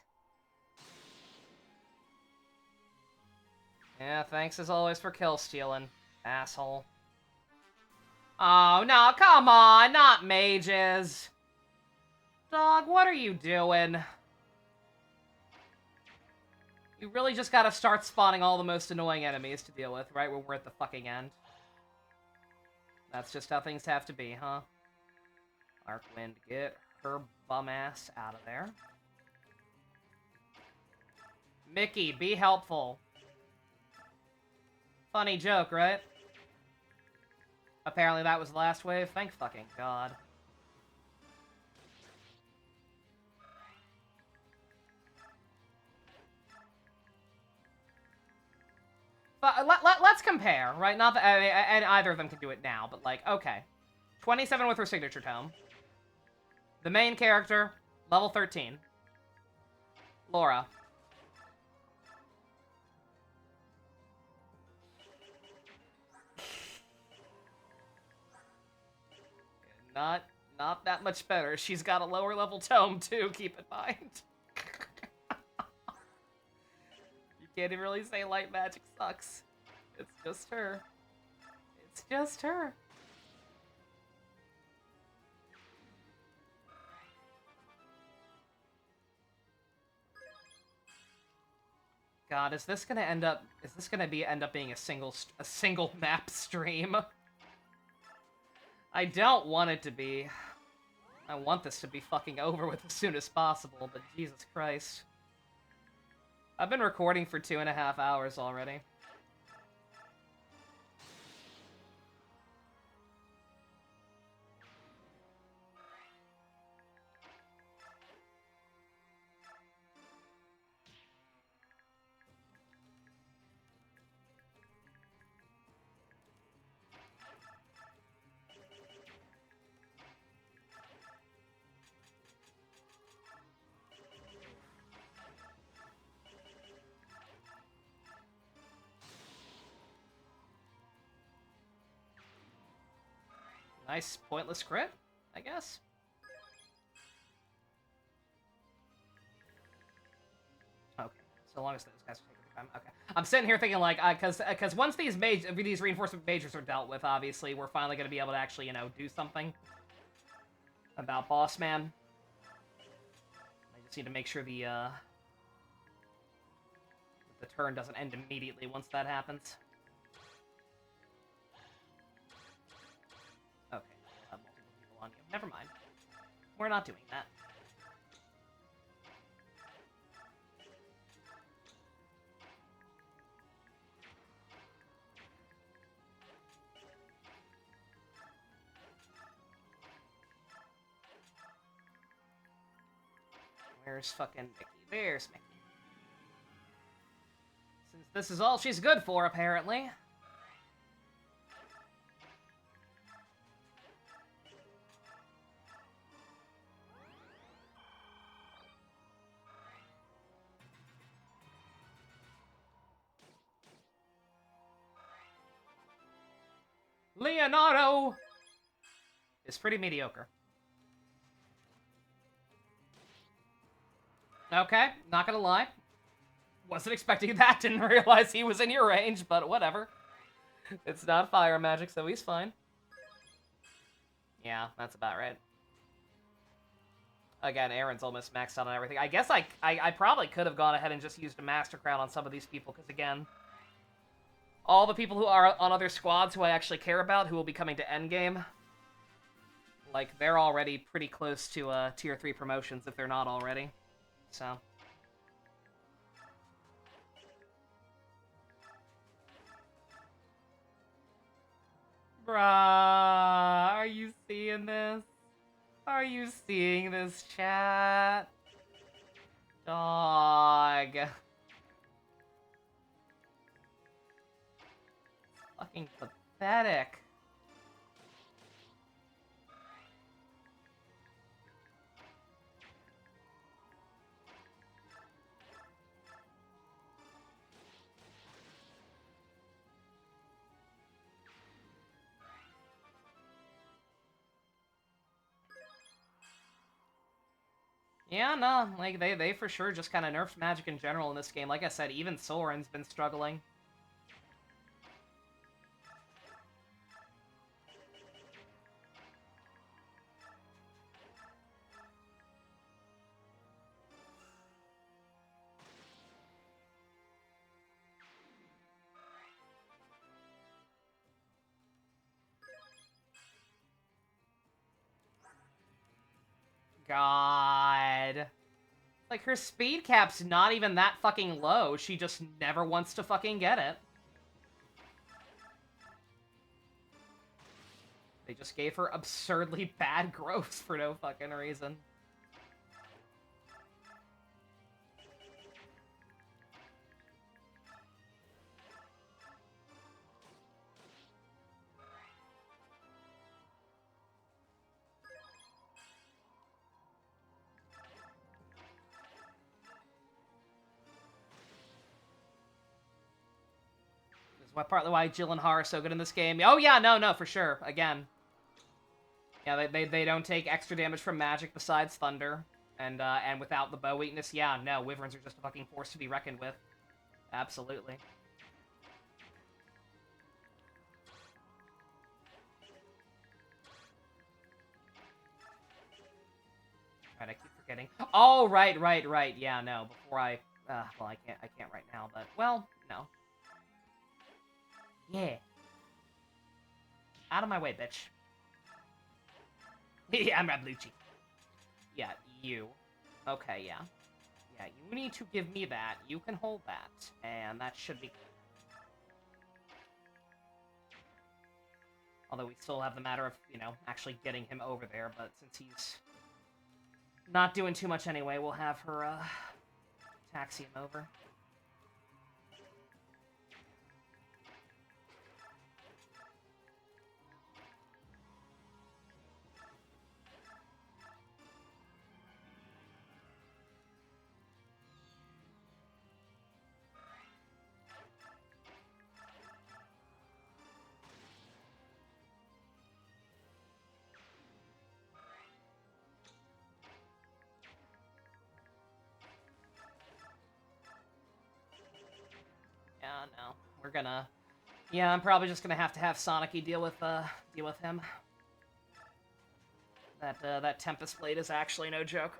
Yeah, thanks as always for kill stealing, asshole. Oh, no, come on, not mages. Dog, what are you doing? You really just gotta start spawning all the most annoying enemies to deal with, right? When we're at the fucking end. That's just how things have to be, huh? Arcwind, get her bum ass out of there. Mickey, be helpful. Funny joke, right? Apparently that was the last wave. Thank fucking God. But let's compare, right? Not that, and either of them can do it now, but like, okay. 27 with her signature tome. The main character, level 13. Laura. Not that much better. She's got a lower level tome too, keep in mind. You can't even really say light magic sucks. It's just her. It's just her. God, is this gonna end up being a single map stream? I don't want it to be. I want this to be fucking over with as soon as possible, but Jesus Christ. I've been recording for 2.5 hours already. Nice pointless crit, I guess. Okay, so long as those guys are taking their time. Okay, I'm sitting here thinking like, because once these reinforcement majors are dealt with, obviously we're finally gonna be able to actually, you know, do something about Boss Man. I just need to make sure that the turn doesn't end immediately once that happens. Okay, I have multiple people on you. Never mind. We're not doing that. Where's fucking Mickey? There's Mickey. Since this is all she's good for, apparently. Leonardo is pretty mediocre. Okay, not gonna lie. Wasn't expecting that, didn't realize he was in your range, but whatever. It's not fire magic, so he's fine. Yeah, that's about right. Again, Aaron's almost maxed out on everything. I guess I probably could have gone ahead and just used a Master Crown on some of these people, because again, all the people who are on other squads who I actually care about, who will be coming to endgame, like, they're already pretty close to tier 3 promotions, if they're not already. So... Bruh, are you seeing this? Are you seeing this, chat? Dog. Fucking pathetic. Yeah, no, like, they for sure just kind of nerfed magic in general in this game. Like I said, even Soren's been struggling. God. Like, her speed cap's not even that fucking low. She just never wants to fucking get it. They just gave her absurdly bad growths for no fucking reason. Partly why Jill and Har are so good in this game. Oh yeah, no, for sure. Again. Yeah, they don't take extra damage from magic besides thunder. And without the bow weakness, yeah, no, wyverns are just a fucking force to be reckoned with. Absolutely. Right, I keep forgetting. Oh, right. Yeah, no, before I... well, I can't right now, but... Well, no. Yeah. Out of my way, bitch. Yeah, I'm Lucci. Yeah, you. Okay, yeah. Yeah, you need to give me that. You can hold that. And that should be... Although we still have the matter of, you know, actually getting him over there, but since he's not doing too much anyway, we'll have her, taxi him over. Yeah, no. We're gonna... Yeah, I'm probably just gonna have Sonic-y deal with him. That Tempest Blade is actually no joke.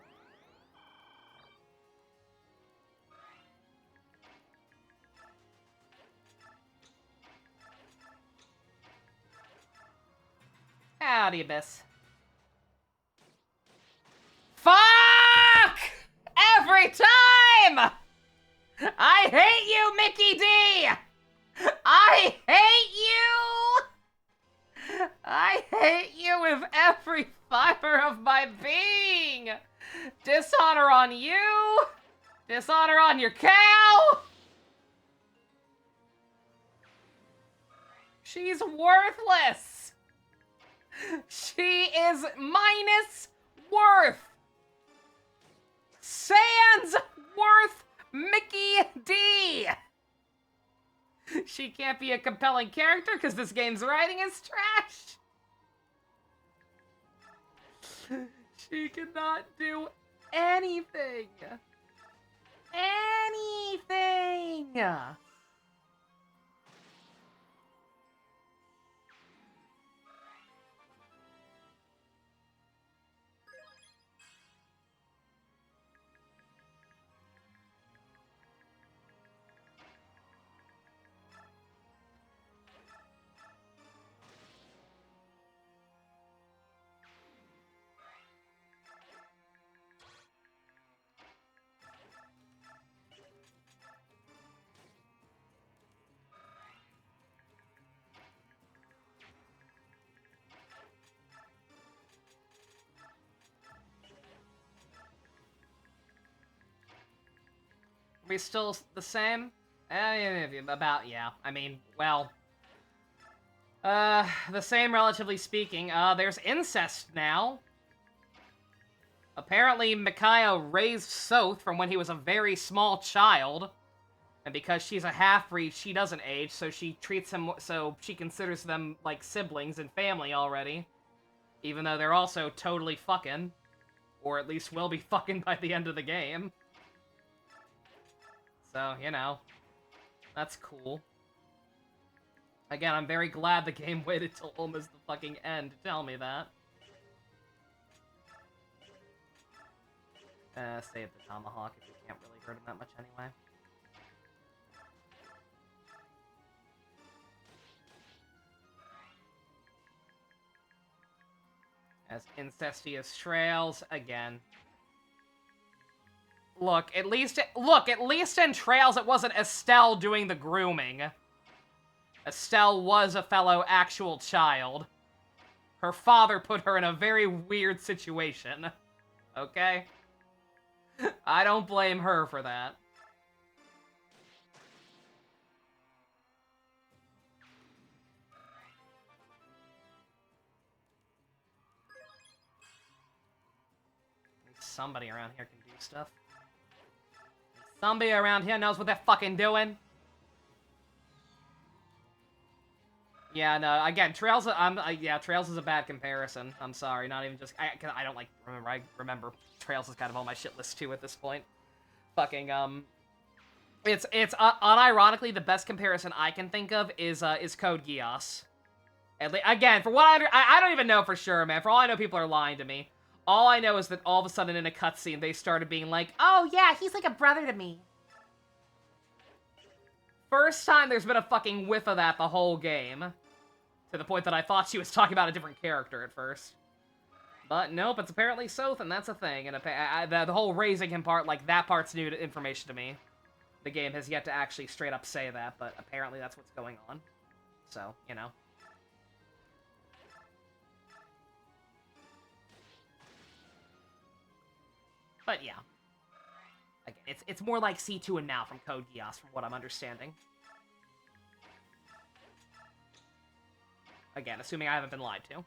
Howdy, Abyss. Fuck! Every time! I hate you, Mickey D! I hate you! I hate you with every fiber of my being! Dishonor on you! Dishonor on your cow! She's worthless! She is minus worth! Sans worth Mickey D! She can't be a compelling character because this game's writing is trash! She cannot do anything! Anything! We still the same? About, yeah. I mean, well... the same relatively speaking. There's Incest now. Apparently, Micaiah raised Soth from when he was a very small child. And because she's a half-breed, she doesn't age, so she treats him, so she considers them like siblings and family already. Even though they're also totally fucking. Or at least will be fucking by the end of the game. So, you know, that's cool. Again, I'm very glad the game waited till almost the fucking end to tell me that. Save the Tomahawk if you can't really hurt him that much anyway. As incestuous trails again. Look, at least in Trails it wasn't Estelle doing the grooming. Estelle was a fellow actual child. Her father put her in a very weird situation. Okay? I don't blame her for that. Somebody around here can do stuff. Somebody around here knows what they're fucking doing. Yeah, no, again, Trails, yeah, Trails is a bad comparison. I'm sorry, not even just, I don't, like, I remember Trails is kind of on my shit list, too, at this point. Fucking, it's unironically, the best comparison I can think of is Code Geass. Again, for what I don't even know for sure, man. For all I know, people are lying to me. All I know is that all of a sudden in a cutscene, they started being like, Oh yeah, he's like a brother to me. first time there's been a fucking whiff of that the whole game. To the point that I thought she was talking about a different character at first. But nope, it's apparently Soth, and that's a thing. And the whole raising him part, like, that part's new information to me. The game has yet to actually straight up say that, but apparently that's what's going on. So, you know. But yeah. Again, it's more like C2 and now from Code Geass, from what I'm understanding. Again, assuming I haven't been lied to.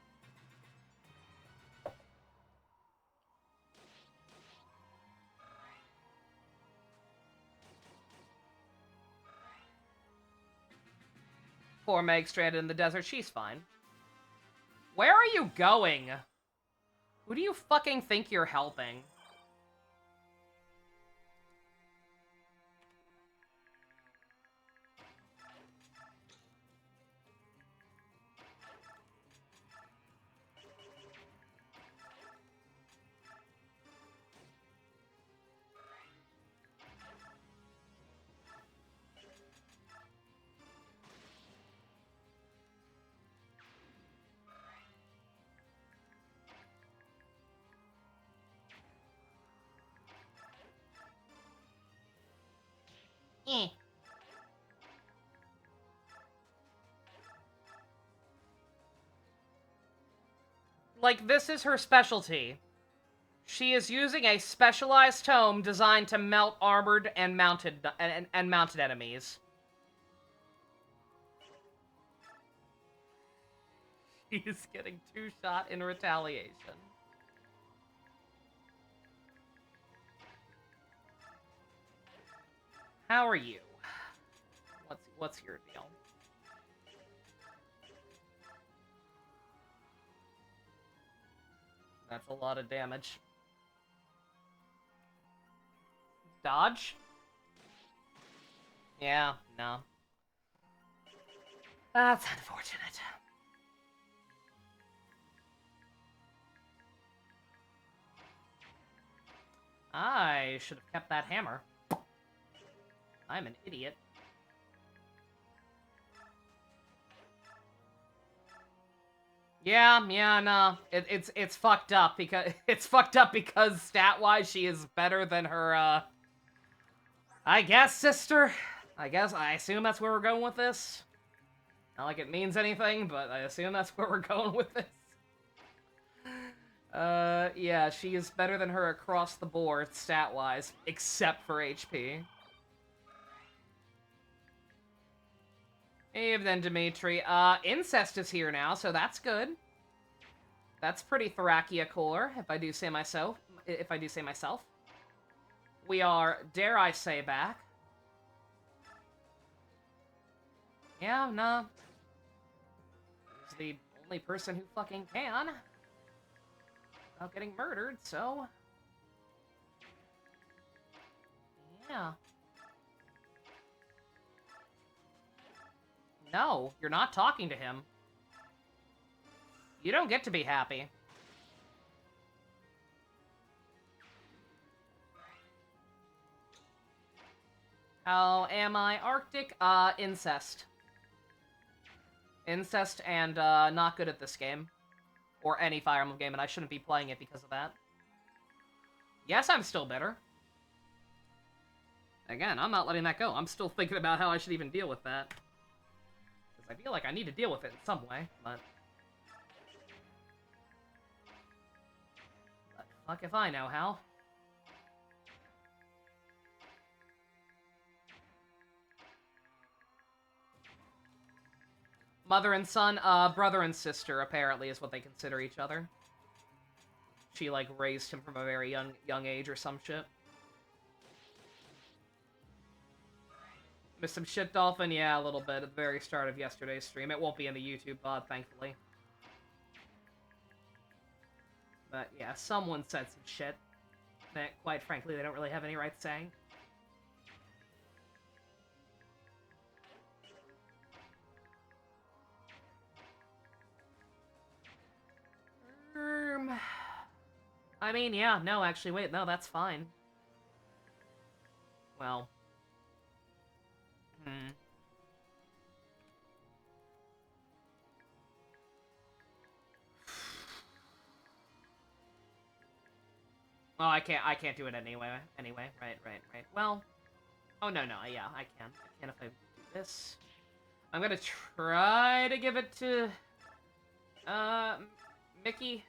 Poor Meg stranded in the desert, she's fine. Where are you going? Who do you fucking think you're helping? Eh. Like, this is her specialty. She is using a specialized tome designed to melt armored and mounted enemies. She is getting two-shot in retaliation. How are you? What's your deal? That's a lot of damage. Dodge? Yeah, no. That's unfortunate. I should have kept that hammer. I'm an idiot. Yeah, no. It's fucked up because stat-wise she is better than her I guess sister. I assume that's where we're going with this. Not like it means anything, but I assume that's where we're going with this. Yeah, she is better than her across the board, stat-wise, except for HP. Hey, then Dimitri. Incest is here now, so that's good. That's pretty Thrakia core, if I do say myself. We are, dare I say, back. Yeah, no. He's the only person who fucking can. Without getting murdered, so... Yeah. No, you're not talking to him. You don't get to be happy. How am I? Arctic? Incest. Incest and, not good at this game. Or any Fire Emblem game, and I shouldn't be playing it because of that. Yes, I'm still bitter. Again, I'm not letting that go. I'm still thinking about how I should even deal with that. Because I feel like I need to deal with it in some way, but fuck if I know how. Mother and son, brother and sister, apparently, is what they consider each other. She, like, raised him from a very young age or some shit. Missed some shit, Dolphin? Yeah, a little bit at the very start of yesterday's stream. It won't be in the YouTube pod, thankfully. But, yeah, someone said some shit that, quite frankly, they don't really have any right saying. I mean, yeah, no, actually, wait, no, that's fine. Well. Oh, I can't do it anyway. Right. Well, oh no, yeah, I can. I can if I do this. I'm gonna try to give it to, Mickey.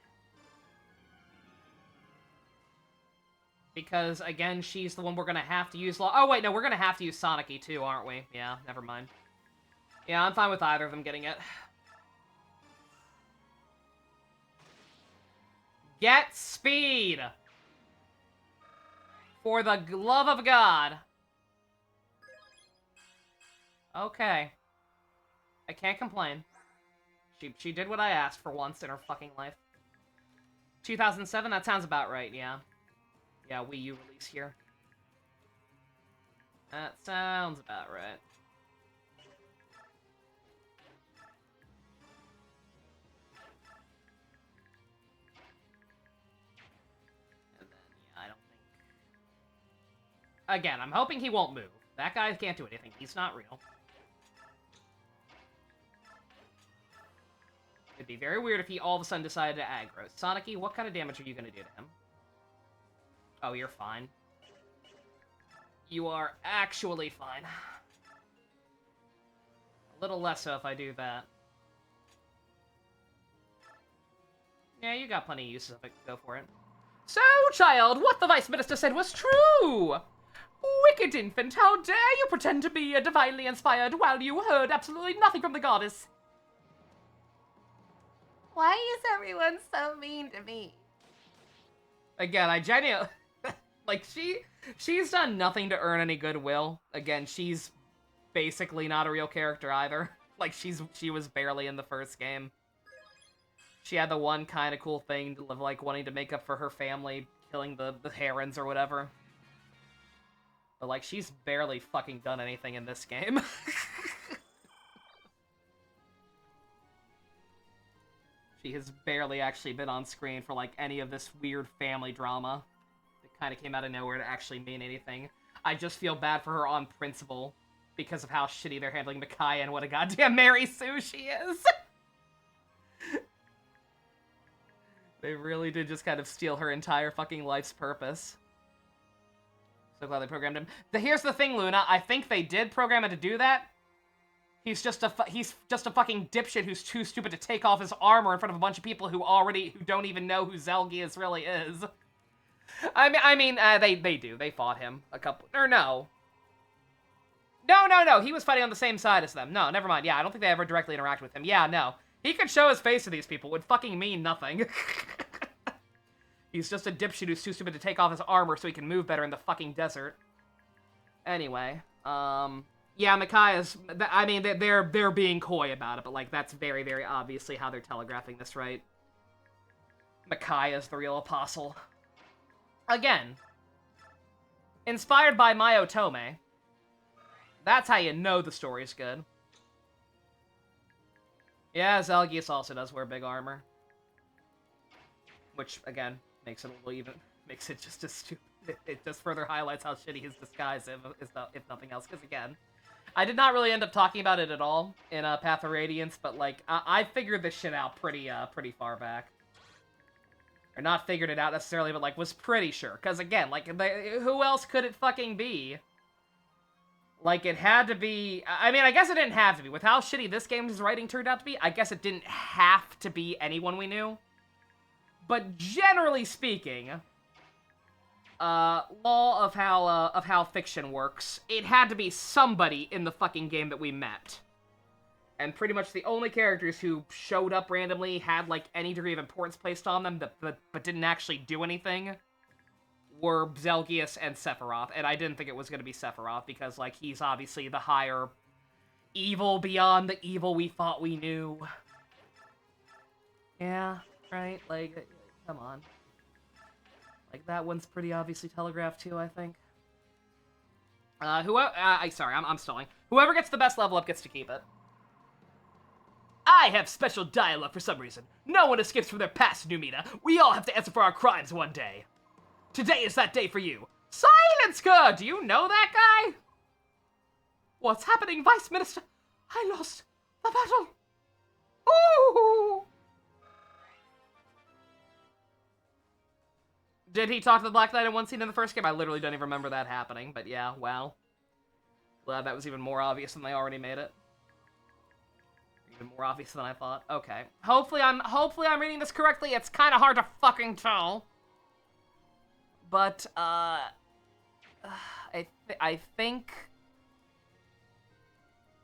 Because, again, she's the one we're gonna have to use. Oh, wait, no, we're gonna have to use Sonic-y too, aren't we? Yeah, never mind. Yeah, I'm fine with either of them getting it. Get speed! For the love of God. Okay. I can't complain. She did what I asked for once in her fucking life. 2007, that sounds about right, yeah. Yeah, Wii U release here. That sounds about right. And then, yeah, I don't think... Again, I'm hoping he won't move. That guy can't do anything. He's not real. It'd be very weird if he all of a sudden decided to aggro. Sonic-y, what kind of damage are you gonna do to him? Oh, you're fine. You are actually fine. A little less so if I do that. Yeah, you got plenty of uses of it. Go for it. So, child, what the Vice Minister said was true! Wicked infant, how dare you pretend to be divinely inspired while you heard absolutely nothing from the goddess? Why is everyone so mean to me? Again, I genuinely... like, she's done nothing to earn any goodwill. Again, she's basically not a real character either. Like, she was barely in the first game. She had the one kind of cool thing, like, wanting to make up for her family, killing the herons or whatever. But, like, she's barely fucking done anything in this game. She has barely actually been on screen for, like, any of this weird family drama. It kind of came out of nowhere to actually mean anything. I just feel bad for her on principle because of how shitty they're handling Micaiah and what a goddamn Mary Sue she is. They really did just kind of steal her entire fucking life's purpose. So glad they programmed him. Here's the thing, Luna. I think they did program him to do that. He's just a fucking dipshit who's too stupid to take off his armor in front of a bunch of people who don't even know who Zelgius really is. I mean, they do. They fought him a couple... Or no. No. He was fighting on the same side as them. No, never mind. Yeah, I don't think they ever directly interacted with him. Yeah, no. He could show his face to these people. It would fucking mean nothing. He's just a dipshit who's too stupid to take off his armor so he can move better in the fucking desert. Anyway, yeah, Micaiah's... I mean, they're being coy about it, but, like, that's very, very obviously how they're telegraphing this, right? Micaiah's the real apostle. Again, inspired by Mai Otome. That's how you know the story's good. Yeah, Zelgius also does wear big armor. Which, again, makes it a little even... Makes it just as stupid. It just further highlights how shitty his disguise is, if nothing else. Because, again, I did not really end up talking about it at all in Path of Radiance, but, like, I figured this shit out pretty far back. Or not figured it out necessarily, but, like, was pretty sure. Because, again, like, who else could it fucking be? Like, it had to be... I mean, I guess it didn't have to be. With how shitty this game's writing turned out to be, I guess it didn't have to be anyone we knew. But generally speaking, law of how fiction works, it had to be somebody in the fucking game that we met. And pretty much the only characters who showed up randomly, had, like, any degree of importance placed on them, but didn't actually do anything, were Zelgius and Sephiroth. And I didn't think it was going to be Sephiroth, because, like, he's obviously the higher evil beyond the evil we thought we knew. Yeah, right? Like, come on. Like, that one's pretty obviously telegraphed, too, I think. Sorry, I'm stalling. Whoever gets the best level up gets to keep it. I have special dialogue for some reason. No one escapes from their past, Numina. We all have to answer for our crimes one day. Today is that day for you. Silence, Ka! Do you know that guy? What's happening, Vice Minister? I lost the battle. Ooh! Did he talk to the Black Knight in one scene in the first game? I literally don't even remember that happening, but yeah, wow. Glad that was even more obvious than they already made it. Even more obvious than I thought. Okay. Hopefully I'm reading this correctly. It's kind of hard to fucking tell. But, I think...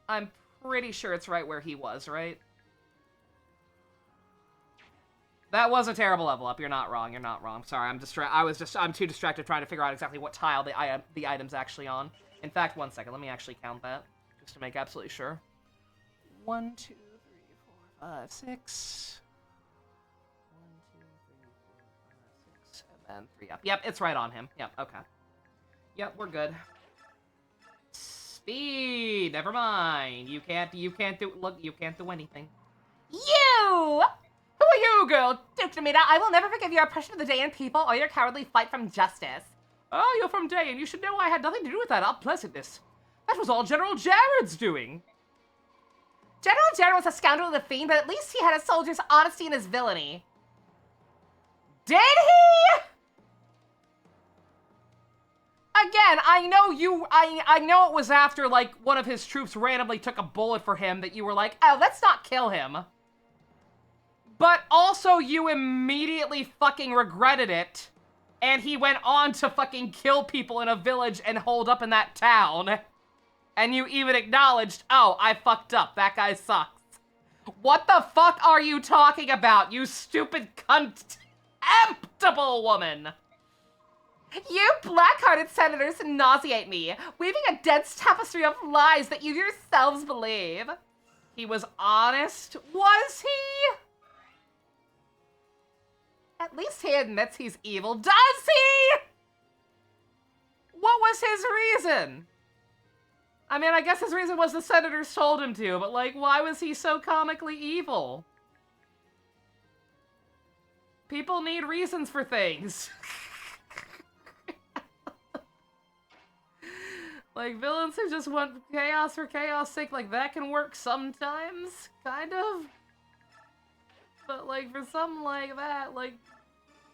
I'm pretty sure it's right where he was, right? That was a terrible level up. You're not wrong. You're not wrong. Sorry, I'm too distracted trying to figure out exactly what tile the item's actually on. In fact, one second. Let me actually count that, just to make absolutely sure. 1, 2, 3, 4, 5, 6. 1, 2, 3, 4, 5, 6, and then 3 up. Yep, it's right on him. Yep, okay. Yep, we're good. Speed! Never mind. You can't do anything. You! Who are you, girl? Duke Demita, I will never forgive your oppression of the Dayan people or your cowardly fight from justice. Oh, you're from Dayan. You should know I had nothing to do with that unpleasantness. That was all General Jared's doing. General Jared was a scoundrel and a fiend, but at least he had a soldier's honesty and his villainy. Did he? Again, I know it was after, like, one of his troops randomly took a bullet for him that you were like, oh, let's not kill him. But also, you immediately fucking regretted it, and he went on to fucking kill people in a village and hold up in that town. And you even acknowledged, oh, I fucked up, that guy sucks. What the fuck are you talking about, you stupid contemptible woman? You black-hearted senators nauseate me, weaving a dense tapestry of lies that you yourselves believe. He was honest, was he? At least he admits he's evil, does he? What was his reason? I mean, I guess his reason was the senators told him to, but, like, why was he so comically evil? People need reasons for things. Like, villains who just want chaos for chaos' sake, like, that can work sometimes, kind of. But, like, for something like that, like,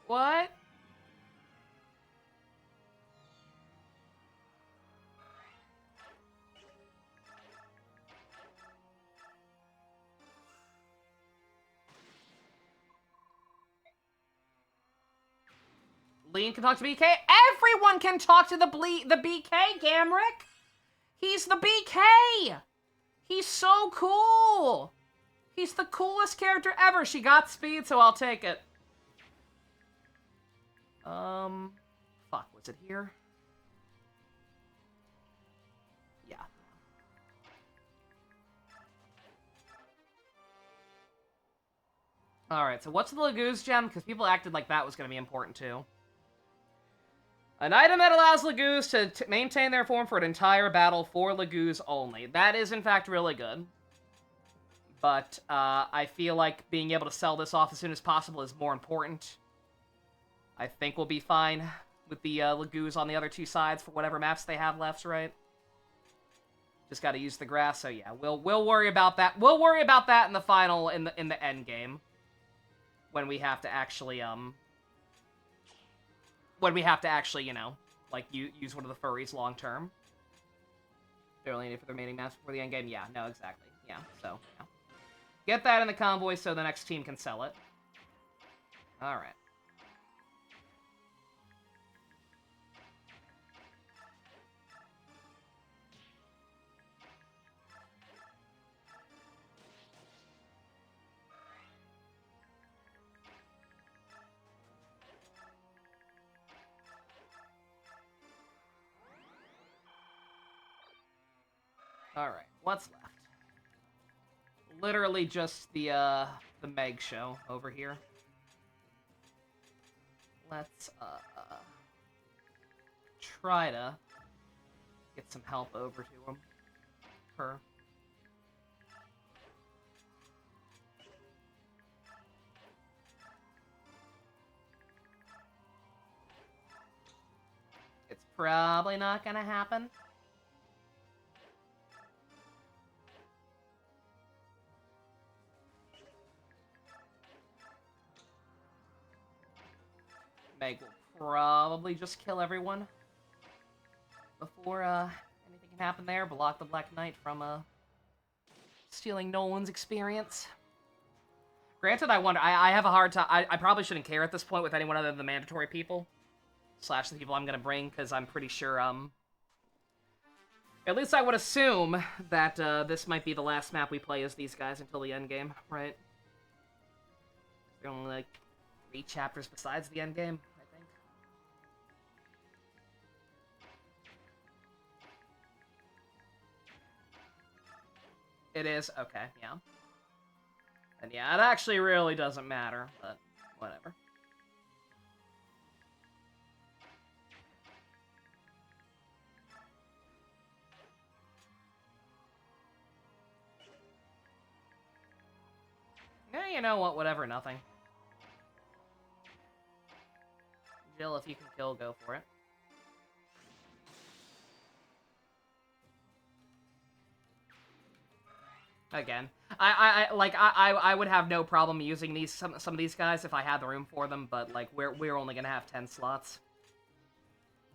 what? Lean can talk to BK. Everyone can talk to the BK, Gamrick. He's the BK. He's so cool. He's the coolest character ever. She got speed, so I'll take it. Fuck, was it here? Yeah. Alright, so what's the Lagoose gem? Because people acted like that was going to be important, too. An item that allows Lagoos to maintain their form for an entire battle for Lagoos only. That is, in fact, really good. But, I feel like being able to sell this off as soon as possible is more important. I think we'll be fine with the, Lagoos on the other two sides for whatever maps they have left, right? Just gotta use the grass, so yeah, we'll worry about that. We'll worry about that in the final, in the end game. When we have to actually, you know, like, use one of the furries long term. They're only needed for the remaining maps before the end game? Yeah, no, exactly. Yeah, so, yeah. Get that in the convoy so the next team can sell it. Alright. Alright, what's left? Literally just the Meg show over here. Let's, try to get some help over to him. Her. It's probably not gonna happen. Meg will probably just kill everyone before anything can happen there. Block the Black Knight from stealing Nolan's experience. Granted, I wonder. I have a hard time. I probably shouldn't care at this point with anyone other than the mandatory people / the people I'm gonna bring, because I'm pretty sure at least I would assume that this might be the last map we play as these guys until the end game, right? There are only like 3 chapters besides the end game, I think. It is? Okay, yeah. And yeah, it actually really doesn't matter, but whatever. Yeah, you know what, whatever, nothing. Jill, if you can kill, go for it. Again, I would have no problem using some of these guys if I had the room for them, but like we're only gonna have 10 slots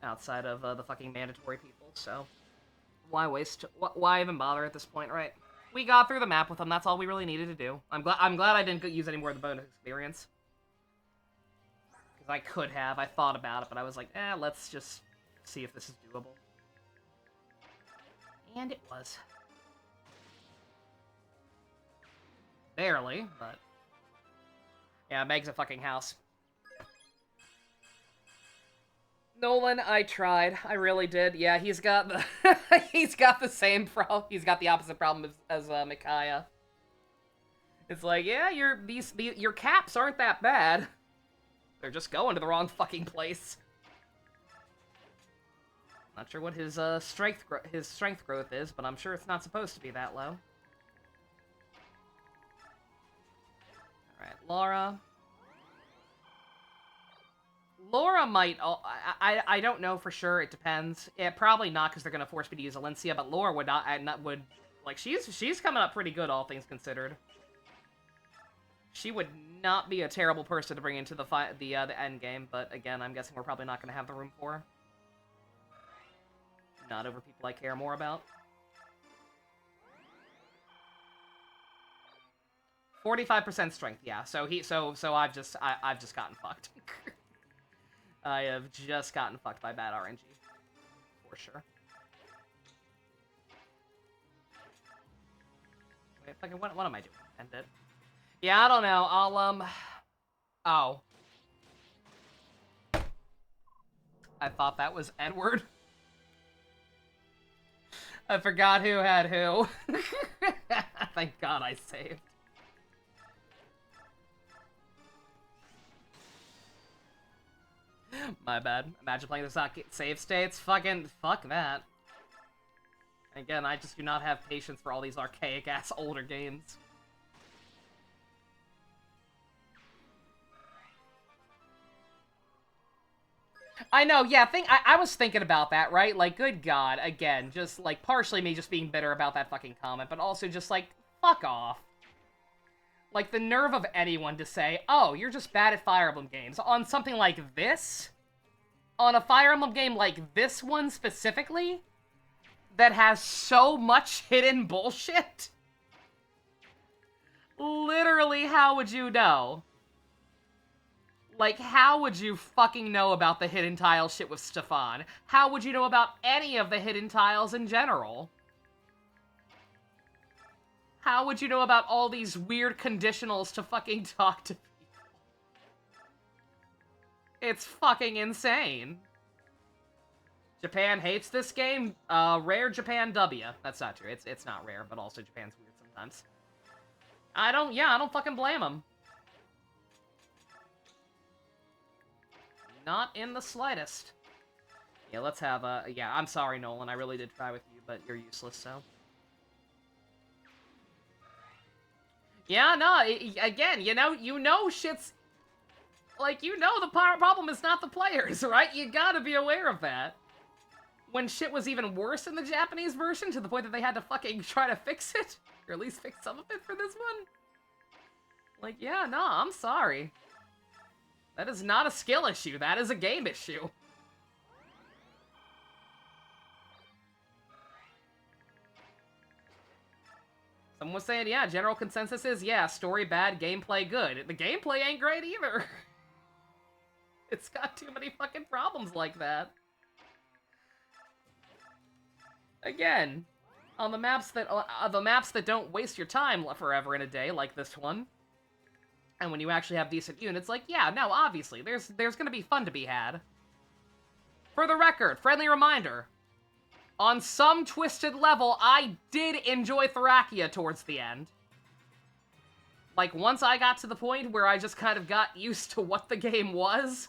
outside of the fucking mandatory people, so why waste? Why even bother at this point, right? We got through the map with them. That's all we really needed to do. I'm glad I didn't use any more of the bonus experience, because I could have. I thought about it, but I was like, let's just see if this is doable, and it was. Barely, but yeah, Meg's a fucking house. Nolan, I tried. I really did. Yeah, he's got the he's got the same problem. He's got the opposite problem as Micaiah. It's like, yeah, your caps aren't that bad. They're just going to the wrong fucking place. Not sure what his strength growth is, but I'm sure it's not supposed to be that low. Alright, Laura. Laura might... I don't know for sure. It depends. Probably not, because they're going to force me to use Alencia, but Laura would not... Like, she's coming up pretty good, all things considered. She would not be a terrible person to bring into the end game, but again, I'm guessing we're probably not going to have the room for her. Not over people I care more about. 45% strength, yeah. So I've just gotten fucked. I have just gotten fucked by bad RNG, for sure. Wait, fucking what am I doing? End it. Yeah, I don't know. I'll Oh. I thought that was Edward. I forgot who had who. Thank God I saved. My bad. Imagine playing this not save states. Fuck that. Again, I just do not have patience for all these archaic-ass older games. I know, yeah, I was thinking about that, right? Like, good God, again, just, like, partially me just being bitter about that fucking comment, but also just, like, fuck off. Like, the nerve of anyone to say, oh, you're just bad at Fire Emblem games. On something like this? On a Fire Emblem game like this one specifically? That has so much hidden bullshit? Literally, how would you know? Like, how would you fucking know about the hidden tile shit with Stefan? How would you know about any of the hidden tiles in general? How would you know about all these weird conditionals to fucking talk to people? It's fucking insane. Japan hates this game? Rare Japan W. That's not true. It's not rare, but also Japan's weird sometimes. I don't fucking blame them. Not in the slightest. Yeah, let's have yeah, I'm sorry, Nolan. I really did try with you, but you're useless, so. Yeah, no, again, you know shit's... Like, the problem is not the players, right? You gotta be aware of that. When shit was even worse in the Japanese version, to the point that they had to fucking try to fix it. Or at least fix some of it for this one. Like, yeah, no, I'm sorry. That is not a skill issue, that is a game issue. Someone was saying, yeah, general consensus is, yeah, story bad, gameplay good. The gameplay ain't great either. It's got too many fucking problems like that. Again, on the maps that don't waste your time forever in a day, like this one, and when you actually have decent units, like, yeah, no, obviously, there's gonna be fun to be had. For the record, friendly reminder, on some twisted level, I did enjoy Thrakia towards the end. Like, once I got to the point where I just kind of got used to what the game was,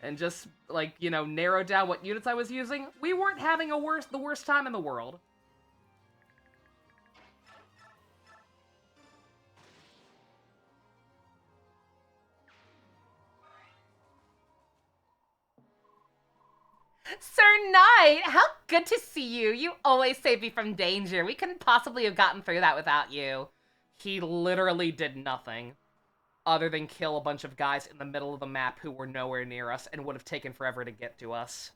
and just, like, you know, narrowed down what units I was using, we weren't having the worst time in the world. Sir Knight, how good to see you. You always save me from danger. We couldn't possibly have gotten through that without you. He literally did nothing other than kill a bunch of guys in the middle of the map who were nowhere near us and would have taken forever to get to us.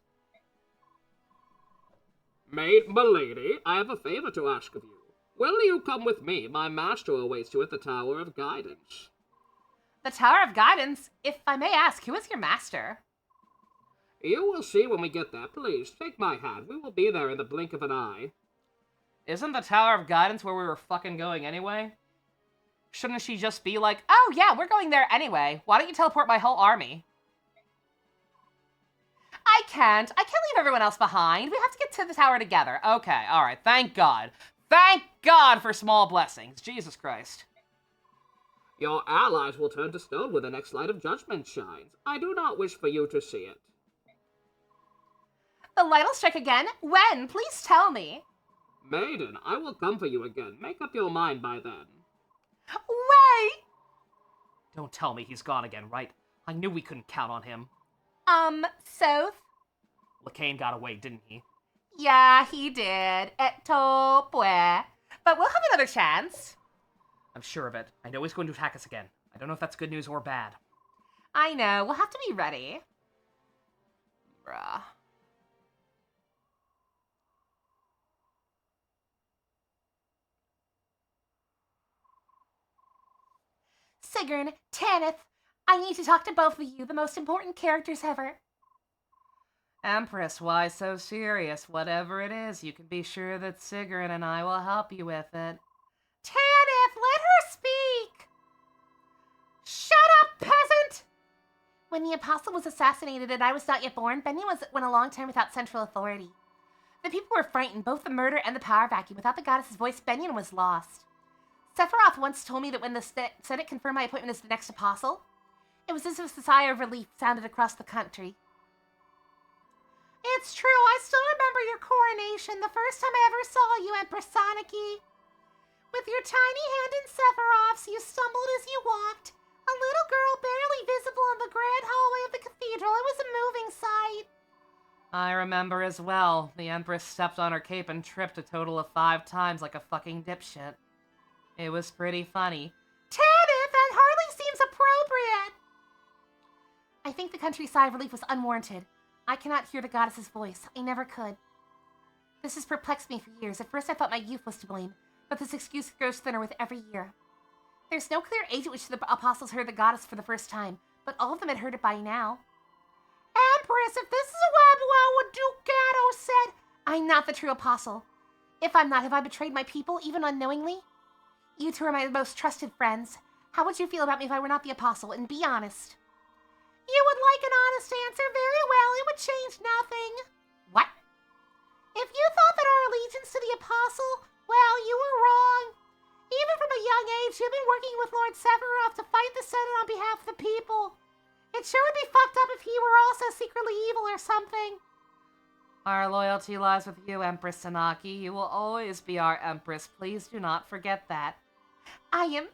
Milady, I have a favor to ask of you. Will you come with me? My master awaits you at the Tower of Guidance. The Tower of Guidance? If I may ask, who is your master? You will see when we get there. Please, take my hand. We will be there in the blink of an eye. Isn't the Tower of Guidance where we were fucking going anyway? Shouldn't she just be like, Oh yeah, we're going there anyway. Why don't you teleport my whole army? I can't leave everyone else behind. We have to get to the tower together. okay, alright, thank God. Thank God for small blessings. Jesus Christ. Your allies will turn to stone when the next light of judgment shines. I do not wish for you to see it. The light will strike again? When? Please tell me. Maiden, I will come for you again. Make up your mind by then. Wait! Don't tell me he's gone again, right? I knew we couldn't count on him. So? Lacane got away, didn't he? Yeah, he did. Eto pue. But we'll have another chance. I'm sure of it. I know he's going to attack us again. I don't know if that's good news or bad. I know. We'll have to be ready. Bruh. Sigrun, Tanith, I need to talk to both of you, the most important characters ever. Empress, why so serious? Whatever it is, you can be sure that Sigrun and I will help you with it. Tanith, let her speak! Shut up, peasant! When the apostle was assassinated and I was not yet born, Benyon went a long time without central authority. The people were frightened, both the murder and the power vacuum. Without the goddess's voice, Benyon was lost. Sephiroth once told me that when the Senate confirmed my appointment as the next apostle, it was as if a sigh of relief sounded across the country. It's true, I still remember your coronation, the first time I ever saw you, Empress Soniki. With your tiny hand in Sephiroth's, you stumbled as you walked. A little girl barely visible in the grand hallway of the cathedral. It was a moving sight. I remember as well. The Empress stepped on her cape and tripped a total of 5 times like a fucking dipshit. It was pretty funny. Tanith, that hardly seems appropriate. I think the country's sigh of relief was unwarranted. I cannot hear the goddess's voice. I never could. This has perplexed me for years. At first I thought my youth was to blame, but this excuse grows thinner with every year. There's no clear age at which the apostles heard the goddess for the first time, but all of them had heard it by now. Empress, if this is what Ducato said, I'm not the true apostle. If I'm not, have I betrayed my people, even unknowingly? You two are my most trusted friends. How would you feel about me if I were not the apostle? And be honest. You would like an honest answer? Very well, it would change nothing. What? If you thought that our allegiance to the apostle, well, you were wrong. Even from a young age, you've been working with Lord Sephiroth to fight the Senate on behalf of the people. It sure would be fucked up if he were also secretly evil or something. Our loyalty lies with you, Empress Sanaki. You will always be our Empress. Please do not forget that. I am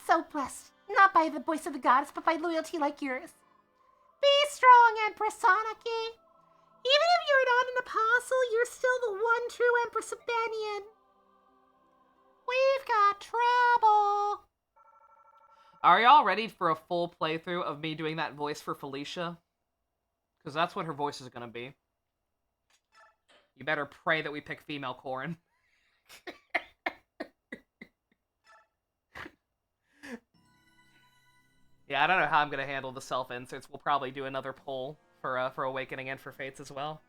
so blessed, not by the voice of the goddess, but by loyalty like yours. Be strong, Empress Sanaki. Even if you're not an apostle, you're still the one true Empress of Benyon. We've got trouble. Are y'all ready for a full playthrough of me doing that voice for Felicia? Because that's what her voice is gonna be. You better pray that we pick female Corrin. Yeah, I don't know how I'm gonna handle the self-inserts. We'll probably do another poll for Awakening and for Fates as well.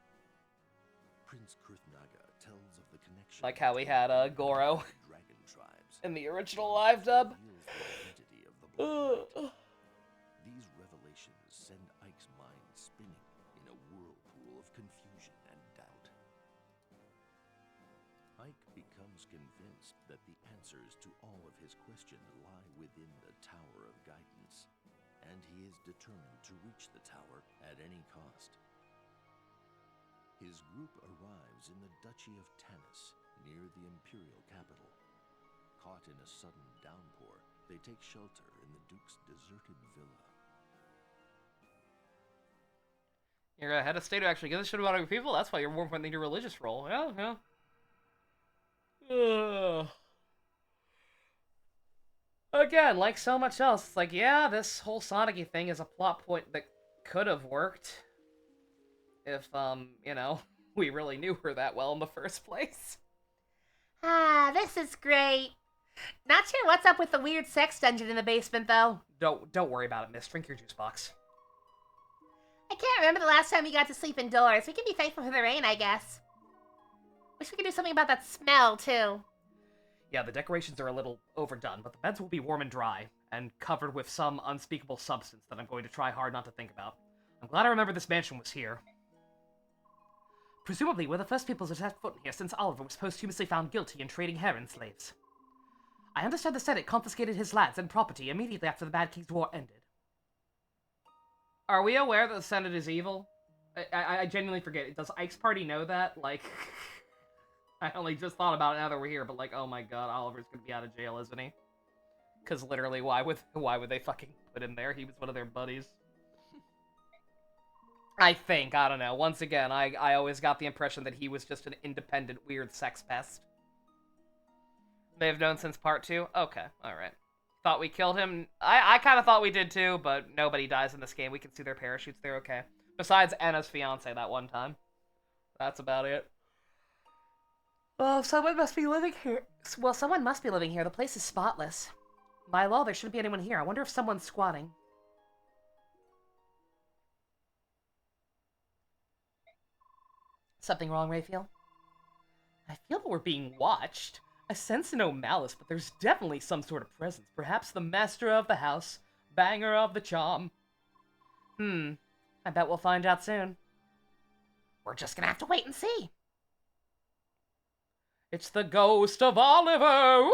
Prince Kurthnaga tells of the connection Like how we had Goro dragon tribes. in the original live dub. Reveals the identity of the blind. These revelations send Ike's mind spinning in a whirlpool of confusion and doubt. Ike becomes convinced that the answers to all of his questions lie within the Tower of Guidance, and he is determined to reach the tower at any cost. His group arrives in the Duchy of Tanis, near the Imperial capital. Caught in a sudden downpour, they take shelter in the Duke's deserted villa. You're a head of state who actually gives a shit about other people? That's why you're more important than your religious role. Yeah, yeah. Ugh. Again, like so much else, it's like, yeah, this whole Sonic-y thing is a plot point that could have worked. If, you know, we really knew her that well in the first place. Ah, this is great. Not sure what's up with the weird sex dungeon in the basement, though. Don't worry about it, miss. Drink your juice box. I can't remember the last time we got to sleep indoors. We can be thankful for the rain, I guess. Wish we could do something about that smell, too. Yeah, the decorations are a little overdone, but the beds will be warm and dry, and covered with some unspeakable substance that I'm going to try hard not to think about. I'm glad I remember this mansion was here. Presumably, we're the first people to set foot in here since Oliver was posthumously found guilty in trading heron slaves. I understand the Senate confiscated his lands and property immediately after the Bad King's War ended. Are we aware that the Senate is evil? I genuinely forget. Does Ike's party know that? Like, I only just thought about it now that we're here, but like, oh my god, Oliver's gonna be out of jail, isn't he? Because literally, why would they fucking put him there? He was one of their buddies. I think, I don't know. Once again, I always got the impression that he was just an independent, weird sex pest. They've known since part 2? Okay, alright. Thought we killed him? I kind of thought we did too, but nobody dies in this game. We can see their parachutes, they're okay. Besides Anna's fiance that one time. That's about it. Oh, someone must be living here. Well, someone must be living here. The place is spotless. By law, there shouldn't be anyone here. I wonder if someone's squatting. Something wrong, Raphael? I feel that we're being watched. I sense no malice, but there's definitely some sort of presence. Perhaps the master of the house, banger of the charm. I bet we'll find out soon. We're just gonna have to wait and see. It's the ghost of Oliver!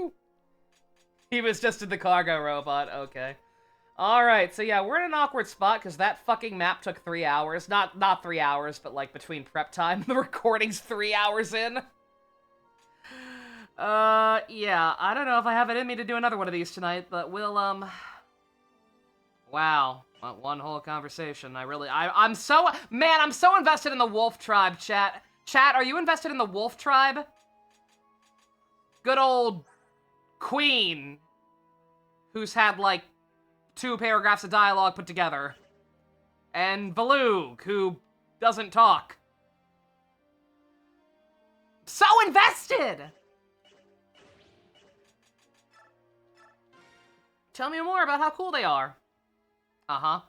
Woo! He was just in the cargo robot, okay. Alright, so yeah, we're in an awkward spot because that fucking map took 3 hours. Not 3 hours, but like between prep time and the recording's 3 hours in. Yeah, I don't know if I have it in me to do another one of these tonight, but we'll, wow. One whole conversation. I'm so invested in the Wolf Tribe, chat. Chat, are you invested in the Wolf Tribe? Good old Queen, who's had, like, 2 paragraphs of dialogue put together. And Valug, who doesn't talk. So invested! Tell me more about how cool they are. Uh-huh.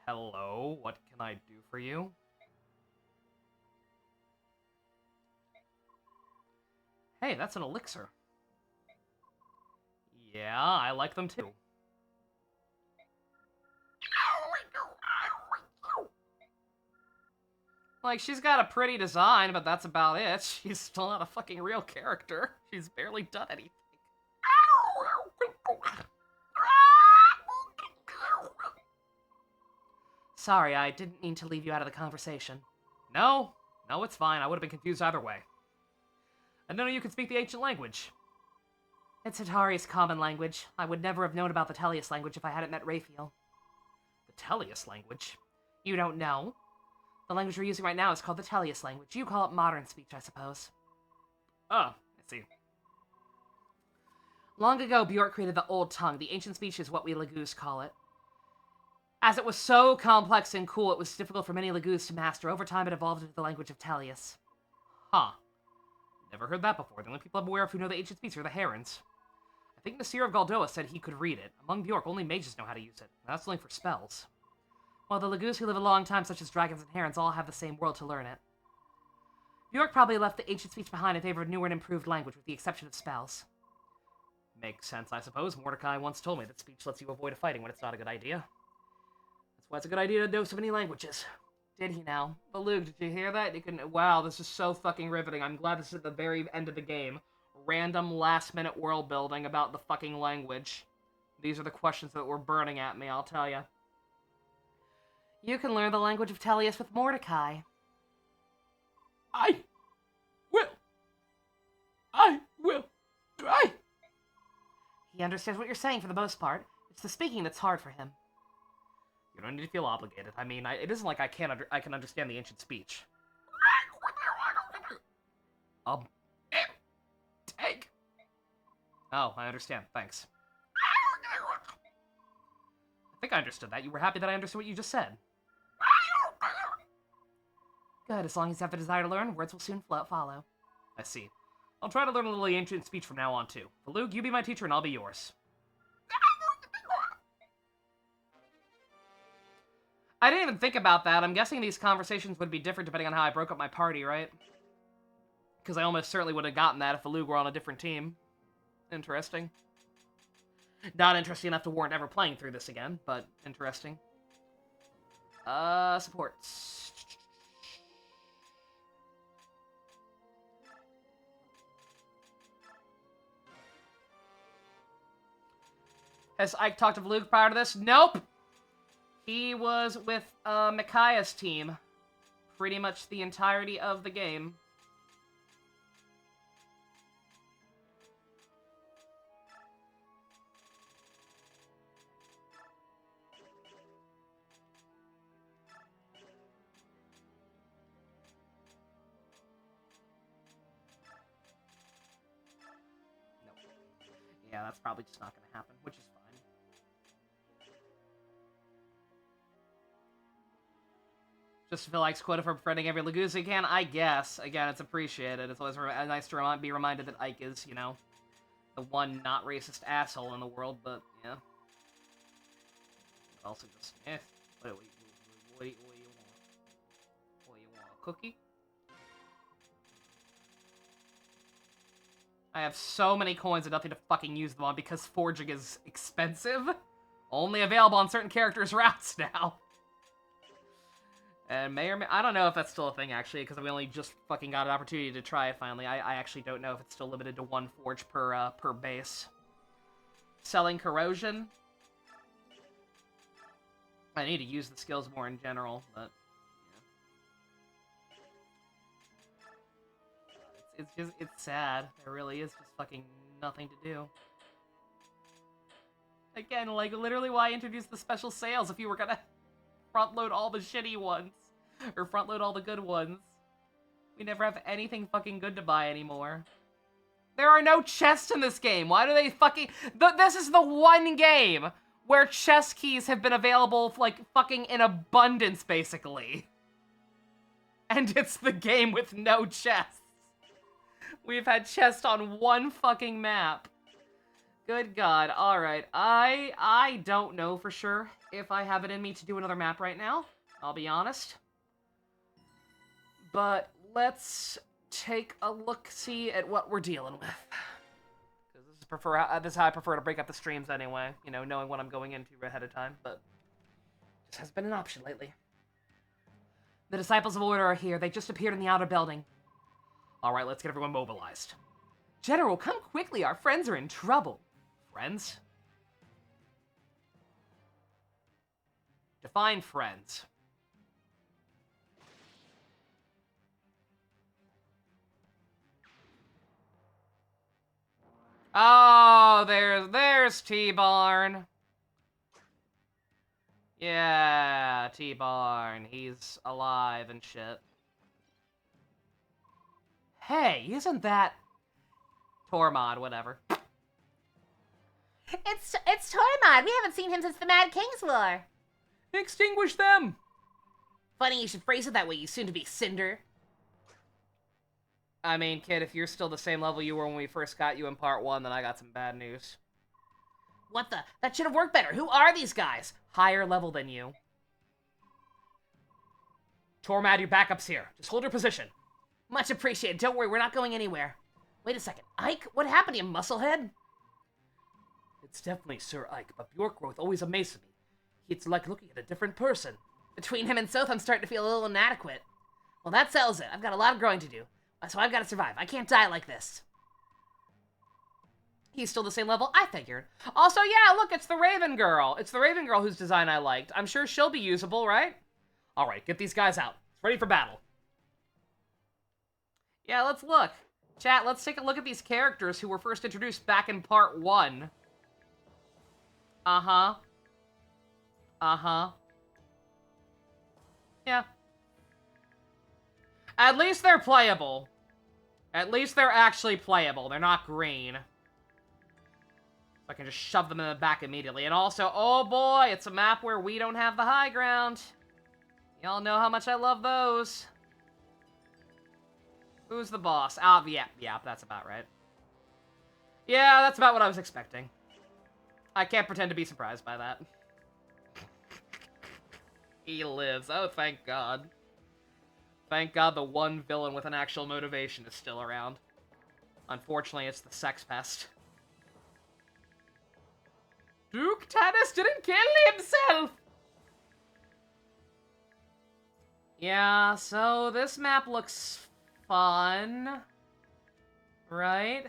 Hello, what can I do for you? Hey, that's an elixir. Yeah, I like them too. Like, she's got a pretty design, but that's about it. She's still not a fucking real character. She's barely done anything. Sorry, I didn't mean to leave you out of the conversation. No, it's fine. I would have been confused either way. I didn't know you could speak the ancient language. It's Atari's common language. I would never have known about the Tellius language if I hadn't met Raphael. The Tellius language? You don't know? The language we're using right now is called the Tellius language. You call it modern speech, I suppose. Oh, I see. Long ago, Bjork created the Old Tongue. The ancient speech is what we Lagoos call it. As it was so complex and cool, it was difficult for many Lagoos to master. Over time, it evolved into the language of Talius. Huh. Never heard that before. The only people I'm aware of who know the ancient speech are the Herons. I think Nasir of Galdoa said he could read it. Among Bjork, only mages know how to use it. That's only for spells. While the Lagoos who live a long time, such as dragons and herons, all have the same world to learn it. Bjork probably left the ancient speech behind in favor of newer and improved language, with the exception of spells. Makes sense, I suppose. Mordecai once told me that speech lets you avoid fighting when it's not a good idea. That's why it's a good idea to know so many languages. Did he now? But Luke, did you hear that? You couldn't... Wow, this is so fucking riveting. I'm glad this is at the very end of the game. Random last-minute world building about the fucking language. These are the questions that were burning at me, I'll tell you. You can learn the language of Telius with Mordecai. I will try. He understands what you're saying for the most part. It's the speaking that's hard for him. You don't need to feel obligated. I mean, it isn't like I can understand the ancient speech. Take. Oh, I understand. Thanks. I think I understood that. You were happy that I understood what you just said. Good. As long as you have the desire to learn, words will soon follow. I see. I'll try to learn a little ancient speech from now on, too. Falug, you be my teacher and I'll be yours. I didn't even think about that. I'm guessing these conversations would be different depending on how I broke up my party, right? Because I almost certainly would have gotten that if Falug were on a different team. Interesting. Not interesting enough to warrant ever playing through this again, but interesting. Supports. Has Ike talked to Luke prior to this? Nope! He was with Micaiah's team pretty much the entirety of the game. Nope. Yeah, that's probably just not going to happen, which is fine. Just feel like quota for befriending every Lagoose he can? I guess. Again, it's appreciated. It's always nice to be reminded that Ike is, you know, the one not racist asshole in the world, but, yeah. Also just, what do you want? What do you want? A cookie? I have so many coins and nothing to fucking use them on because forging is expensive. Only available on certain characters' routes now. And I don't know if that's still a thing, actually, because we only just fucking got an opportunity to try it finally. I actually don't know if it's still limited to one forge per base. Selling corrosion. I need to use the skills more in general, but... Yeah. It's sad. There really is just fucking nothing to do. Again, like, literally why introduce the special sales if you were gonna front-load all the shitty ones? Or front-load all the good ones. We never have anything fucking good to buy anymore. There are no chests in this game. Why do they fucking... This is the one game where chest keys have been available, like, fucking in abundance, basically. And it's the game with no chests. We've had chests on one fucking map. Good God. Alright. I don't know for sure if I have it in me to do another map right now. I'll be honest. But let's take a look-see at what we're dealing with. Because this is how I prefer to break up the streams anyway. You know, knowing what I'm going into ahead of time. But this has been an option lately. The Disciples of Order are here. They just appeared in the outer building. Alright, let's get everyone mobilized. General, come quickly. Our friends are in trouble. Friends? Define friends. Oh, there's T-Barn. Yeah, T-Barn. He's alive and shit. Hey, isn't that... Tormod, whatever. It's Tormod. We haven't seen him since the Mad King's War. Extinguish them! Funny you should phrase it that way, you soon-to-be Cinder. I mean, kid, if you're still the same level you were when we first got you in part 1, then I got some bad news. What the? That should have worked better. Who are these guys? Higher level than you. Tormad, your backup's here. Just hold your position. Much appreciated. Don't worry, we're not going anywhere. Wait a second. Ike, what happened to you, musclehead? It's definitely Sir Ike, but Bjork growth always amazes me. It's like looking at a different person. Between him and Sothe, I'm starting to feel a little inadequate. Well, that settles it. I've got a lot of growing to do. So I've got to survive. I can't die like this. He's still the same level? I figured. Also, yeah, look, it's the Raven Girl. It's the Raven Girl whose design I liked. I'm sure she'll be usable, right? Alright, get these guys out. It's ready for battle. Yeah, let's look. Chat, let's take a look at these characters who were first introduced back in part 1. Uh-huh. Uh-huh. Yeah. At least they're playable. At least they're actually playable. They're not green. I can just shove them in the back immediately. And also, oh boy, it's a map where we don't have the high ground. Y'all know how much I love those. Who's the boss? Ah, yeah, that's about right. Yeah, that's about what I was expecting. I can't pretend to be surprised by that. He lives. Oh, thank God. Thank God the one villain with an actual motivation is still around. Unfortunately, it's the sex pest. Duke Tanis didn't kill himself! Yeah, so this map looks fun. Right?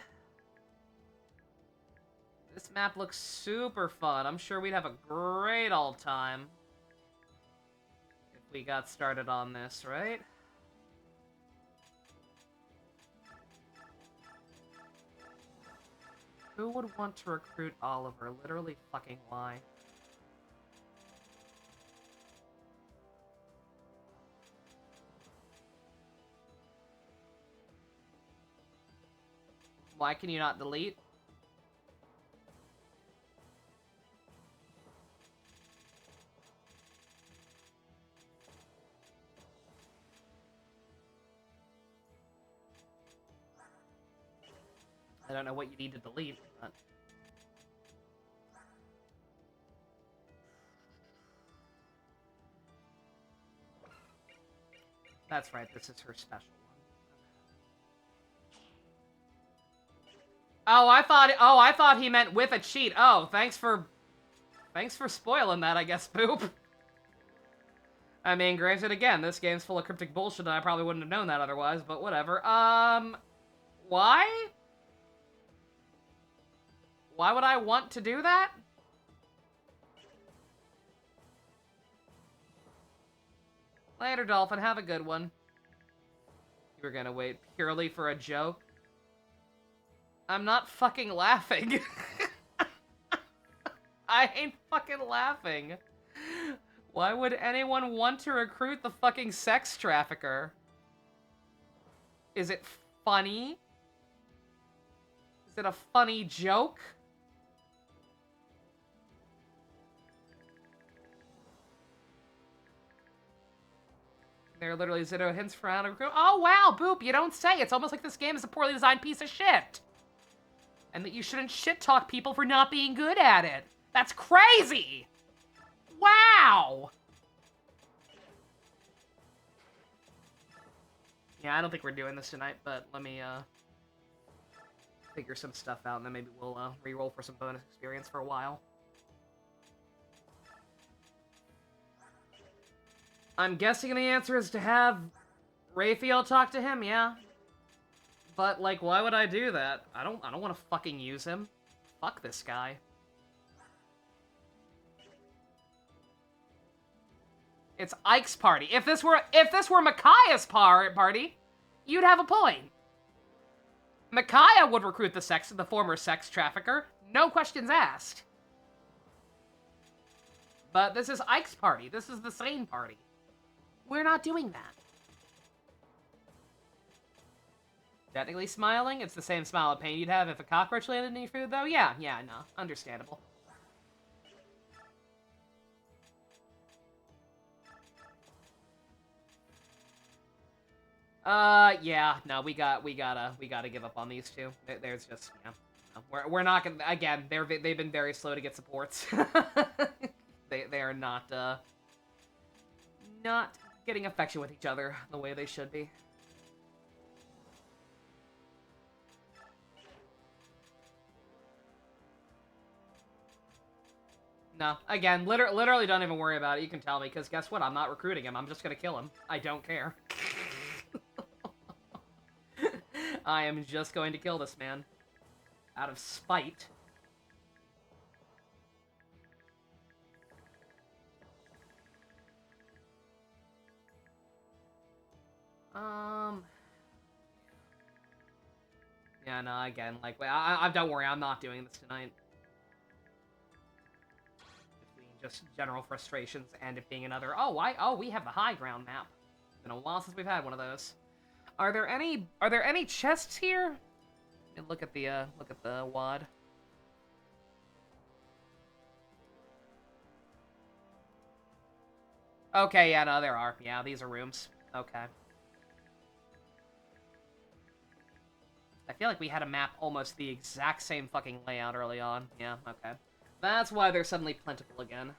This map looks super fun. I'm sure we'd have a great old time if we got started on this, right? Who would want to recruit Oliver? Literally fucking why? Why can you not delete? I don't know what you need to delete, but... That's right, this is her special one. Oh, I thought he meant with a cheat. Oh, thanks for spoiling that, I guess, Boop. I mean, granted, again, this game's full of cryptic bullshit and I probably wouldn't have known that otherwise, but whatever. Why? Why would I want to do that? Later, Dolphin. Have a good one. You were gonna wait purely for a joke? I'm not fucking laughing. I ain't fucking laughing. Why would anyone want to recruit the fucking sex trafficker? Is it funny? Is it a funny joke? There are literally 0 hints for how to recruit. Oh wow, Boop, you don't say. It's almost like this game is a poorly designed piece of shit. And that you shouldn't shit-talk people for not being good at it. That's crazy! Wow! Yeah, I don't think we're doing this tonight, but let me, figure some stuff out, and then maybe we'll, re-roll for some bonus experience for a while. I'm guessing the answer is to have Raphael talk to him, yeah. But, like, why would I do that? I don't want to fucking use him. Fuck this guy. It's Ike's party. If this were Micaiah's party, you'd have a point. Micaiah would recruit the former sex trafficker. No questions asked. But this is Ike's party. This is the sane party. We're not doing that. Technically smiling? It's the same smile of pain you'd have if a cockroach landed in your food, though? Yeah, no. Understandable. Yeah, no, we gotta give up on these two. There's just, yeah. No, we're not gonna, again, they've been very slow to get supports. They are not getting affection with each other the way they should be. No, again, literally don't even worry about it. You can tell me, because guess what? I'm not recruiting him. I'm just gonna kill him. I don't care. I am just going to kill this man. Out of spite. Yeah, no, again, like, don't worry, I'm not doing this tonight. Between just general frustrations and it being another, oh, we have the high ground map. It's been a while since we've had one of those. Are there any chests here? And look at the wad. Okay, yeah, no, there are. Yeah, these are rooms. Okay. I feel like we had a map almost the exact same fucking layout early on. Yeah, okay. That's why they're suddenly plentiful again.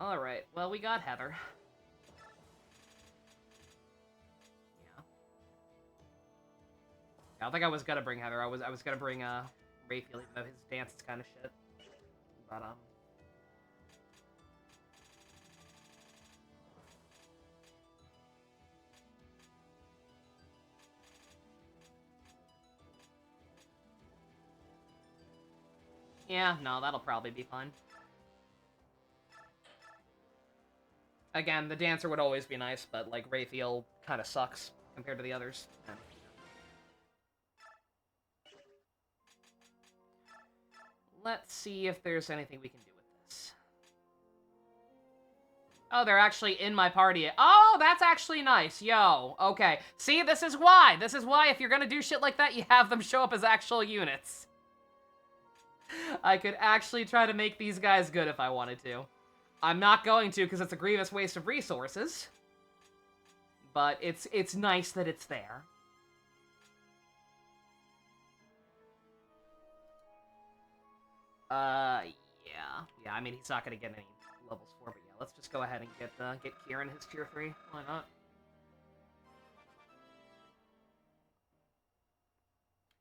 Alright, well, we got Heather. Yeah. I don't think I was gonna bring Heather. I was gonna bring, Raphael, even though his dance is kind of shit. But, yeah, no, that'll probably be fine. Again, the dancer would always be nice, but, like, Raphael kind of sucks compared to the others. Yeah. Let's see if there's anything we can do with this. Oh, they're actually in my party. Oh, that's actually nice. Yo, okay. See, this is why. This is why if you're gonna do shit like that, you have them show up as actual units. I could actually try to make these guys good if I wanted to. I'm not going to because it's a grievous waste of resources. But it's nice that it's there. Yeah. Yeah, I mean, he's not gonna get any levels 4, but yeah, let's just go ahead and get Kieran his tier 3. Why not?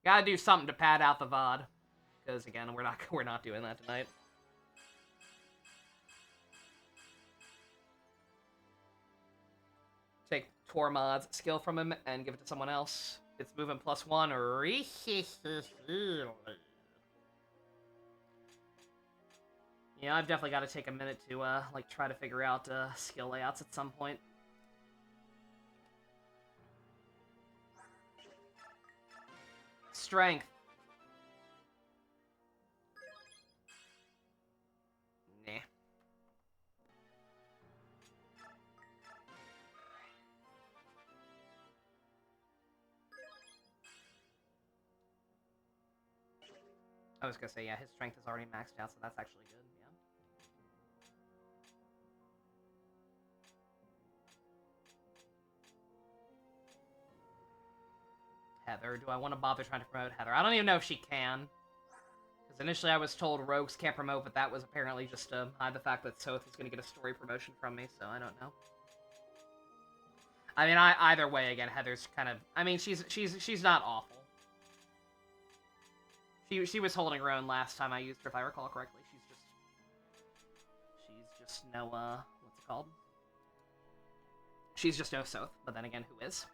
Gotta do something to pad out the VOD. Because again, we're not doing that tonight. Take Tormod's skill from him and give it to someone else. It's movement +1 or yeah, I've definitely got to take a minute to like try to figure out skill layouts at some point. Strength. Nah. I was gonna say, yeah, his strength is already maxed out, so that's actually good, yeah. Heather, do I want to bother trying to promote Heather? I don't even know if she can. Because initially I was told rogues can't promote, but that was apparently just to hide the fact that Soth is gonna get a story promotion from me, so I don't know. I mean, either way, again, Heather's kind of... I mean, she's not awful. She was holding her own last time I used her, if I recall correctly. She's just no, what's it called? She's just no Soth, but then again, who is?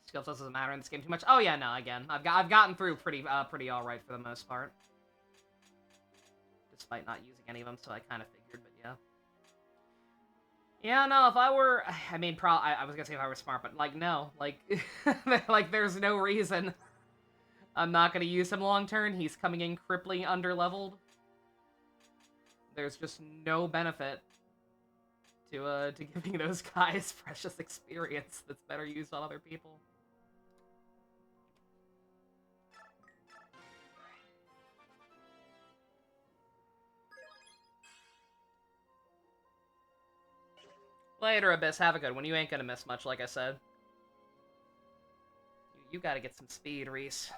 Skill doesn't matter in this game too much. Oh yeah, no, again, I've gotten through pretty alright for the most part. Despite not using any of them, so I kind of figured, but yeah. Yeah, no, if I were... I mean, I was gonna say if I were smart, but, like, no. Like, like, there's no reason I'm not gonna use him long term. He's coming in crippling underleveled. There's just no benefit to giving those guys precious experience that's better used on other people. Later, Abyss. Have a good one. You ain't gonna miss much, like I said. You gotta get some speed, Reese.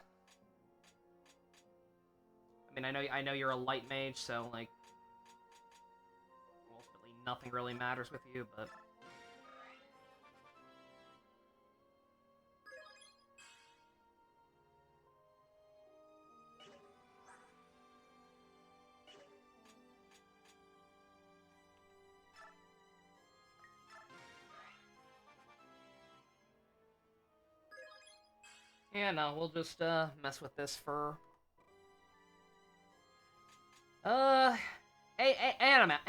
I mean, I know you're a light mage, so, like, ultimately nothing really matters with you, but... Yeah, no, we'll just, mess with this for...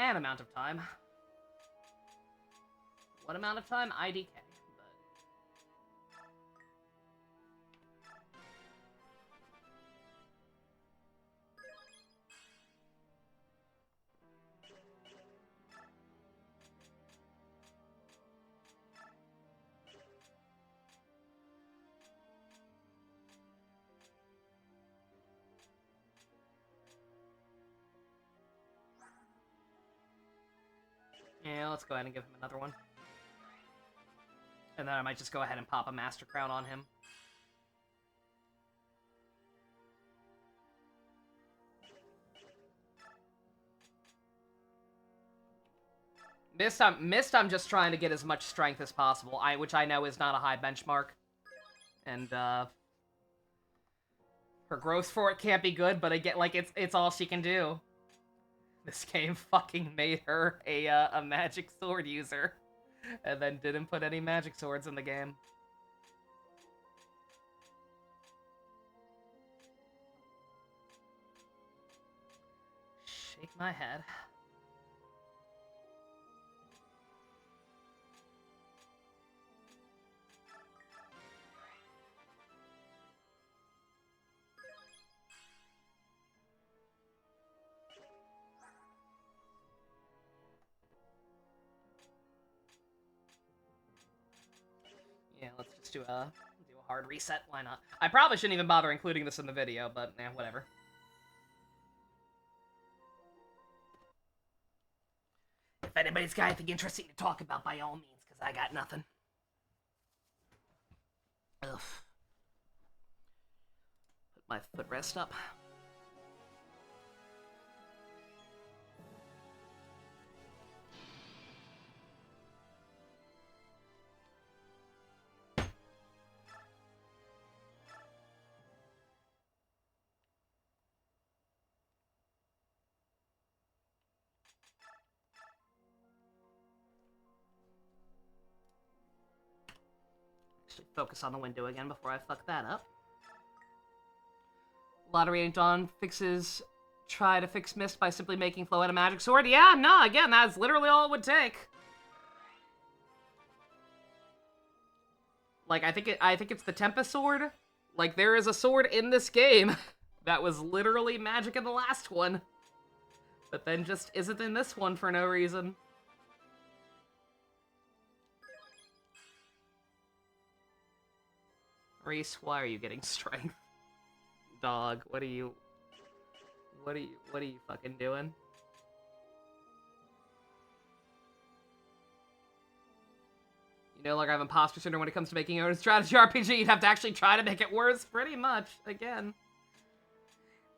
an amount of time. What amount of time? IDK, but... Yeah, let's go ahead and give him another one. And then I might just go ahead and pop a Master Crown on him. Mist, I'm just trying to get as much strength as possible, which I know is not a high benchmark. And, her growth for it can't be good, but again, like, it's all she can do. This game fucking made her a magic sword user, and then didn't put any magic swords in the game. Shake my head. Yeah, let's just do a hard reset. Why not? I probably shouldn't even bother including this in the video, but whatever. If anybody's got anything interesting to talk about, by all means, because I got nothing. Ugh. Put my footrest up. Actually, focus on the window again before I fuck that up. Lottery Ain't Dawn try to fix Mist by simply making Flo a magic sword. Yeah, no, again, that's literally all it would take. Like, I think it's the Tempest sword. Like, there is a sword in this game that was literally magic in the last one, but then just isn't in this one for no reason. Reese, why are you getting strength? Dog, what are you fucking doing? You know, like I have imposter syndrome when it comes to making your own strategy RPG, you'd have to actually try to make it worse, pretty much, again.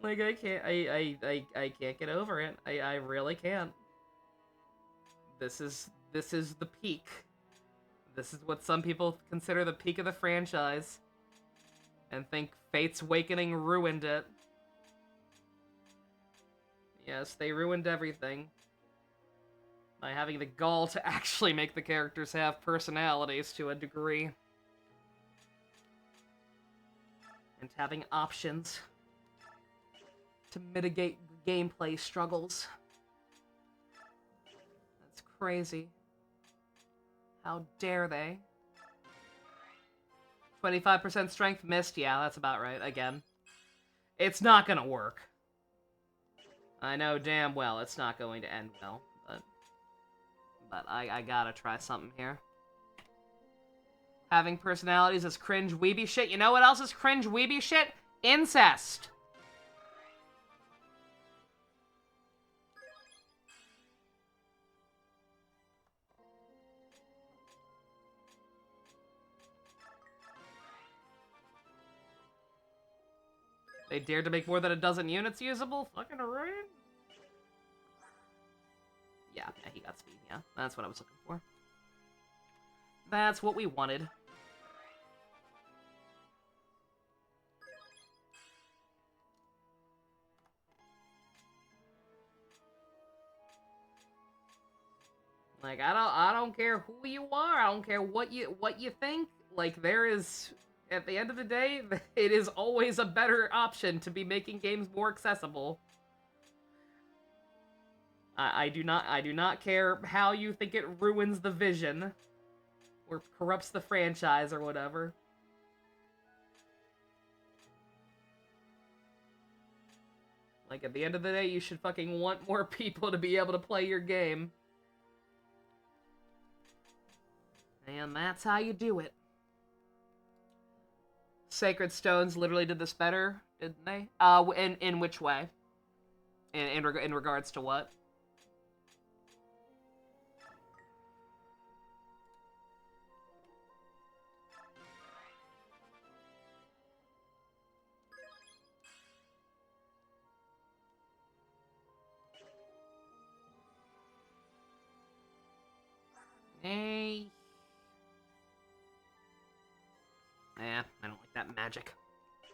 Like, I can't get over it. I really can't. This is the peak. This is what some people consider the peak of the franchise. And think Fate's Awakening ruined it. Yes, they ruined everything. By having the gall to actually make the characters have personalities to a degree. And having options to mitigate gameplay struggles. That's crazy. How dare they? 25% strength missed? Yeah, that's about right, again. It's not gonna work. I know damn well it's not going to end well, but but I gotta try something here. Having personalities is cringe weeby shit. You know what else is cringe weeby shit? Incest. They dared to make more than a dozen units usable? Fucking right. Yeah, he got speed, yeah. That's what I was looking for. That's what we wanted. Like, I don't care who you are, I don't care what you think. Like, there is, at the end of the day, it is always a better option to be making games more accessible. I do not care how you think it ruins the vision or corrupts the franchise or whatever. Like, at the end of the day, you should fucking want more people to be able to play your game. And that's how you do it. Sacred Stones literally did this better, didn't they? In which way? In regards to what? Hey. I don't like that magic. I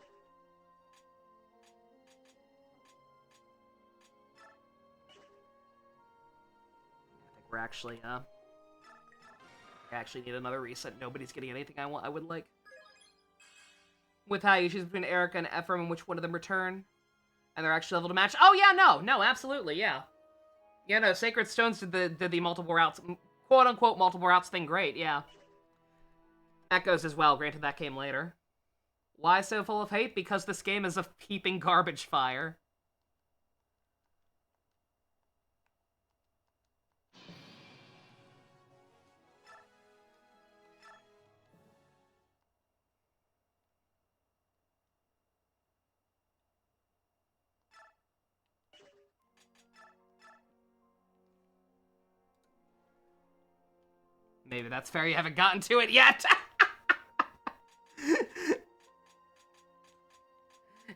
think we're actually, I actually need another reset. Nobody's getting anything I would like. With how you choose between Erica and Ephraim and which one of them return. And they're actually able to match. Oh yeah, no, absolutely, yeah. Yeah, no, Sacred Stones did the multiple routes, quote-unquote multiple routes thing great, yeah. Echoes as well, granted that came later. Why so full of hate? Because this game is a heaping garbage fire. Maybe that's fair, you haven't gotten to it yet!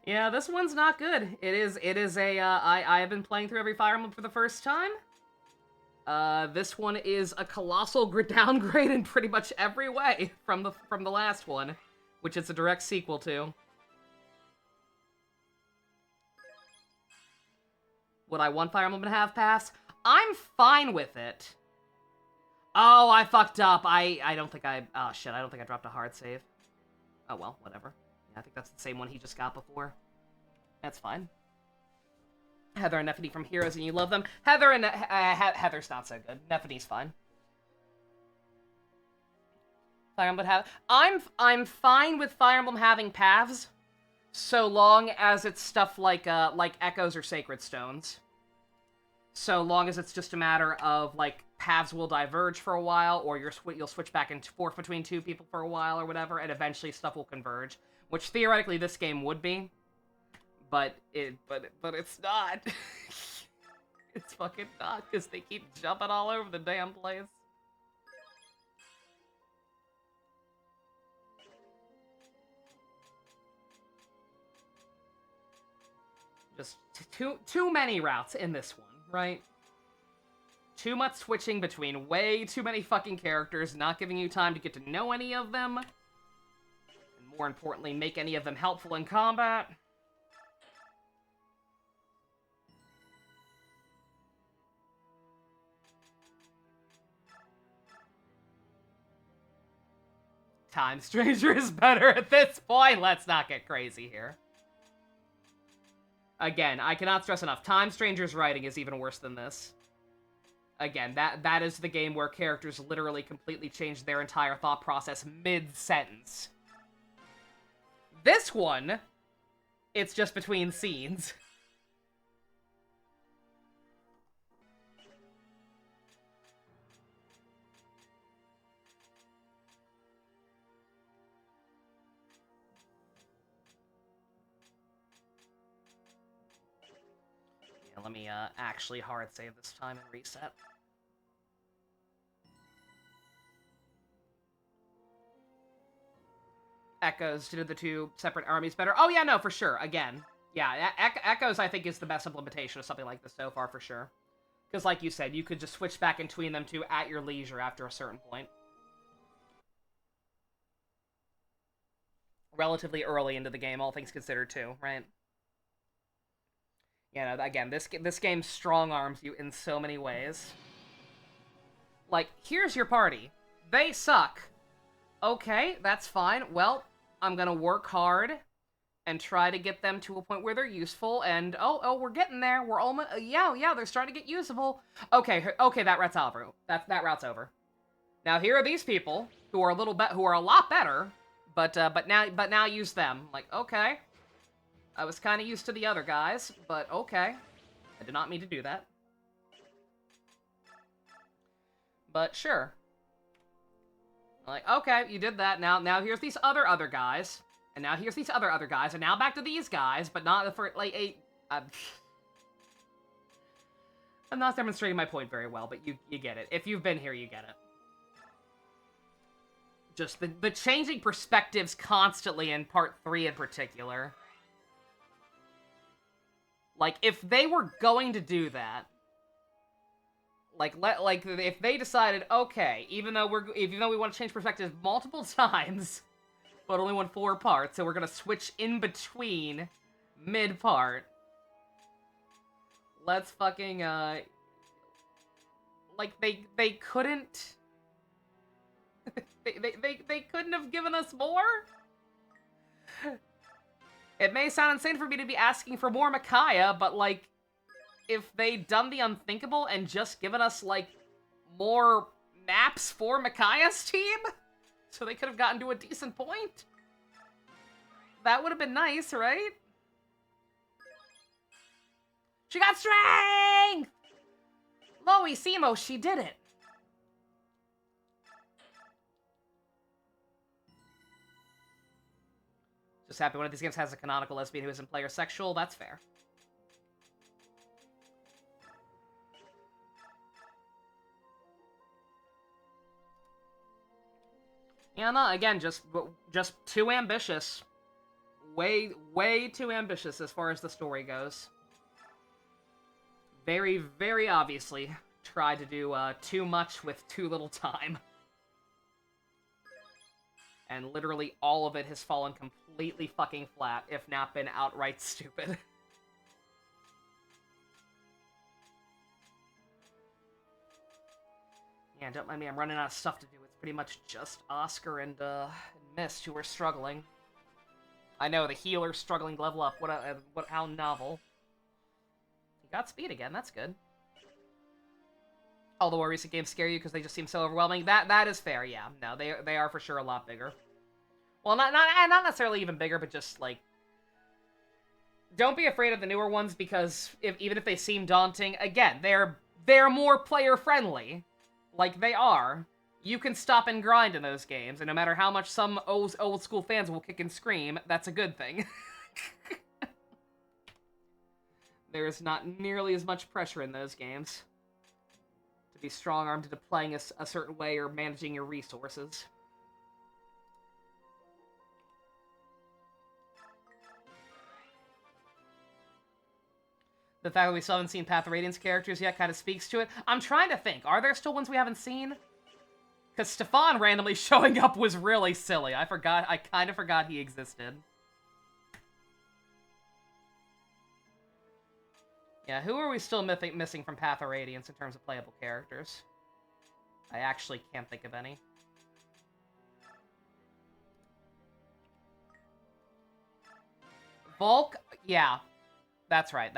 Yeah, this one's not good. It is a, I have been playing through every Fire Emblem for the first time. This one is a colossal downgrade in pretty much every way from the last one, which it's a direct sequel to. Would I want Fire Emblem to have pass? I'm fine with it. Oh, I fucked up. I don't think I... Oh, shit, I don't think I dropped a hard save. Oh, well, whatever. Yeah, I think that's the same one he just got before. That's fine. Heather and Nephany from Heroes, and you love them. Heather and... Heather's not so good. Nephany's fine. Fire Emblem have... I'm fine with Fire Emblem having paths, so long as it's stuff like Echoes or Sacred Stones. So long as it's just a matter of, like, paths will diverge for a while, or you'll switch back and forth between two people for a while or whatever, and eventually stuff will converge. Which theoretically this game would be, but it's not. It's fucking not, because they keep jumping all over the damn place. Just too many routes in this one, right? Too much switching between way too many fucking characters, not giving you time to get to know any of them. And more importantly, make any of them helpful in combat. Time Stranger is better at this point. Let's not get crazy here. Again, I cannot stress enough. Time Stranger's writing is even worse than this. Again, that is the game where characters literally completely change their entire thought process mid-sentence. This one, it's just between scenes. Let me actually hard save this time and reset. Echoes to do the two separate armies better. Oh yeah, no, for sure. Again, yeah, Echoes I think is the best implementation of something like this so far, for sure. Because like you said, you could just switch back in between them two at your leisure after a certain point. Relatively early into the game, all things considered, too, right? Yeah, no, again, this game strong-arms you in so many ways. Like, here's your party. They suck. Okay, that's fine. Well, I'm gonna work hard and try to get them to a point where they're useful, and oh, we're getting there. We're almost, yeah, they're starting to get usable. Okay, that route's over. That route's over. Now here are these people who are a lot better, but now use them. Like, okay, I was kind of used to the other guys, but okay, I did not mean to do that. But sure. Like, okay, you did that. Now here's these other guys. And now here's these other guys. And now back to these guys, but not for, like, I'm not demonstrating my point very well, but you get it. If you've been here, you get it. Just the changing perspectives constantly in Part 3 in particular. Like, if they were going to do that, like if they decided, okay, even though we want to change perspectives multiple times, but only want 4 parts, so we're gonna switch in between mid-part. Let's fucking like they couldn't they couldn't have given us more? It may sound insane for me to be asking for more Micaiah, but like, if they'd done the unthinkable and just given us, like, more maps for Micaiah's team, so they could have gotten to a decent point, that would have been nice, right? She got strength! Loey Simo, she did it! Just happy one of these games has a canonical lesbian who isn't player sexual, that's fair. Yeah, no, again, just too ambitious. Way too ambitious as far as the story goes. Very, very obviously tried to do too much with too little time. And literally all of it has fallen completely fucking flat, if not been outright stupid. Yeah, don't mind me, I'm running out of stuff to do. It's pretty much just Oscar and Mist who are struggling. I know, the healer's struggling to level up. How novel. He got speed again, that's good. All the more recent games scare you because they just seem so overwhelming. That is fair, yeah. No, they are for sure a lot bigger. Well, not necessarily even bigger, but just, like... Don't be afraid of the newer ones, because even if they seem daunting, again, they're more player-friendly. Like, they are. You can stop and grind in those games, and no matter how much some old school fans will kick and scream, that's a good thing. There's not nearly as much pressure in those games to be strong-armed into playing a certain way or managing your resources. The fact that we still haven't seen Path of Radiance characters yet kind of speaks to it. I'm trying to think. Are there still ones we haven't seen? Because Stefan randomly showing up was really silly. I kind of forgot he existed. Yeah, who are we still missing from Path of Radiance in terms of playable characters? I actually can't think of any. Volk? Yeah. That's right.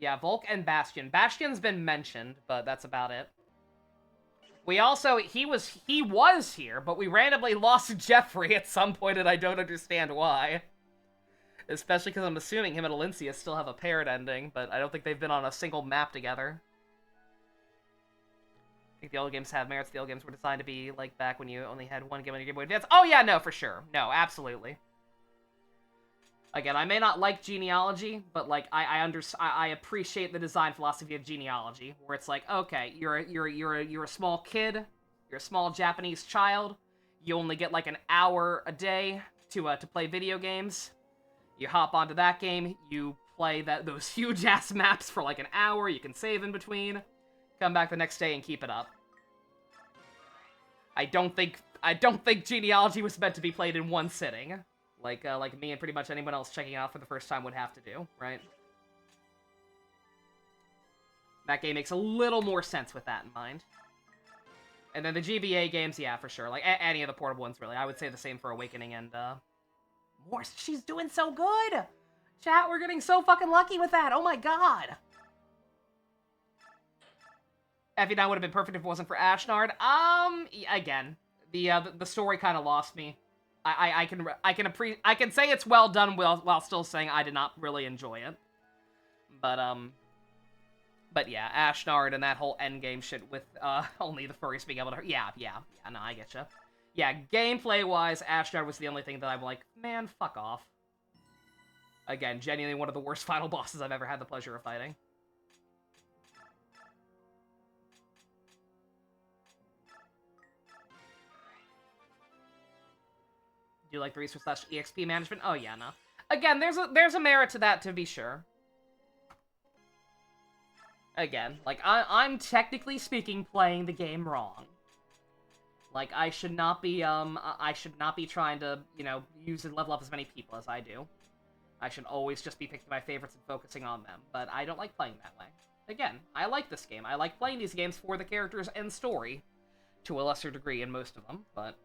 Yeah, Volk and Bastion. Bastion's been mentioned, but that's about it. We also, he was here, but we randomly lost Jeffrey at some point, and I don't understand why. Especially because I'm assuming him and Alencia still have a paired ending, but I don't think they've been on a single map together. I think the old games have merits. The old games were designed to be like back when you only had one game on your Game Boy Advance. Oh yeah, no, for sure. No, absolutely. Again, I may not like genealogy, but like I appreciate the design philosophy of genealogy, where it's like, okay, you're a small kid, you're a small Japanese child, you only get like an hour a day to play video games. You hop onto that game, you play those huge ass maps for like an hour, you can save in between, come back the next day and keep it up. I don't think genealogy was meant to be played in one sitting. Like me and pretty much anyone else checking it out for the first time would have to do, right? That game makes a little more sense with that in mind. And then the GBA games, yeah, for sure. Like, any of the portable ones, really. I would say the same for Awakening and, Morse. She's doing so good! Chat, we're getting so fucking lucky with that! Oh my god! FE9 would have been perfect if it wasn't for Ashnard. Again, the story kind of lost me. I can say it's well done while still saying I did not really enjoy it. But yeah, Ashnard and that whole endgame shit with only the furries being able to yeah, no, I getcha. Yeah, gameplay-wise, Ashnard was the only thing that I'm like, man, fuck off. Again, genuinely one of the worst final bosses I've ever had the pleasure of fighting. Do you like the resource / EXP management? Oh yeah, no. Again, there's a merit to that, to be sure. Again, like, I'm technically speaking playing the game wrong. Like, I should not be trying to, you know, use and level up as many people as I do. I should always just be picking my favorites and focusing on them, but I don't like playing that way. Again, I like this game. I like playing these games for the characters and story, to a lesser degree in most of them, but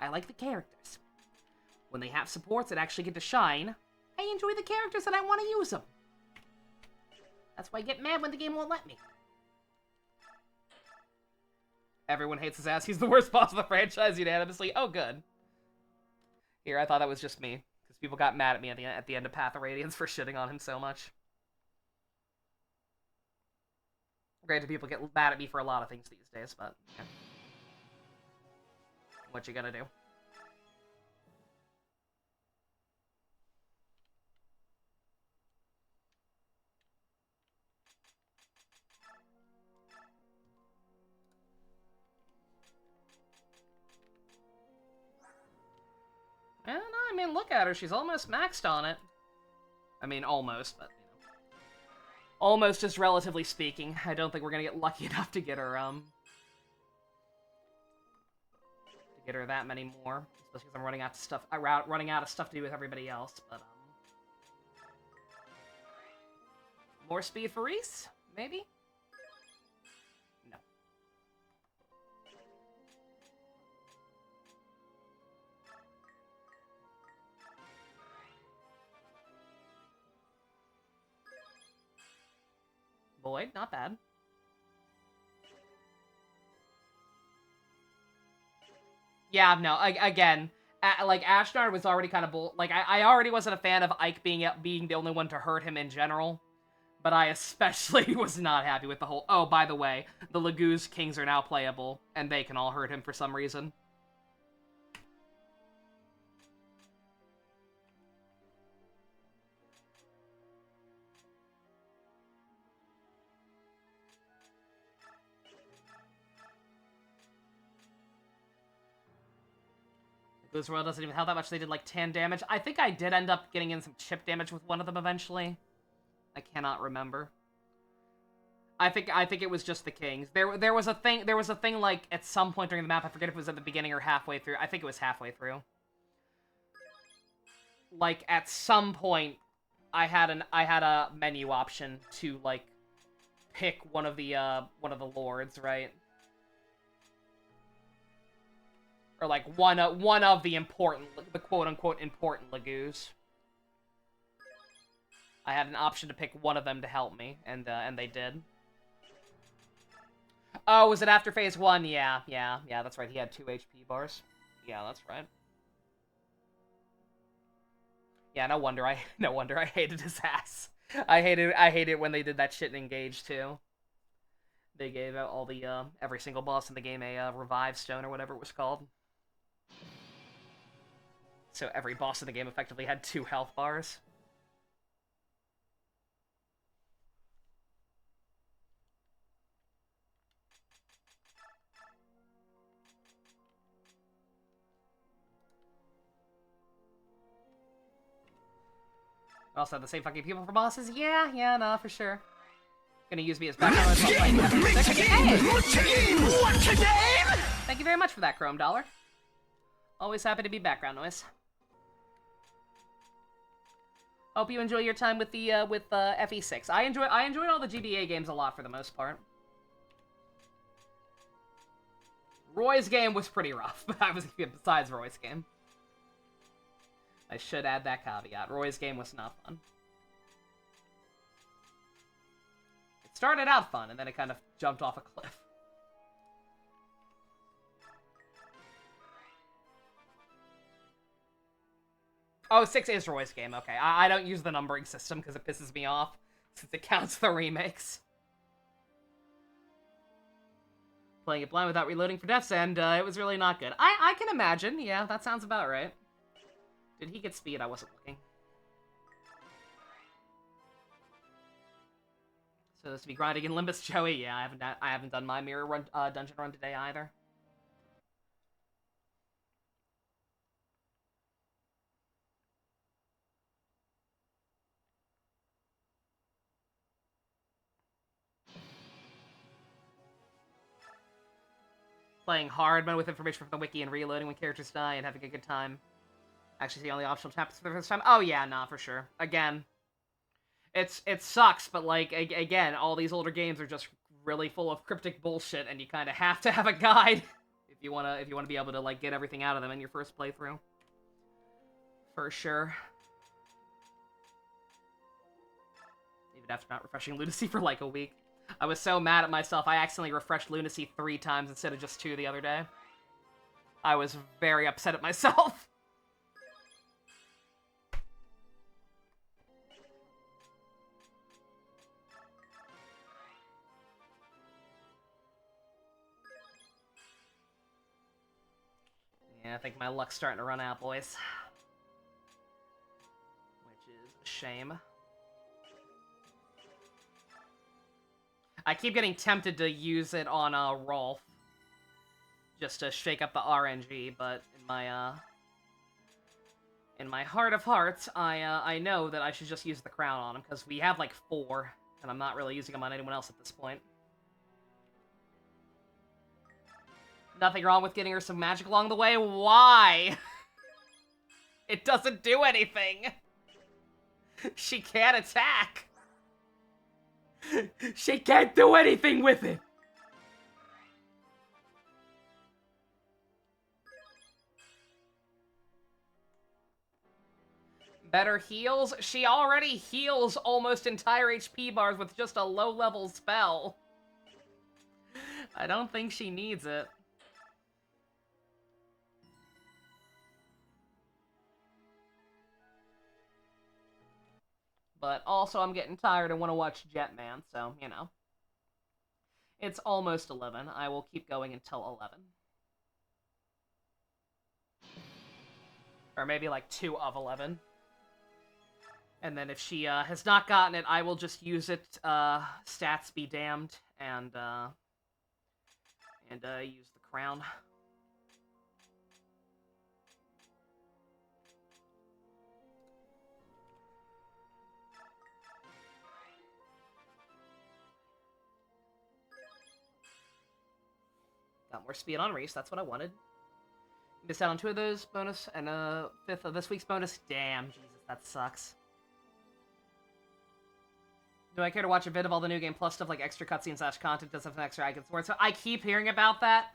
I like the characters. When they have supports that actually get to shine, I enjoy the characters and I want to use them. That's why I get mad when the game won't let me. Everyone hates his ass. He's the worst boss of the franchise unanimously. Oh, good. Here, I thought that was just me. Because people got mad at me at the end of Path of Radiance for shitting on him so much. Granted, people get mad at me for a lot of things these days, but yeah. What you gonna do? And I mean, look at her. She's almost maxed on it. I mean, almost, but, you know. Almost, just relatively speaking. I don't think we're gonna get lucky enough to get her, that many more. Especially because I'm running out of stuff, running out of stuff to do with everybody else, but, more speed for Reese? Maybe? No. Void, not bad. Yeah, no, again, like, Ashnard was already kind of like, I already wasn't a fan of Ike being the only one to hurt him in general, but I especially was not happy with the whole, oh, by the way, the Laguz Kings are now playable, and they can all hurt him for some reason. This world doesn't even have that much. They did like 10 damage. I think I did end up getting in some chip damage with one of them eventually. I cannot remember. I think it was just the Kings. There was a thing like at some point during the map. I forget if it was at the beginning or halfway through. I think it was halfway through. Like at some point, I had a menu option to like pick one of the lords, right? Or like one of the quote-unquote important Laguz. I had an option to pick one of them to help me, and they did. Oh, was it after phase 1? Yeah, that's right. He had 2 HP bars. Yeah, that's right. Yeah, no wonder I hated his ass. I hated when they did that shit in Engage too. They gave out all the every single boss in the game a revive stone or whatever it was called. So every boss of the game effectively had 2 health bars. Also the same fucking people for bosses? Yeah, no, for sure. Gonna use me as background noise while playing Thank you very much for that, Chrome Dollar. Always happy to be background noise. Hope you enjoy your time with the FE6. I enjoyed all the GBA games a lot for the most part. Roy's game was pretty rough, but besides Roy's game. I should add that caveat. Roy's game was not fun. It started out fun, and then it kind of jumped off a cliff. Oh, 6 is Roy's game, okay. I don't use the numbering system because it pisses me off, since it counts the remakes. Playing it blind without reloading for Death's End, it was really not good. I can imagine, yeah, that sounds about right. Did he get speed? I wasn't looking. So this to be grinding in Limbus, Joey? Yeah, I haven't done my mirror run, dungeon run today either. Playing hard mode with information from the wiki and reloading when characters die and having a good time. Actually, the only optional chapters for the first time. Oh yeah, nah, for sure. Again, it sucks, but like again, all these older games are just really full of cryptic bullshit, and you kind of have to have a guide if you wanna be able to like get everything out of them in your first playthrough. For sure. Even after not refreshing Lunacy for like a week. I was so mad at myself, I accidentally refreshed Lunacy 3 times instead of just 2 the other day. I was very upset at myself. Yeah, I think my luck's starting to run out, boys. Which is a shame. I keep getting tempted to use it on Rolf, just to shake up the RNG, but in my heart of hearts, I know that I should just use the crown on him, because we have like 4, and I'm not really using them on anyone else at this point. Nothing wrong with getting her some magic along the way? Why? It doesn't do anything! She can't attack! She can't do anything with it! Better heals? She already heals almost entire HP bars with just a low-level spell. I don't think she needs it. But also, I'm getting tired and want to watch Jetman, so, you know. It's almost 11. I will keep going until 11. Or maybe like 2 of 11. And then if she has not gotten it, I will just use it, stats be damned, and use the crown. Got more speed on Reese, that's what I wanted. Missed out on 2 of those bonus, and 5th of this week's bonus. Damn, Jesus, that sucks. Do I care to watch a bit of all the New Game Plus stuff, like extra cutscenes / content, does have an extra icon support? So I keep hearing about that.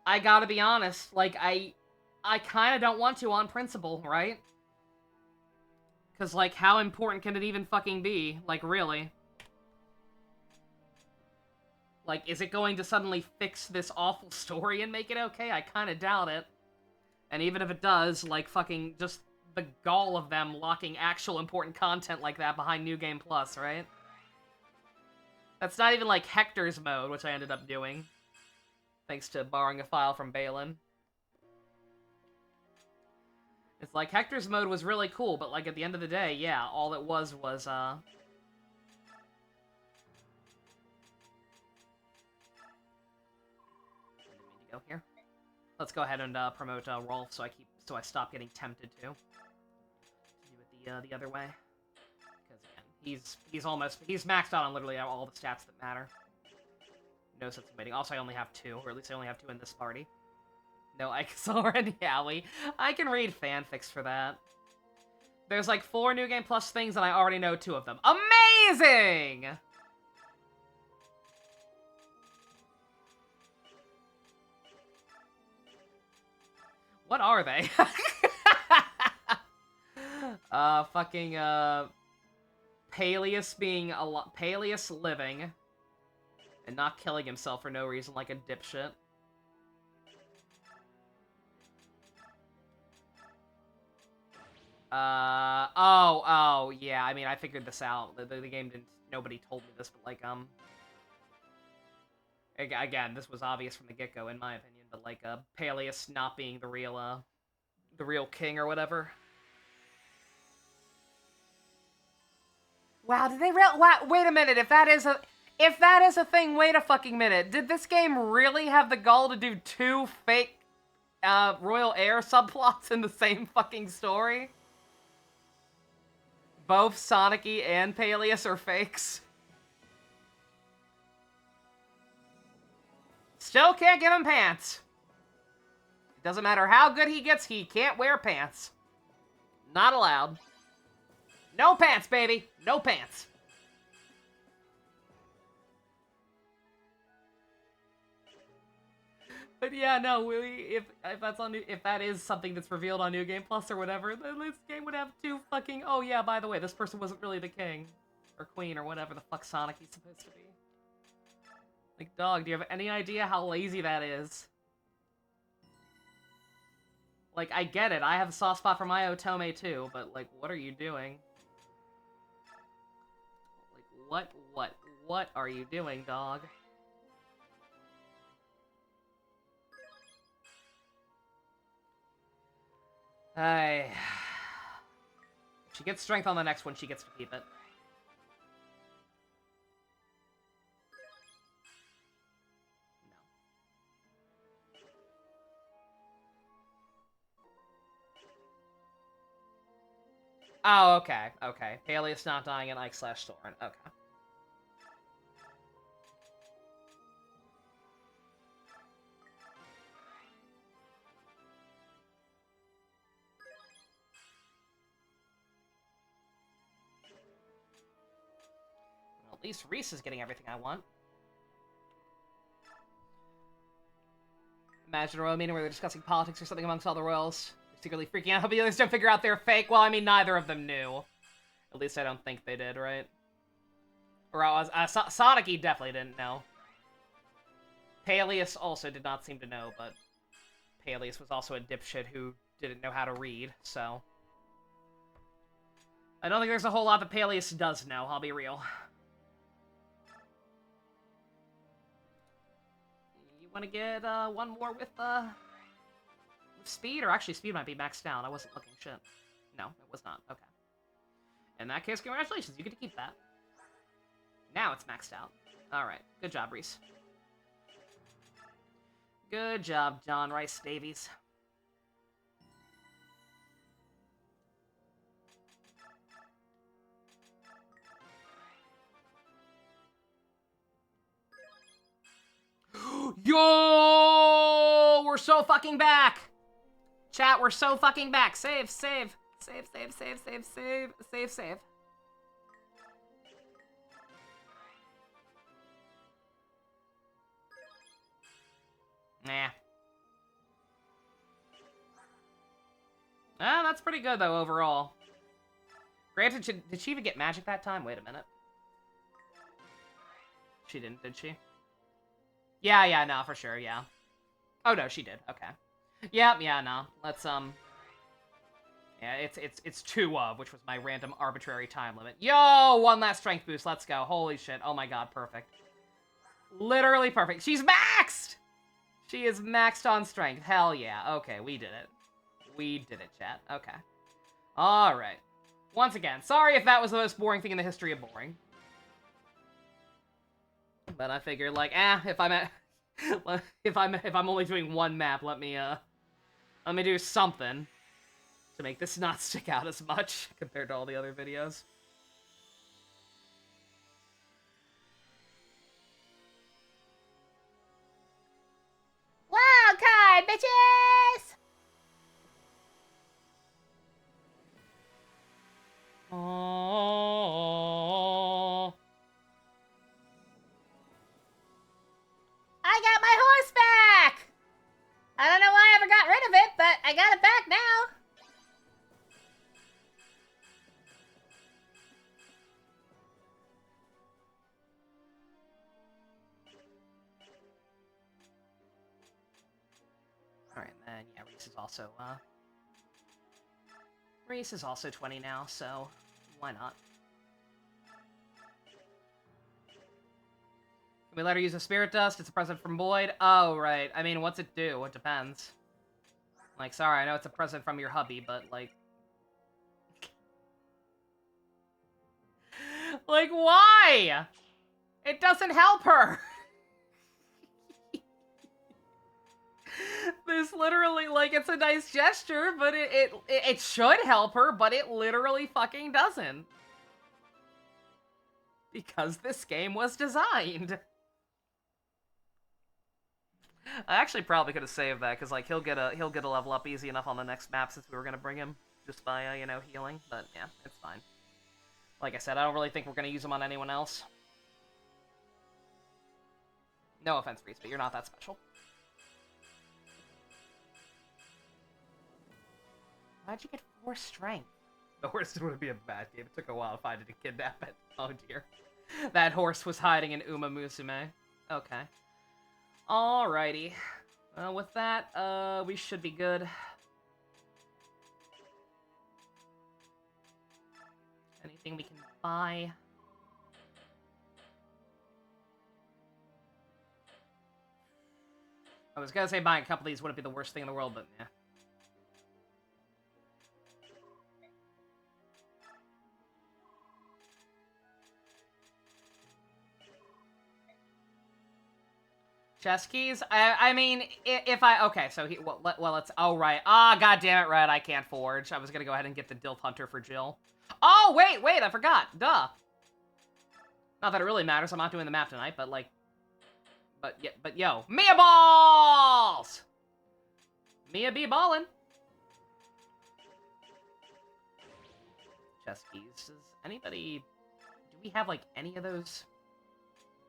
I gotta be honest, like, I kinda don't want to on principle, right? Because, like, how important can it even fucking be? Like, really? Like, is it going to suddenly fix this awful story and make it okay? I kinda doubt it. And even if it does, like, fucking just the gall of them locking actual important content like that behind New Game Plus, right? That's not even, like, Hector's mode, which I ended up doing. Thanks to borrowing a file from Balin. It's like, Hector's mode was really cool, but, like, at the end of the day, yeah, all it was, Let me go here. Let's go ahead and, promote, Rolf, so I stop getting tempted to do it the other way. Because, again, he's maxed out on literally all the stats that matter. No sense of waiting. Also, I only have 2, or at least I only have 2 in this party. No Ikesaur and Yowie. I can read fanfics for that. There's like 4 New Game Plus things, and I already know 2 of them. Amazing! What are they? Peleus being Peleus living and not killing himself for no reason like a dipshit. Yeah, I mean, I figured this out. The game didn't, nobody told me this, but, like, again, this was obvious from the get-go, in my opinion, but, like, Peleus not being the real king or whatever. Wow, did they wait a minute, if that is a thing, wait a fucking minute. Did this game really have the gall to do 2 fake, royal heir subplots in the same fucking story? Both Sonic-y and Peleus are fakes. Still can't give him pants. It doesn't matter how good he gets, he can't wear pants. Not allowed. No pants, baby. No pants. But yeah, no, if that's if that is something that's revealed on New Game Plus or whatever, then this game would have 2 fucking, oh yeah, by the way, this person wasn't really the king or queen or whatever the fuck Sonic is supposed to be. Like, dog, do you have any idea how lazy that is? Like, I get it, I have a soft spot for my Otome too, but like, what are you doing? Like, what are you doing, dog? She gets strength on the next one, she gets to keep it. No. Oh, okay, okay. Peleus not dying and Ike/Thorin, okay. At least Reese is getting everything I want. Imagine a royal meeting where they're discussing politics or something amongst all the royals. They're secretly freaking out how the others don't figure out they're fake. Well, I mean, neither of them knew. At least I don't think they did, right? Or Sonic-y definitely didn't know. Peleus also did not seem to know, but Peleus was also a dipshit who didn't know how to read, so... I don't think there's a whole lot that Peleus does know, I'll be real. Want to get one more with speed? Or actually, speed might be maxed out. I wasn't looking. Shit. No, it was not. Okay. In that case, congratulations. You get to keep that. Now it's maxed out. Alright. Good job, Reese. Good job, John Rice Davies. Yo! We're so fucking back! Chat, we're so fucking back. Save, save. Save, save, save, save, save, save, save. Nah. Ah, that's pretty good, though, overall. Granted, did she even get magic that time? Wait a minute. She didn't, did she? Yeah, no, for sure, yeah. Oh, no, she did. Okay. Yeah, no. Let's, yeah, it's 2 of, which was my random arbitrary time limit. Yo! 1 last strength boost, let's go. Holy shit. Oh my god, perfect. Literally perfect. She's maxed! She is maxed on strength. Hell yeah. Okay, we did it. We did it, chat. Okay. Alright. Once again, sorry if that was the most boring thing in the history of boring. But I figured, like, if I'm at... if I'm only doing one map, let me do something to make this not stick out as much compared to all the other videos. Wild card, bitches! Oh. I got my horse back! I don't know why I ever got rid of it, but I got it back now. Alright, then, yeah, Reese is also 20 now, so why not? Can we let her use a spirit dust? It's a present from Boyd. Oh, right. I mean, what's it do? It depends. Like, sorry, I know it's a present from your hubby, but, like... like, why? It doesn't help her! There's literally, like, it's a nice gesture, but it should help her, but it literally fucking doesn't. Because this game was designed. I actually probably could have saved that, because, like, he'll get a level up easy enough on the next map since we were going to bring him just by, you know, healing. But, yeah, it's fine. Like I said, I don't really think we're going to use him on anyone else. No offense, Reese, but you're not that special. How'd you get 4 strength? The horse would be a bad game. It took a while to find it to kidnap it. Oh, dear. That horse was hiding in Uma Musume. Okay. Alrighty. With that, we should be good. Anything we can buy? I was gonna say buying a couple of these wouldn't be the worst thing in the world, but yeah. Chess keys? I mean, if I... Okay, so he... Well, it's... Oh, right. Ah, god damn it, right. I can't forge. I was gonna go ahead and get the Dilf Hunter for Jill. Oh, wait, I forgot. Duh. Not that it really matters. I'm not doing the map tonight, but, like... But yo. Mia balls! Mia be ballin'. Chess keys. Does anybody... Do we have, like, any of those?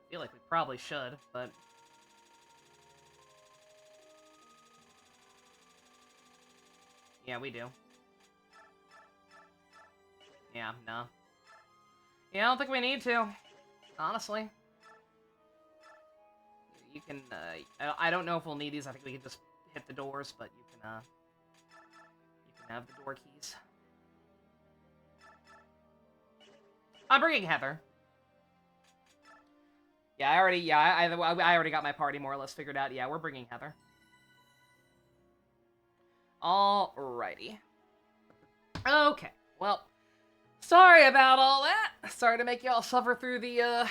I feel like we probably should, but... Yeah, we do. Yeah, no. Yeah, I don't think we need to. Honestly. You can, I don't know if we'll need these. I think we can just hit the doors, but you can have the door keys. I'm bringing Heather. Yeah, I already got my party more or less figured out. Yeah, we're bringing Heather. Alrighty. Okay, well, sorry about all that. Sorry to make y'all suffer through the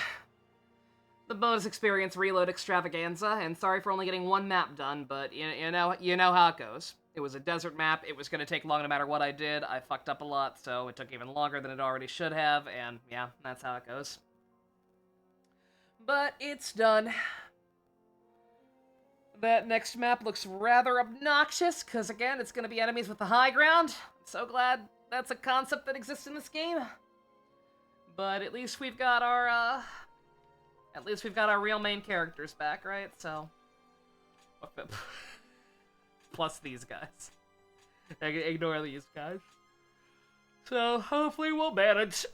bonus experience reload extravaganza, and sorry for only getting one map done, but you know how it goes. It was a desert map, it was gonna take long no matter what I did, I fucked up a lot, so it took even longer than it already should have, and yeah, that's how it goes. But it's done. That next map looks rather obnoxious, because again, it's going to be enemies with the high ground. I'm so glad that's a concept that exists in this game. But at least we've got our, real main characters back, right? So... Plus these guys. Ignore these guys. So, hopefully we'll manage.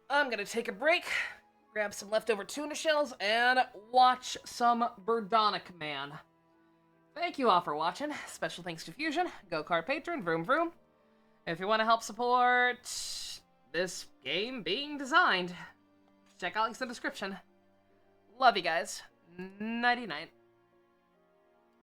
I'm gonna take a break, grab some leftover tuna shells, and watch some Birdonic Man. Thank you all for watching. Special thanks to Fusion, Go-Kart Patron, Vroom Vroom. If you want to help support this game being designed, check out links in the description. Love you guys. Nighty-night.